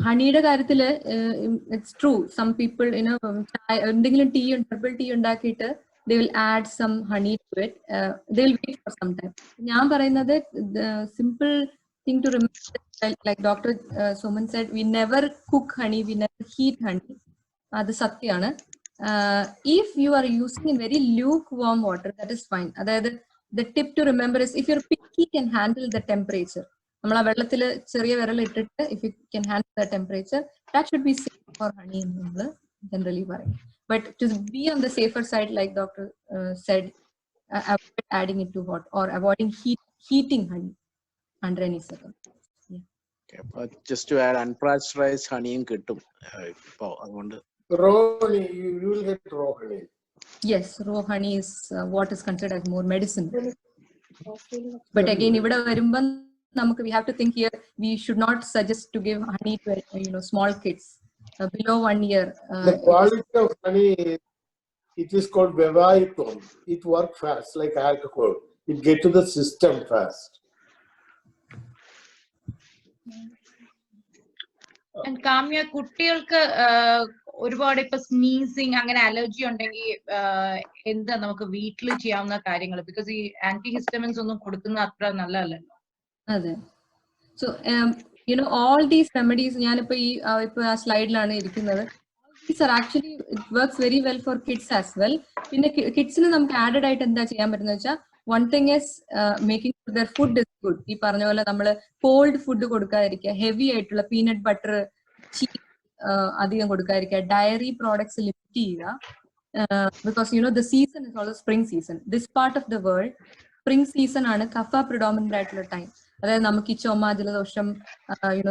ഹണിയുടെ കാര്യത്തില് ഇറ്റ്സ് ട്രൂ, സം പീപ്പിൾ എന്തെങ്കിലും ടീ ഹെർബൽ ടീ ഉണ്ടാക്കിയിട്ട് they will add some honey to it. They will wait for some time. ഞാൻ പറയുന്നത് the simple thing to remember, like Dr. Soman said, we never cook honey, we never heat honey. അത് സത്യമാണ്. If you are using in very lukewarm water, that is fine. അതായത് the tip to remember is if your picky can handle the temperature, നമ്മൾ ആ വെള്ളത്തിൽ ചെറിയ വിരൽ ഇട്ടിട്ട് if you can handle the temperature, that should be safe for honey എന്ന് നമ്മൾ generally പറയും. But to be on the safer side, like Doctor said, avoid adding it to hot or avoiding heating honey under any circumstances. Yeah. Okay, but just to add, unpasteurized honey in kittum. Raw honey, you will get raw honey. Yes, raw honey is what is considered as more medicine. But again, ivada varumban namukku we have to think here. We should not suggest to give honey to small kids. Below 1 year. The quality of honey, it is called Bevaithon. It works fast like alcohol. It gets to the system fast. And Kamya, കുട്ടികൾക്ക് ഒരുപാട് ഇപ്പൊ sneezing അങ്ങനെ allergy ഉണ്ടെങ്കിൽ എന്താ നമുക്ക് വീട്ടിൽ ചെയ്യാവുന്ന കാര്യങ്ങൾ? ബിക്കോസ് ഈ ആന്റി ഹിസ്റ്റമിൻസ് ഒന്നും കൊടുക്കുന്ന അത്ര നല്ലതല്ലല്ലോ. അതെ. So all these remedies, ഞാനിപ്പോ ആ സ്ലൈഡിലാണ് ഇരിക്കുന്നത്. These are actually, it works very well for kids as well. പിന്നെ കിഡ്സിന് നമുക്ക് ആഡഡ് ആയിട്ട് എന്താ ചെയ്യാൻ പറ്റുന്ന വെച്ചാൽ, one thing is making sure their food is good. ഈ പറഞ്ഞ പോലെ നമ്മൾ കോൾഡ് ഫുഡ് കൊടുക്കാതിരിക്കുക, ഹെവി ആയിട്ടുള്ള പീനട്ട് ബട്ടർ, ചീസ് അധികം കൊടുക്കാതിരിക്കുക, ഡയറി പ്രോഡക്ട്സ് ലിമിറ്റ് ചെയ്യുക. Because the season is also spring season. This part of the world, spring season ആണ് കഫ predominant ആയിട്ടുള്ള time. അതായത് നമുക്ക് ഈ ചുമ, ജലദോഷം,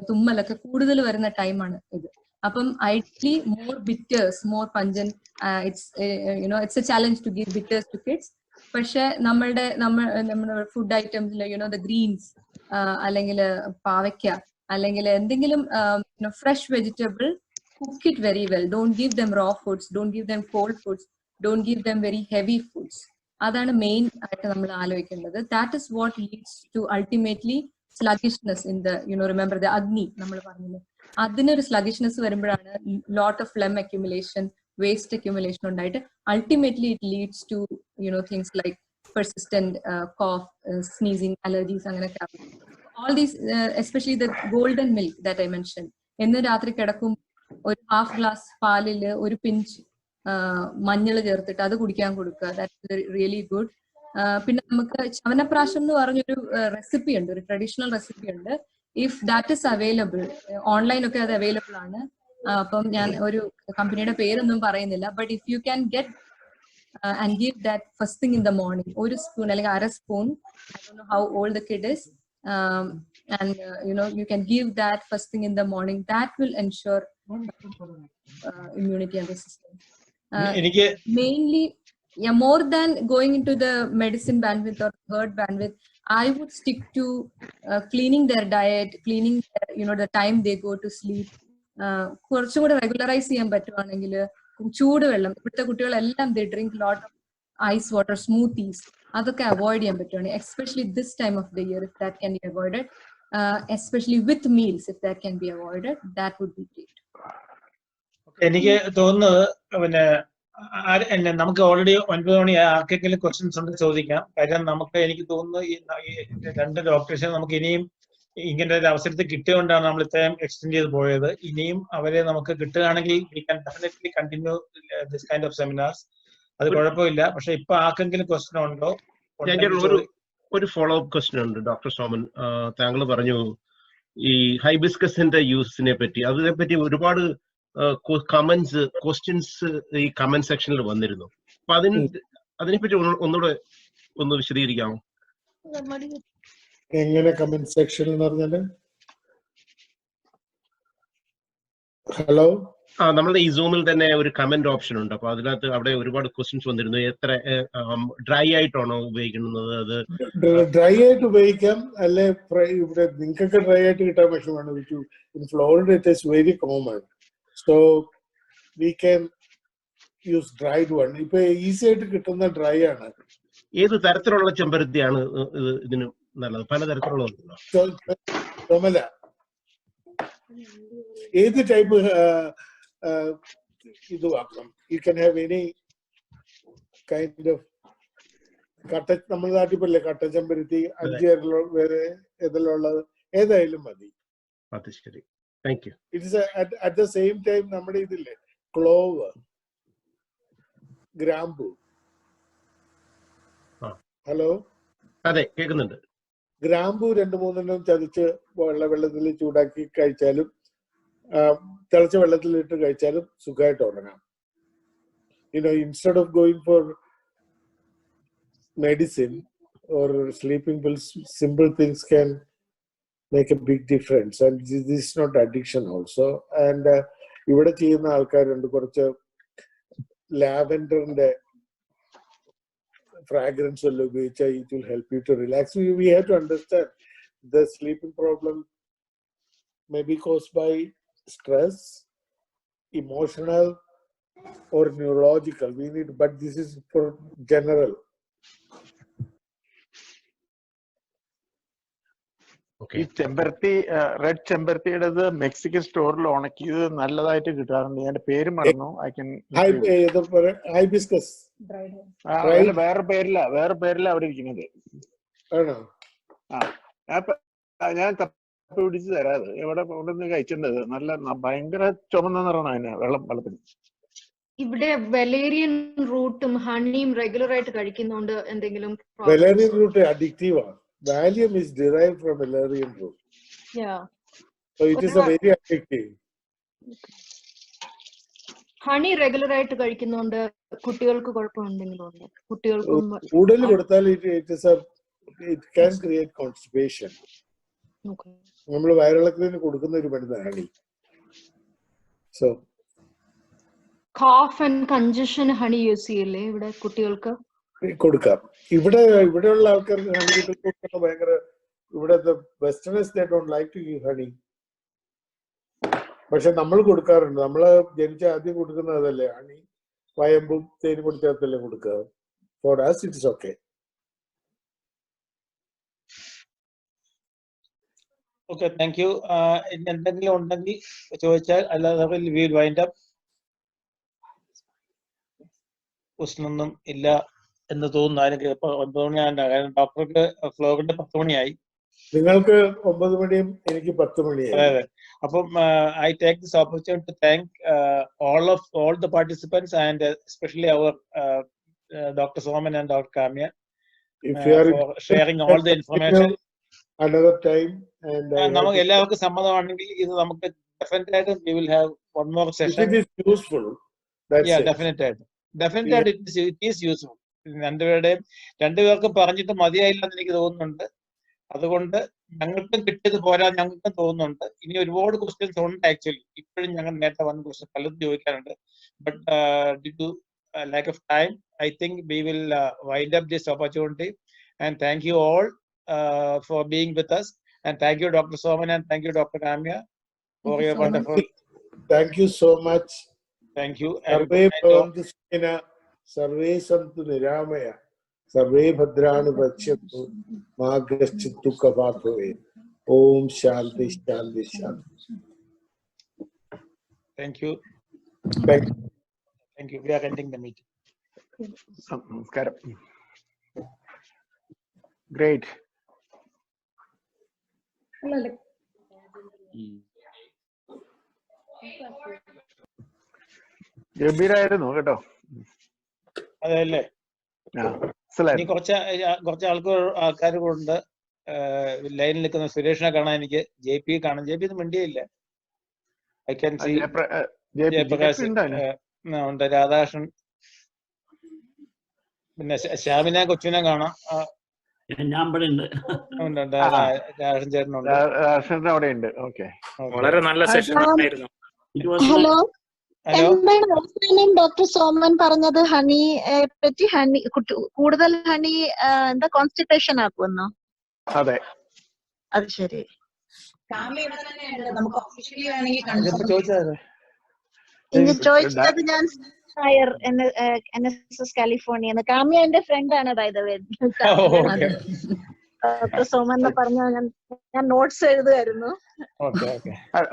തുമ്മലൊക്കെ കൂടുതൽ വരുന്ന ടൈമാണ് ഇത്. അപ്പം ideally more bitters, more pungent, it's a challenge to give bitters to kids. പക്ഷെ നമ്മുടെ ഫുഡ് ഐറ്റംസിൽ ദ ഗ്രീൻസ്, അല്ലെങ്കിൽ പാവയ്ക്ക, അല്ലെങ്കിൽ എന്തെങ്കിലും fresh vegetable, cook it very well. Don't give them raw foods, don't give them cold foods, don't give them very heavy foods. അതാണ് main ആയിട്ട് നമ്മൾ ആലോചിക്കേണ്ടത്. That is what leads to ultimately sluggishness in the remember the agni നമ്മൾ പറഞ്ഞില്ലേ, അതിനൊരു sluggishness വരുമ്പോഴാണ് lot of phlegm accumulation, waste accumulation ഉണ്ടായിട്ട് ultimately it leads to things like persistent cough, sneezing, allergies അങ്ങനെയൊക്കെ. All these especially the golden milk that I mention, എന്ന് രാത്രി കിടക്കും ഒരു ഹാഫ് ഗ്ലാസ് പാലില് ഒരു പിഞ്ച് മഞ്ഞൾ ചേർത്തിട്ട് അത് കുടിക്കാൻ കൊടുക്കുക. That really good. പിന്നെ നമുക്ക് ചവനപ്രാശം എന്ന് പറഞ്ഞൊരു റെസിപ്പി ഉണ്ട്, ഒരു ട്രഡീഷണൽ റെസിപ്പി ഉണ്ട്. ഇഫ് ദാറ്റ് ഇസ് അവൈലബിൾ, ഓൺലൈനൊക്കെ അത് അവൈലബിൾ ആണ്. അപ്പം ഞാൻ ഒരു കമ്പനിയുടെ പേരൊന്നും പറയുന്നില്ല. But if you can get and give that first thing in the morning, ഒരു സ്പൂൺ അല്ലെങ്കിൽ അര spoon, I don't know how old the kid is, and you can give that first thing in the morning. That will ensure immunity and resistance. Mainly, more than going into the medicine bandwidth or third bandwidth, I would stick to cleaning their diet, cleaning their, the time they go to sleep. കുറച്ചും കൂടെ regularise ചെയ്യാൻ പറ്റുവാണെങ്കിൽ ചൂടുവെള്ളം, ഇവിടുത്തെ കുട്ടികളെല്ലാം they drink lot of ice water, smoothies, അതൊക്കെ avoid ചെയ്യാൻ പറ്റുവാണെങ്കിൽ, especially this time of the year, if that can be avoided, especially with meals, if that can be avoided, that would be great. എനിക്ക് തോന്നുന്നത് പിന്നെ നമുക്ക് already 9 മണി ആർക്കെങ്കിലും questions ഉണ്ട് ചോദിക്കാം. കാര്യം നമുക്ക് എനിക്ക് തോന്നുന്നു ഈ രണ്ട് ഡോക്ടേഴ്സിനെ നമുക്ക് ഇനിയും ഇങ്ങനെ ഒരു അവസരത്തിൽ കിട്ടിയതുകൊണ്ടാണ് നമ്മൾ ഇത്രയും എക്സ്റ്റെൻഡ് ചെയ്ത് പോയത്. ഇനിയും അവരെ നമുക്ക് കിട്ടുകയാണെങ്കിൽ we can definitely continue this kind of seminars. അത് കുഴപ്പമില്ല. പക്ഷെ ഇപ്പൊ ആർക്കെങ്കിലും ക്വസ്റ്റ്യൻ ഉണ്ടോ? ഒരു ഫോളോ അപ്പ് ക്വസ്റ്റ്യൻ ഉണ്ട് ഡോക്ടർ സോമൻ. താങ്കൾ പറഞ്ഞു ഈ ഹൈബിസ്കസിന്റെ യൂസിനെ പറ്റി, അതിനെപ്പറ്റി ഒരുപാട് കമന്റ്സ്, ക്വസ്റ്റ്യൻസ് ഈ കമന്റ് സെക്ഷനിൽ വന്നിരുന്നു. അപ്പൊ അതിനെപ്പറ്റി ഒന്നുകൂടെ ഒന്ന് വിശദീകരിക്കാമോ? എങ്ങനെ കമന്റ് സെക്ഷൻ എന്ന് പറഞ്ഞാല്? ഹലോ, നമ്മുടെ ഈ സൂമിൽ തന്നെ ഒരു കമന്റ് ഓപ്ഷൻ ഉണ്ട്. അപ്പൊ അതിനകത്ത് അവിടെ ഒരുപാട് ക്വസ്റ്റ്യൻസ് വന്നിരുന്നു. എത്ര ഡ്രൈ ആയിട്ടാണോ ഉപയോഗിക്കുന്നത്? അത് ഡ്രൈ ആയിട്ട് ഉപയോഗിക്കാം, അല്ലെ ഇവിടെ നിങ്ങൾക്കൊക്കെ ഡ്രൈ ആയിട്ട് കിട്ടാൻ പറ്റുമാണ്. In Florida it is very common. So we can use dried one. ഇപ്പൊ ഈസി ആയിട്ട് കിട്ടുന്ന ഡ്രൈ ആണ്. ഏത് തരത്തിലുള്ള ചെമ്പരത്തിയാണ് ഇതിന് നല്ലത്? പലതരത്തിലുള്ളതുണ്ടല്ലോ. ചുമല ഏത് ടൈപ്പ് ഇത് ആക്കാം. You can have any kind of കട്ട, നമ്മുടെ നാട്ടിൽ പോലെ കട്ട ചെമ്പരത്തി, 5 വരെ ഇതിലുള്ളത് ഏതായാലും മതി. അത് ശരി, thank you. It's at the same time നമ്മുടെ ഇതില്ലേ ക്ലോവ്, ഗ്രാമ്പു. ഹലോ, അതെ കേൾക്കുന്നുണ്ട്. ഗ്രാമ്പു 2-3 ചതച്ച് വെള്ളത്തിൽ ചൂടാക്കി കഴിച്ചാലും തിളച്ച വെള്ളത്തിലിട്ട് കഴിച്ചാലും സുഖമായിട്ട് ഉറങ്ങാം. Instead of going for medicine or sleeping pills, simple things can make a big difference, and this is not addiction also. And ഇവിടെ ചെയ്യുന്ന ആൾക്കാരുണ്ട്, കുറച്ച് ലാവെൻഡറിന്റെ ഫ്രാഗ്രൻസ് എല്ലാം ഉപയോഗിച്ചാൽ it will help you to relax. We have to understand the sleeping problem may be caused by stress, emotional or neurological. We need, but this is for general. ഈ ചെമ്പരത്തി, red ചെമ്പരത്തിയുടേത് Mexican സ്റ്റോറിൽ ഉണക്കിയത് നല്ലതായിട്ട് കിട്ടാറുണ്ട്. ഞാൻ പേര് മറന്നു. ഹൈബിസ്കസ് വേറെ പേരില അവിടെ ഇരിക്കുന്നത്. ഞാൻ തപ്പി പിടിച്ച് തരാത്. ഇവിടെ നിന്ന് കഴിച്ചിട്ടുണ്ട്. നല്ല ഭയങ്കര ചുമന്ന നിറമാണ് അതിന് വെള്ളത്തിന്. ഇവിടെ വെലേറിയൻ റൂട്ടും ഹണിയും റെഗുലർ ആയിട്ട് കഴിക്കുന്നോണ്ട് എന്തെങ്കിലും? വെലേറിയൻ റൂട്ട് അഡിക്റ്റീവ് ആണ്. Valium is derived from valerian root. Yeah. So it is a very addictive. Honey regular ആയിട്ട് കഴിക്കുന്നോണ്ട് കുട്ടികൾക്ക് കുഴപ്പമുണ്ടെങ്കിലും ഉണ്ട്? കുട്ടികൾക്കും കൂടുതൽ കൊടുത്താൽ it can create constipation. നമ്മൾ വയറിളക്കത്തിന് കൊടുക്കുന്ന ഒരു മരുന്നാണ് honey. So cough and congestion honey use ചെയ്യില്ലേ ഇവിടെ കുട്ടികൾക്ക്? കൊടുക്കാം. ഇവിടെയുള്ള ആൾക്കാർക്ക് ഹണി കൊടുക്കാൻ ഭയങ്കര, ഇവിടെ westerners they don't like to give honey. പക്ഷെ നമ്മൾ കൊടുക്കാറുണ്ട്. നമ്മള് ജനിച്ച ആദ്യം കൊടുക്കുന്നത് അതല്ലേ, ഹണി വയമ്പും തേനും കൊടുത്തല്ലേ കൊടുക്കുക. For us it is okay. Okay, thank you. എന്തെങ്കിലും ഉണ്ടെങ്കിൽ ചോദിച്ചാൽ, അല്ലാതെ we will wind up. പ്രശ്നമൊന്നും ഇല്ല എന്ന് തോന്നുന്നു. അതിന് 9 മണിയാണ്. കാരണം ഡോക്ടർക്ക് ഫ്ലോറിന്റെ 10 മണിയായി. നിങ്ങൾക്ക് 9 മണിയും എനിക്ക് 10 മണിയായി. അതെ. അപ്പം I take this opportunity to thank all the participants and especially our Dr. Soman and Dr. Kamya for sharing all the information. Another time, and നമുക്ക് എല്ലാവർക്കും സമ്മതമാണെങ്കിൽ ഇത് നമുക്ക് definitely ആയിട്ട് we will have one more session. If it is useful, that's yeah, it. definitely it is useful. രണ്ടുപേർക്കും പറഞ്ഞിട്ട് മതിയായില്ല എന്ന് എനിക്ക് തോന്നുന്നുണ്ട്. അതുകൊണ്ട് ഞങ്ങൾക്കും കിട്ടിയത് പോരാ ഞങ്ങൾക്കും തോന്നുന്നുണ്ട്. ഇനി ഒരുപാട് ക്വസ്റ്റ്യൻസ് ഉണ്ട് ആക്ച്വലി. ഇപ്പോഴും ഞങ്ങൾ നേരത്തെ വന്ന ക്വസ്റ്റ്യൻ പലതും ചോദിക്കാറുണ്ട്. But due to lack of time, I think we will wind up this opportunity. And thank you all for being with us. And thank you, Dr. Soman, and thank you, Dr. Kamya, for your wonderful. Thank you so much. Thank you. सर्वे सन्तु निरामय, सर्वे भद्राणि पश्यन्तु, मा कश्चित् दुःखभाग् भवेत्. ओम शांति शांति शांति. Thank you. Thank you. We are ending the meeting. നമസ്കാരം. Great. ഗംഭീരായിരുന്നു കേട്ടോ. അതെല്ലേ. ഇനി കുറച്ച് ആൾക്കാർ കൊണ്ട് ലൈനിൽ നിൽക്കുന്ന സുരേഷിനെ കാണാൻ എനിക്ക്, JP കാണാൻ. JP ഒന്നും മിണ്ടിയില്ല. ഐ ക്യാൻ സി ജയപ്രകാശ് ഉണ്ട്, രാധാകൃഷ്ണൻ, പിന്നെ ശ്യാമിനെ കൊച്ചിനെ കാണാം. രാധാകൃഷ്ണൻ ചേട്ടനുണ്ട്. വളരെ നല്ല സെഷൻ ആയിരുന്നു. ഹലോ, എന്താണ് അവസാനം ഡോക്ടർ സോമൻ പറഞ്ഞത്? ഹണി പറ്റി, ഹണി കൂടുതൽ ഹണി എന്താ കോൺസ്റ്റിപ്പേഷൻ ആക്കുമെന്നോ? അതെ, അത് ശരി. നമുക്ക് ഒഫീഷ്യലി വേണമെങ്കിൽ ഇനി ചോദിച്ചത് ഞാൻ നായർ NSS കാലിഫോർണിയ. കാമ്യ എന്റെ ഫ്രണ്ട് ആണ് by the way. Doctor Soman എന്ന് പറഞ്ഞ ഞാൻ നോട്ട്സ് എഴുതുമായിരുന്നു.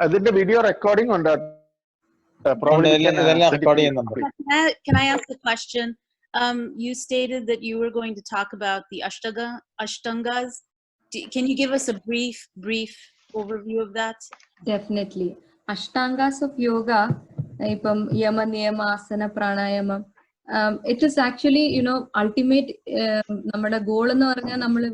അതിന്റെ വീഡിയോ റെക്കോർഡിംഗ് ഉണ്ട്. Can I ask a question? You stated that you were going to talk about the Ashtangas. Can you give us a brief overview of that? Definitely. Ashtangas of yoga, ipam yama niyama asana pranayama, it is actually ultimate nammada goal ennu parnja nammal